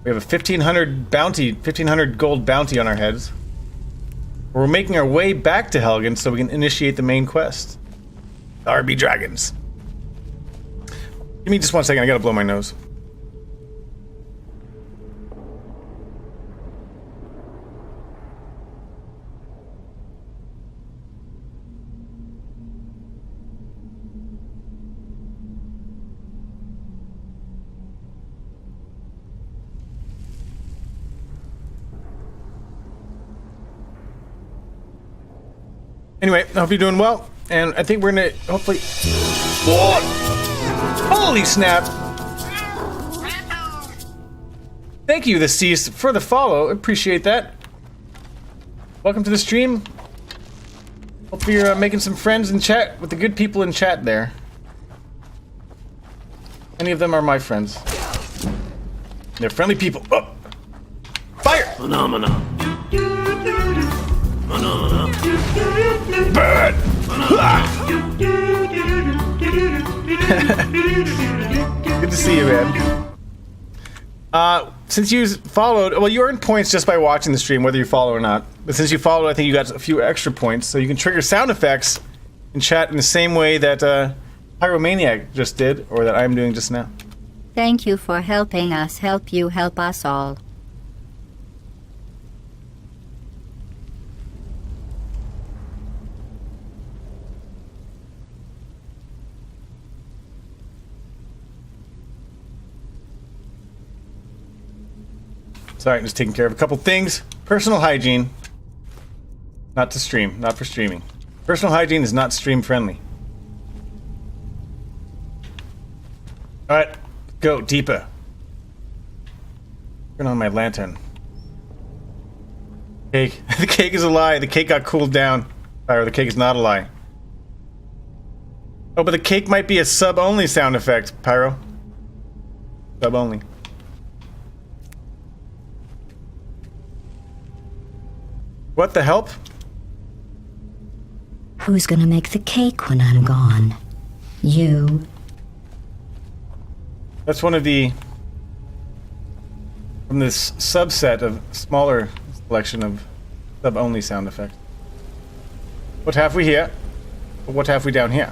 We have a 1,500 bounty, 1,500 gold bounty on our heads. We're making our way back to Helgen so we can initiate the main quest. RB Dragons. Give me just 1 second, I gotta blow my nose. Anyway, I hope you're doing well, and I think we're gonna hopefully... What? Holy snap! Thank you, the Cease, for the follow. Appreciate that. Welcome to the stream. Hope you're making some friends in chat with the good people in chat there. Any of them are my friends. They're friendly people. Oh! Fire! Phenomena. Phenomena. Burn! Good to see you, man. Since you followed, well, you earned points just by watching the stream, whether you follow or not. But since you followed, I think you got a few extra points, so you can trigger sound effects in chat in the same way that Pyromaniac just did, or that I'm doing just now. Thank you for helping us help you help us all. Sorry, just taking care of a couple things. Personal hygiene. Not to stream, not for streaming. Personal hygiene is not stream friendly. Alright, go deeper. Turn on my lantern. Cake. The cake is a lie. The cake got cooled down. Or the cake is not a lie. Oh, but the cake might be a sub-only sound effect, Pyro. Sub-only. What the help? Who's gonna make the cake when I'm gone? You. That's one of the... from this subset of smaller selection of sub-only sound effects. What have we here? What have we down here?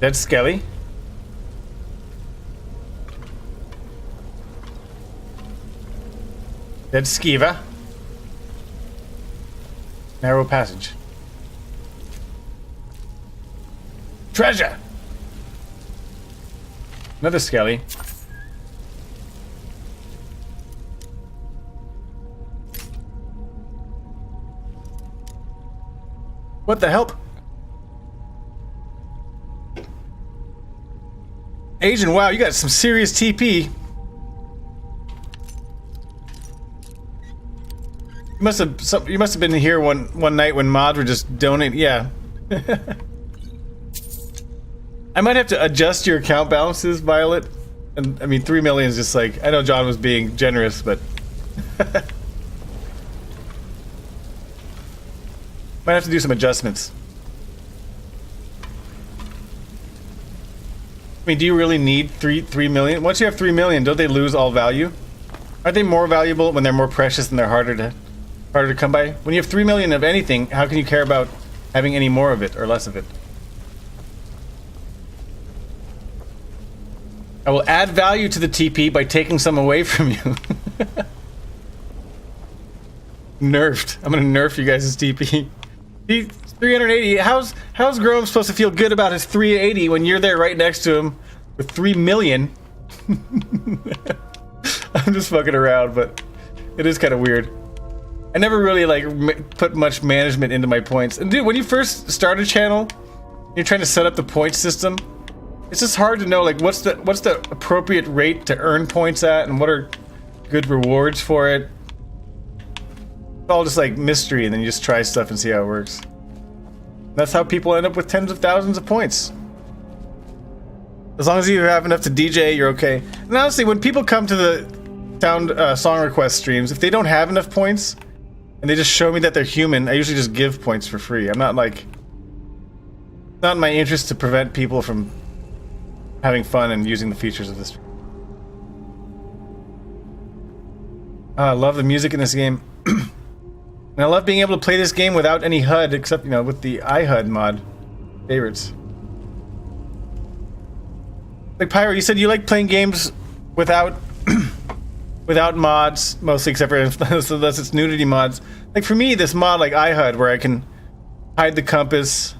Dead Skelly. Dead Skiva. Narrow passage. Treasure! Another Skelly. What the help? Asian, wow, you got some serious TP. You must have been here one night when mods were just donating. Yeah. I might have to adjust your account balances, Violet. And I mean, 3 million is just like, I know John was being generous, but might have to do some adjustments. I mean, do you really need 3 million? Once you have 3 million, don't they lose all value? Aren't they more valuable when they're more precious and they're harder to come by? When you have 3 million of anything, how can you care about having any more of it or less of it? I will add value to the TP by taking some away from you. Nerfed. I'm gonna nerf you guys' TP. 380. How's Grom supposed to feel good about his 380 when you're there right next to him with 3 million? I'm just fucking around, but it is kind of weird. I never really like put much management into my points. And dude, when you first start a channel, you're trying to set up the point system. It's just hard to know like what's the appropriate rate to earn points at, and what are good rewards for it. It's all just like mystery, and then you just try stuff and see how it works. That's how people end up with tens of thousands of points. As long as you have enough to DJ, you're okay. And honestly, when people come to the song request streams, if they don't have enough points and they just show me that they're human, I usually just give points for free. I'm not like... It's not in my interest to prevent people from having fun and using the features of this. I love the music in this game. And I love being able to play this game without any HUD, except, you know, with the iHUD mod. Favorites. Like, Pyro, you said you like playing games without without mods, mostly, except for unless it's nudity mods. Like, for me, this mod, like iHUD, where I can hide the compass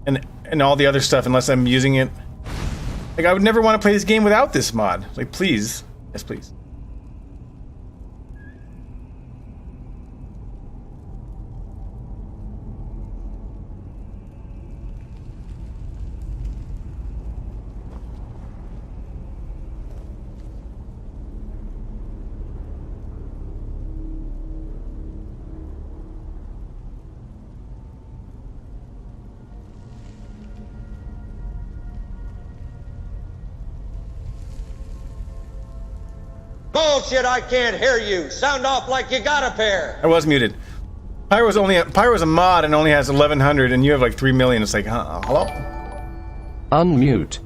and all the other stuff unless I'm using it. Like, I would never want to play this game without this mod. Like, please. Yes, please. Bullshit, I can't hear you. Sound off like you got a pair. I was muted. Pyro's a mod and only has 1100 and you have like 3 million. It's like, hello? Unmute.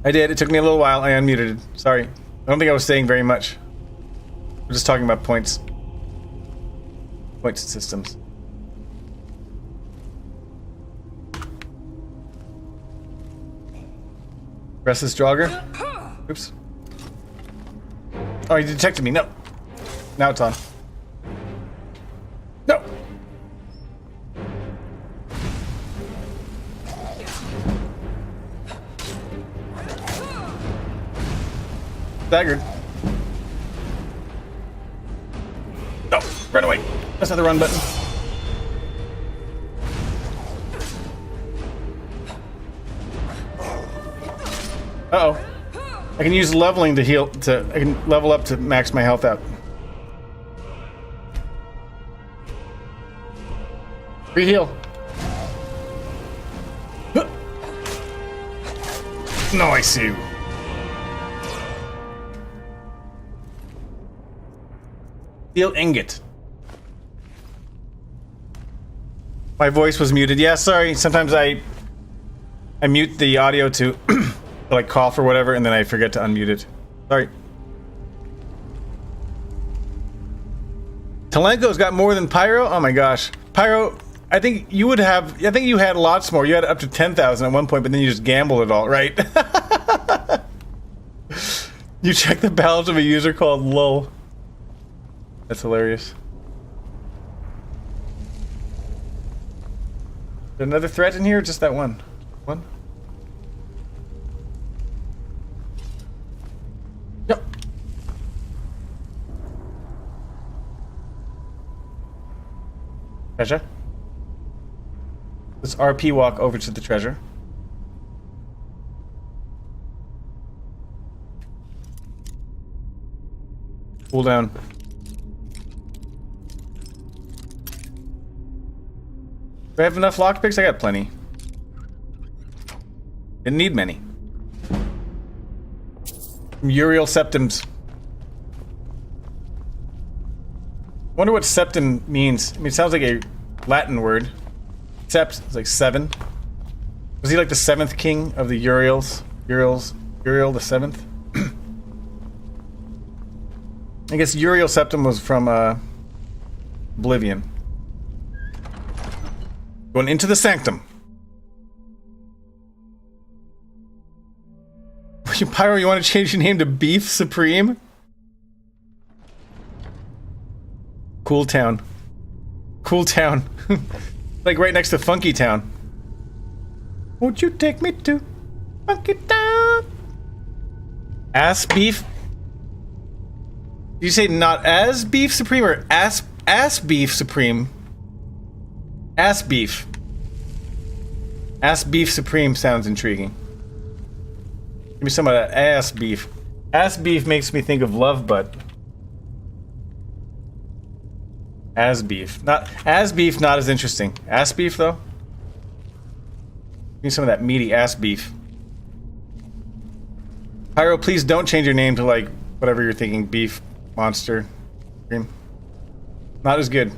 I did. It took me a little while. I unmuted it. Sorry. I don't think I was saying very much. We're just talking about points. Points systems. Press this jogger. Oops. Oh, he detected me. No. Now it's on. No. Staggered. No. Run away. That's not the run button. Uh-oh. I can use leveling to heal, I can level up to max my health out. Free heal. No, I see you. Steel ingot. My voice was muted. Yeah, sorry. Sometimes I mute the audio to like cough or whatever, and then I forget to unmute it. Sorry. Talenko's got more than Pyro? Oh my gosh. Pyro, I think you had lots more. You had up to 10,000 at one point, but then you just gambled it all, right? You check the balance of a user called LOL. That's hilarious. Is there another threat in here, or just that one? One? Yep. Treasure. Let's RP walk over to the treasure. Cool down. Do I have enough lockpicks? I got plenty. Didn't need many. Uriel septums. Wonder what septum means. I mean, it sounds like a Latin word. Sept is like 7. Was he like the 7th king of the Uriels? Uriel the 7th? I guess Uriel septum was from Oblivion. Going into the sanctum. Pyro, you want to change your name to Beef Supreme? Cool Town. Cool Town. Like right next to Funky Town. Won't you take me to Funky Town? Ass Beef? Did you say not as Beef Supreme or ass Beef Supreme? Ass Beef. Ass Beef Supreme sounds intriguing. Give me some of that ass beef. Ass beef makes me think of Love Butt. As beef. Not as beef, not as interesting. Ass beef though? Give me some of that meaty ass beef. Pyro, please don't change your name to like whatever you're thinking. Beef Monster Cream. Not as good.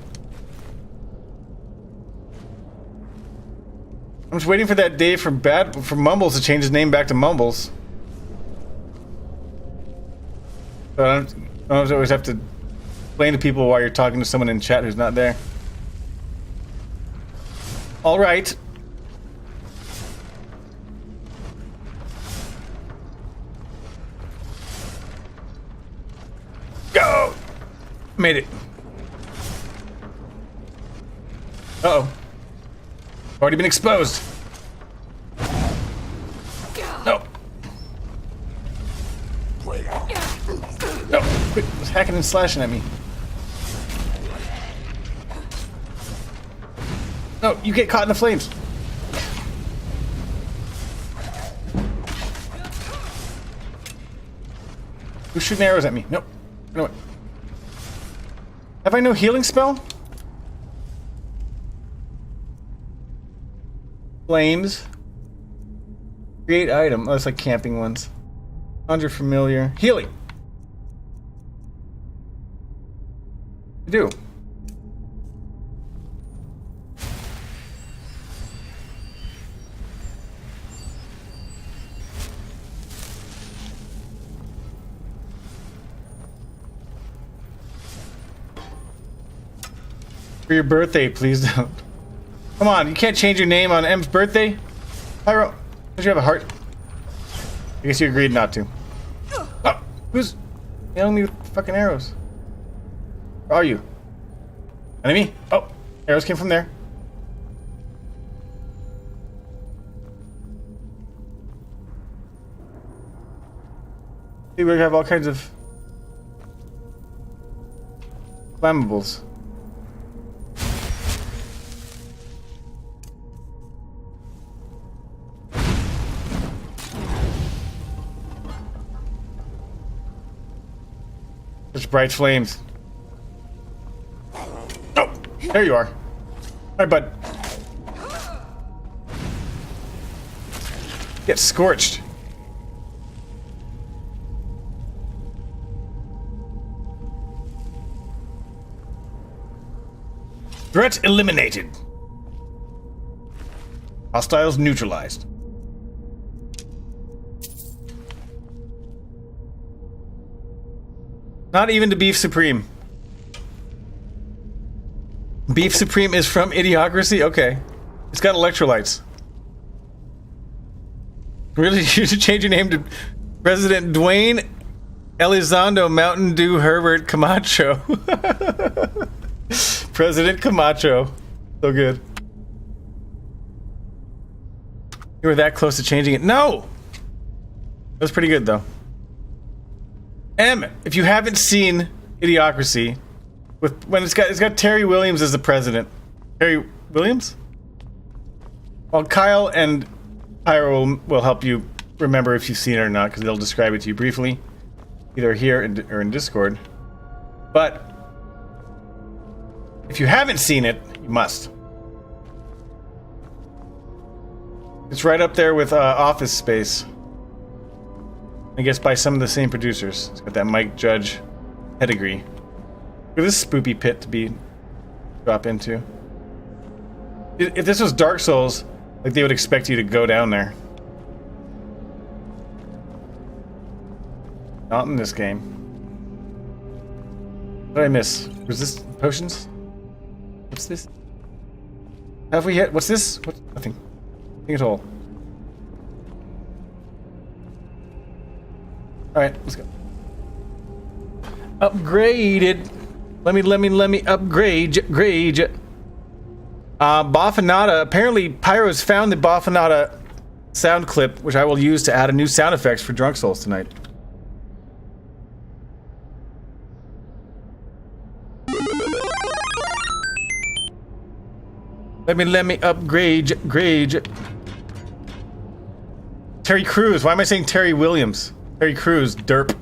I'm just waiting for that day for Mumbles to change his name back to Mumbles. But I always have to explain to people why you're talking to someone in chat who's not there. All right. Go! Made it. Uh-oh. Already been exposed. No. No. Quit hacking and slashing at me. No, you get caught in the flames. Who's shooting arrows at me? Nope. You know what? Have I no healing spell? Flames. Create item. Oh, that's like camping ones. Conjure familiar. Healing. I do. For your birthday, please don't. Come on, you can't change your name on M's birthday? Pyro, don't you have a heart? I guess you agreed not to. Oh, who's nailing me with fucking arrows? Where are you? Enemy? Oh, arrows came from there. See, we have all kinds of flammables. Such bright flames. Oh, there you are. Hi, bud. Get scorched. Threat eliminated. Hostiles neutralized. Not even to Beef Supreme. Beef Supreme is from Idiocracy? Okay. It's got electrolytes. Really? You should change your name to President Dwayne Elizondo Mountain Dew Herbert Camacho. President Camacho. So good. You were that close to changing it. No! That was pretty good, though. M, if you haven't seen Idiocracy, when it's got Terry Williams as the president. Terry Williams? Well, Kyle and Pyro will help you remember if you've seen it or not, because they'll describe it to you briefly, either here or in Discord. But if you haven't seen it, you must. It's right up there with Office Space. I guess by some of the same producers. It's got that Mike Judge pedigree. Look at this spoopy pit to drop into. If this was Dark Souls, like they would expect you to go down there. Not in this game. What did I miss? Was this potions? What's this? Have we hit? What's this? What? Nothing. Nothing at all. Alright, let's go. Upgraded. Let me upgrade. Boffinata. Apparently, Pyro's found the Boffinata sound clip, which I will use to add a new sound effects for Drunk Souls tonight. Let me upgrade. Terry Crews. Why am I saying Terry Williams? Terry Crews, derp.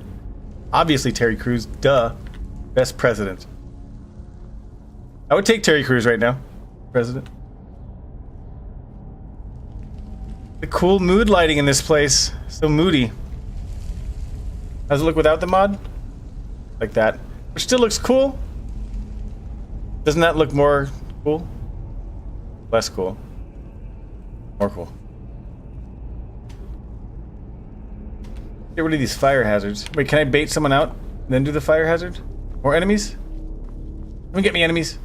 Obviously Terry Crews, duh. Best president. I would take Terry Crews right now. President. The cool mood lighting in this place. So moody. How's it look without the mod? Like that. Which still looks cool. Doesn't that look more cool? Less cool. More cool. Get rid of these fire hazards. Wait, can I bait someone out? then do the fire hazard. More enemies? Don't get me enemies.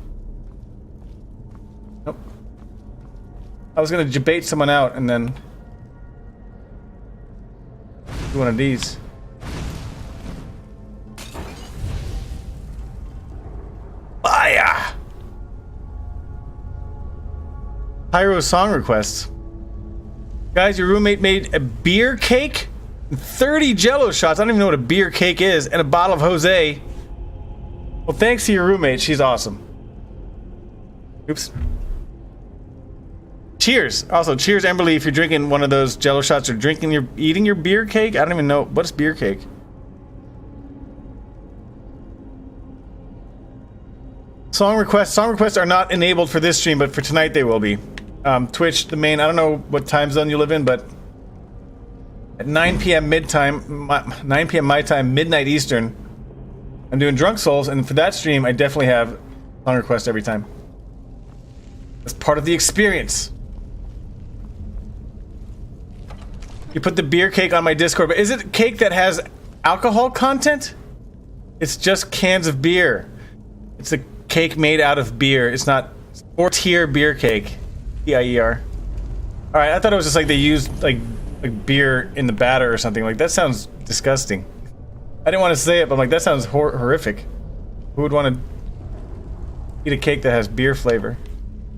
Nope. I was gonna debate someone out and then do one of these. Fire! Pyro song requests. Guys, your roommate made a beer cake, 30 Jello shots. I don't even know what a beer cake is, and a bottle of Jose. Well, thanks to your roommate. She's awesome. Oops. Cheers. Also, cheers, Emberly, if you're drinking one of those Jello shots or eating your beer cake. I don't even know what's beer cake. Song requests are not enabled for this stream, but for tonight they will be. Twitch, the main, I don't know what time zone you live in, but at 9 p.m. 9 p.m. my time, midnight Eastern, I'm doing Drunk Souls, and for that stream, I definitely have song requests every time. That's part of the experience. You put the beer cake on my Discord, but is it cake that has alcohol content? It's just cans of beer. It's a cake made out of beer. It's not Fortifier beer cake. P-I-E-R. Alright, I thought it was just like they used like beer in the batter or something. Like, that sounds disgusting. I didn't want to say it, but I'm like, that sounds horrific. Who would want to eat a cake that has beer flavor?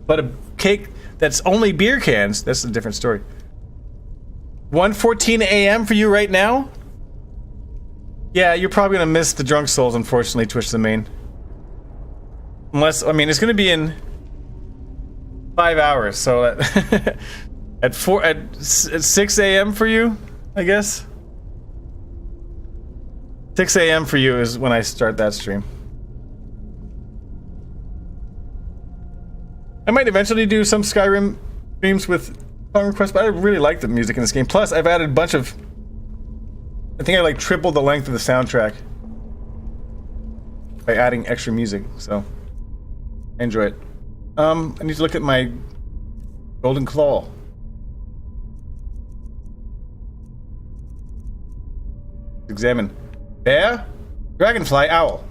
But a cake that's only beer cans, that's a different story. 1:14 a.m. for you right now? Yeah, you're probably gonna miss the Drunk Souls, unfortunately, Twitch the main. Unless, I mean, it's gonna be in 5 hours, so at 6 a.m. for you, I guess. 6 a.m. for you is when I start that stream. I might eventually do some Skyrim streams with song requests, but I really like the music in this game. Plus, I've added a bunch of... I think I like tripled the length of the soundtrack by adding extra music, so I enjoy it. I need to look at my golden claw. Examine. Bear, dragonfly, owl.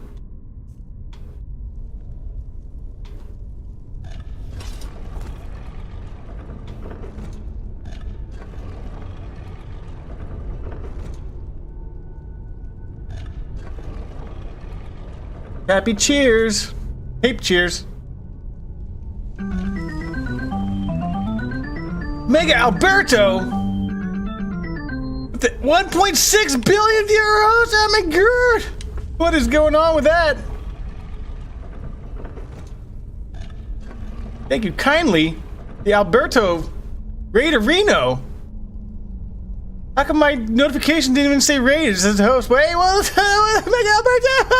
Happy cheers. Hape cheers. Mega Alberto! With the 1.6 billion euros? Oh my god! What is going on with that? Thank you kindly. The Alberto Raiderino. How come my notification didn't even say raid? It says host. Wait, well, Mega Alberto!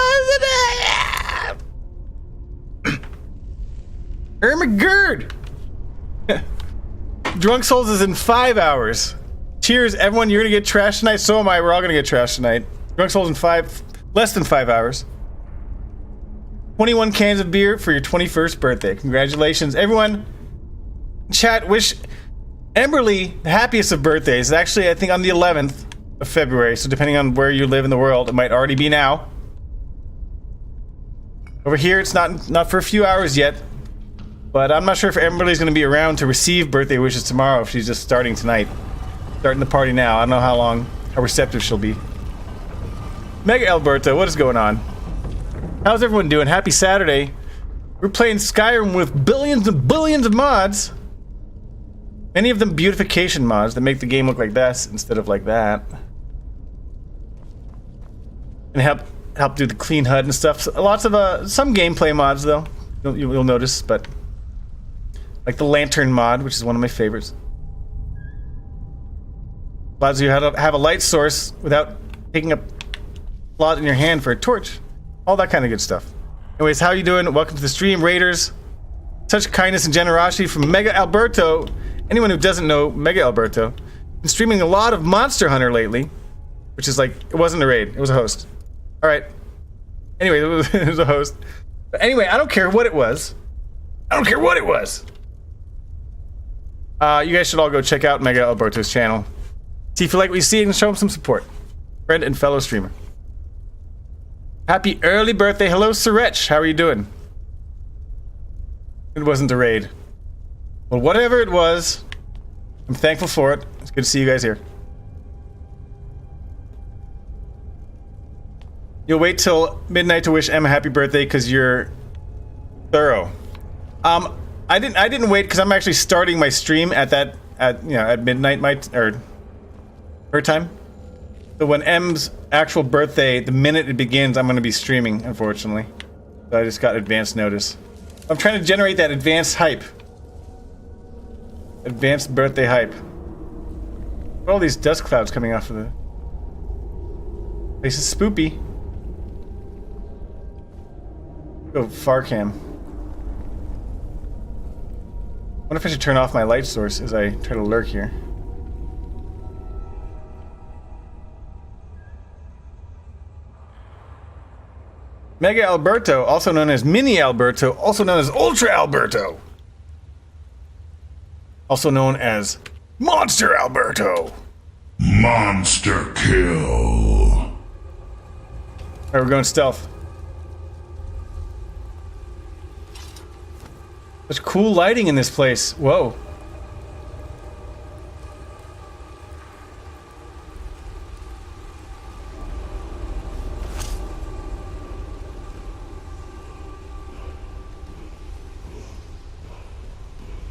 Ermagerd! Drunk Souls is in 5 hours. Cheers, everyone. You're gonna get trashed tonight. So am I. We're all gonna get trashed tonight. Drunk Souls in less than 5 hours. 21 cans of beer for your 21st birthday. Congratulations, everyone. Chat, wish Emberly the happiest of birthdays. Actually, I think on the 11th of February. So depending on where you live in the world, it might already be now. Over here, it's not for a few hours yet. But I'm not sure if Emberly's going to be around to receive birthday wishes tomorrow, if she's just starting tonight. Starting the party now. I don't know how receptive she'll be. Mega Alberto, what is going on? How's everyone doing? Happy Saturday. We're playing Skyrim with billions and billions of mods. Many of them beautification mods that make the game look like this instead of like that. And help do the clean HUD and stuff. So, lots of some gameplay mods though. You'll notice, but like the lantern mod, which is one of my favorites. Allows you how to have a light source without taking up slot in your hand for a torch. All that kind of good stuff. Anyways, how you doing? Welcome to the stream, Raiders. Such kindness and generosity from Mega Alberto. Anyone who doesn't know Mega Alberto, been streaming a lot of Monster Hunter lately, which is like, it wasn't a raid, it was a host. All right. Anyway, it was a host. But anyway, I don't care what it was. I don't care what it was. You guys should all go check out Mega Alberto's channel. See if you like what you see and show him some support. Friend and fellow streamer. Happy early birthday. Hello, Surech. How are you doing? It wasn't a raid. Well, whatever it was, I'm thankful for it. It's good to see you guys here. You'll wait till midnight to wish Emma happy birthday because you're thorough. I didn't wait because I'm actually starting my stream at midnight her time. So when M's actual birthday, the minute it begins, I'm going to be streaming, unfortunately. So I just got advance notice. I'm trying to generate that advanced hype. Advanced birthday hype. What are all these dust clouds coming off of the place? Is spoopy. Go far cam. I wonder if I should turn off my light source as I try to lurk here. Mega Alberto, also known as Mini Alberto, also known as Ultra Alberto. Also known as Monster Alberto. Monster kill. Alright, we're going stealth. There's cool lighting in this place. Whoa.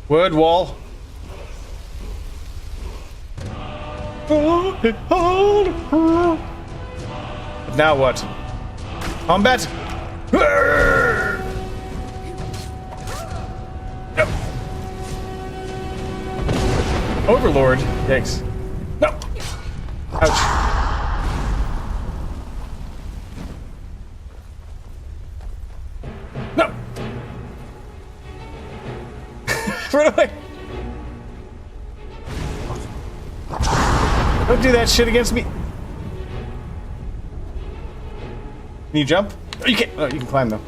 Word wall. Now what? Combat? No. Overlord. Yikes. No. Ouch. No. Run away. Don't do that shit against me. Can you jump? Oh, you can't. Oh, you can climb though.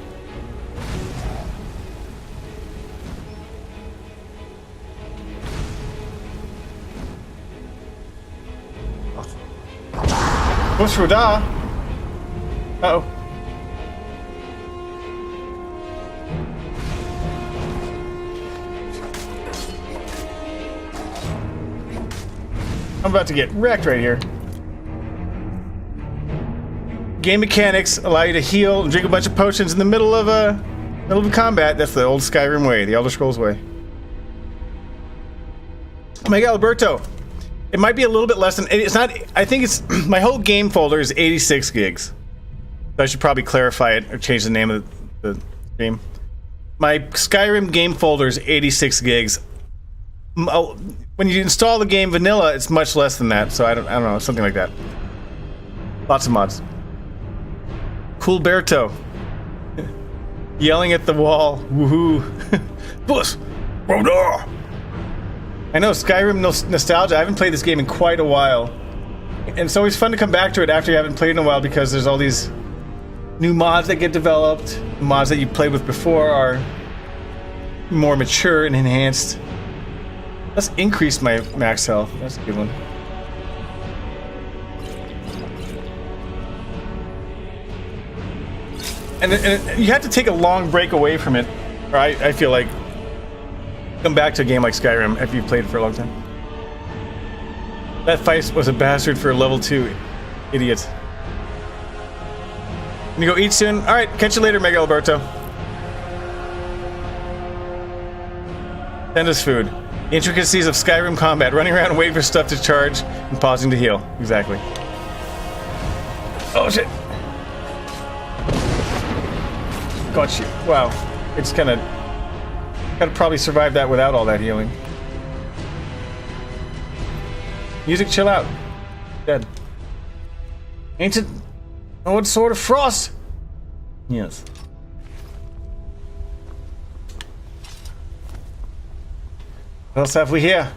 What's Roda? Uh-oh. I'm about to get wrecked right here. Game mechanics allow you to heal and drink a bunch of potions in the middle of combat. That's the old Skyrim way, the Elder Scrolls way. Mega Alberto. It might be a little bit less than, it's not, I think it's, my whole game folder is 86 gigs. So I should probably clarify it or change the name of the stream. My Skyrim game folder is 86 gigs. When you install the game vanilla, it's much less than that, so I don't know, something like that. Lots of mods. Cool Berto. Yelling at the wall. Woohoo. Puss. Roda. I know, Skyrim nostalgia. I haven't played this game in quite a while. And it's always fun to come back to it after you haven't played in a while because there's all these new mods that get developed. The mods that you played with before are more mature and enhanced. Let's increase my max health. That's a good one. And you have to take a long break away from it. Or I feel like come back to a game like Skyrim if you've played it for a long time. That Feist was a bastard for a level 2. Idiot. Can you go eat soon? Alright, catch you later, Mega Alberto. Send us food. Intricacies of Skyrim combat. Running around and waiting for stuff to charge and pausing to heal. Exactly. Oh shit. Got you. Wow. It's kinda... Gotta probably survive that without all that healing. Music, chill out. Dead. Ancient... Oh, what sort of frost? Yes. What else have we here?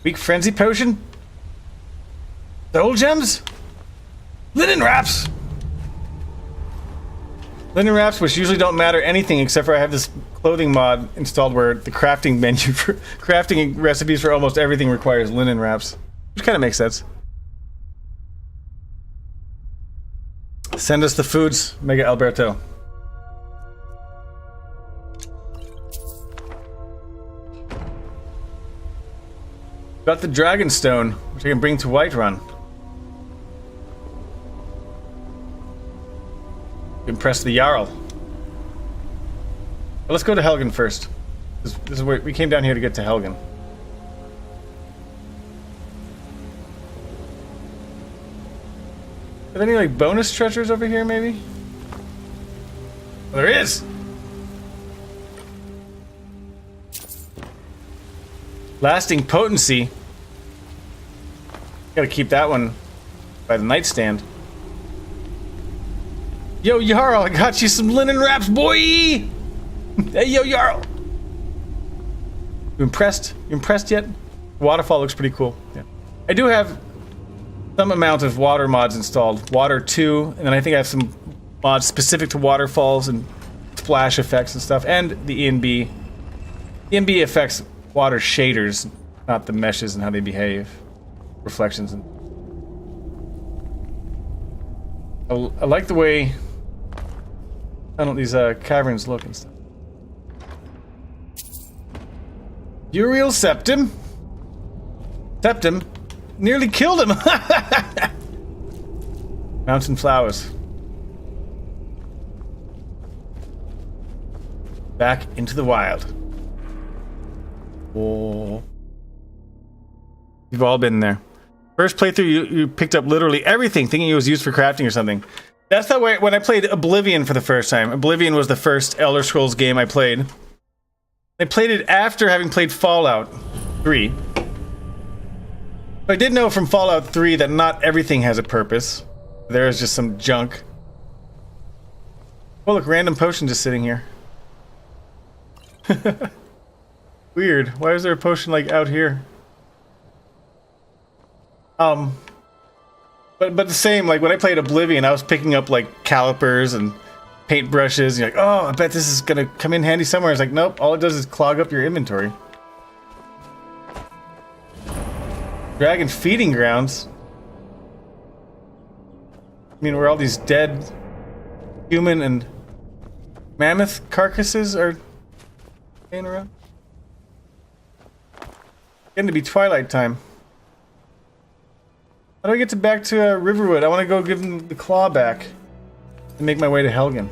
Weak frenzy potion? Soul gems? Linen wraps! Linen wraps, which usually don't matter anything except for I have this clothing mod installed where the crafting menu for crafting recipes for almost everything requires linen wraps. Which kind of makes sense. Send us the foods, Mega Alberto. Got the Dragon Stone, which I can bring to Whiterun. Impress the Jarl. But let's go to Helgen first. This is where we came down here to get to Helgen. Are there any like bonus treasures over here maybe? Oh, there is! Lasting potency. Gotta keep that one by the nightstand. Yo, Jarl, I got you some linen wraps, boy! Hey, yo, Jarl! You impressed? You impressed yet? Waterfall looks pretty cool. Yeah. I do have some amount of water mods installed. Water 2, and then I think I have some mods specific to waterfalls and splash effects and stuff, and the ENB. ENB affects water shaders, not the meshes and how they behave. Reflections. And I like the way these caverns look and stuff. Uriel Septim. Septim nearly killed him. Mountain flowers. Back into the wild. Oh. You've all been there. First playthrough, you picked up literally everything, thinking it was used for crafting or something. That's that way when I played Oblivion for the first time. Oblivion was the first Elder Scrolls game I played. I played it after having played Fallout 3. I did know from Fallout 3 that not everything has a purpose. There is just some junk. Oh look, random potion just sitting here. Weird. Why is there a potion like out here? But the same, like when I played Oblivion, I was picking up like calipers and paintbrushes. You're like, oh, I bet this is gonna come in handy somewhere. It's like, nope, all it does is clog up your inventory. Dragon feeding grounds? I mean, where all these dead human and mammoth carcasses are laying around? Getting to be twilight time. How do I get back to Riverwood? I want to go give him the claw back and make my way to Helgen.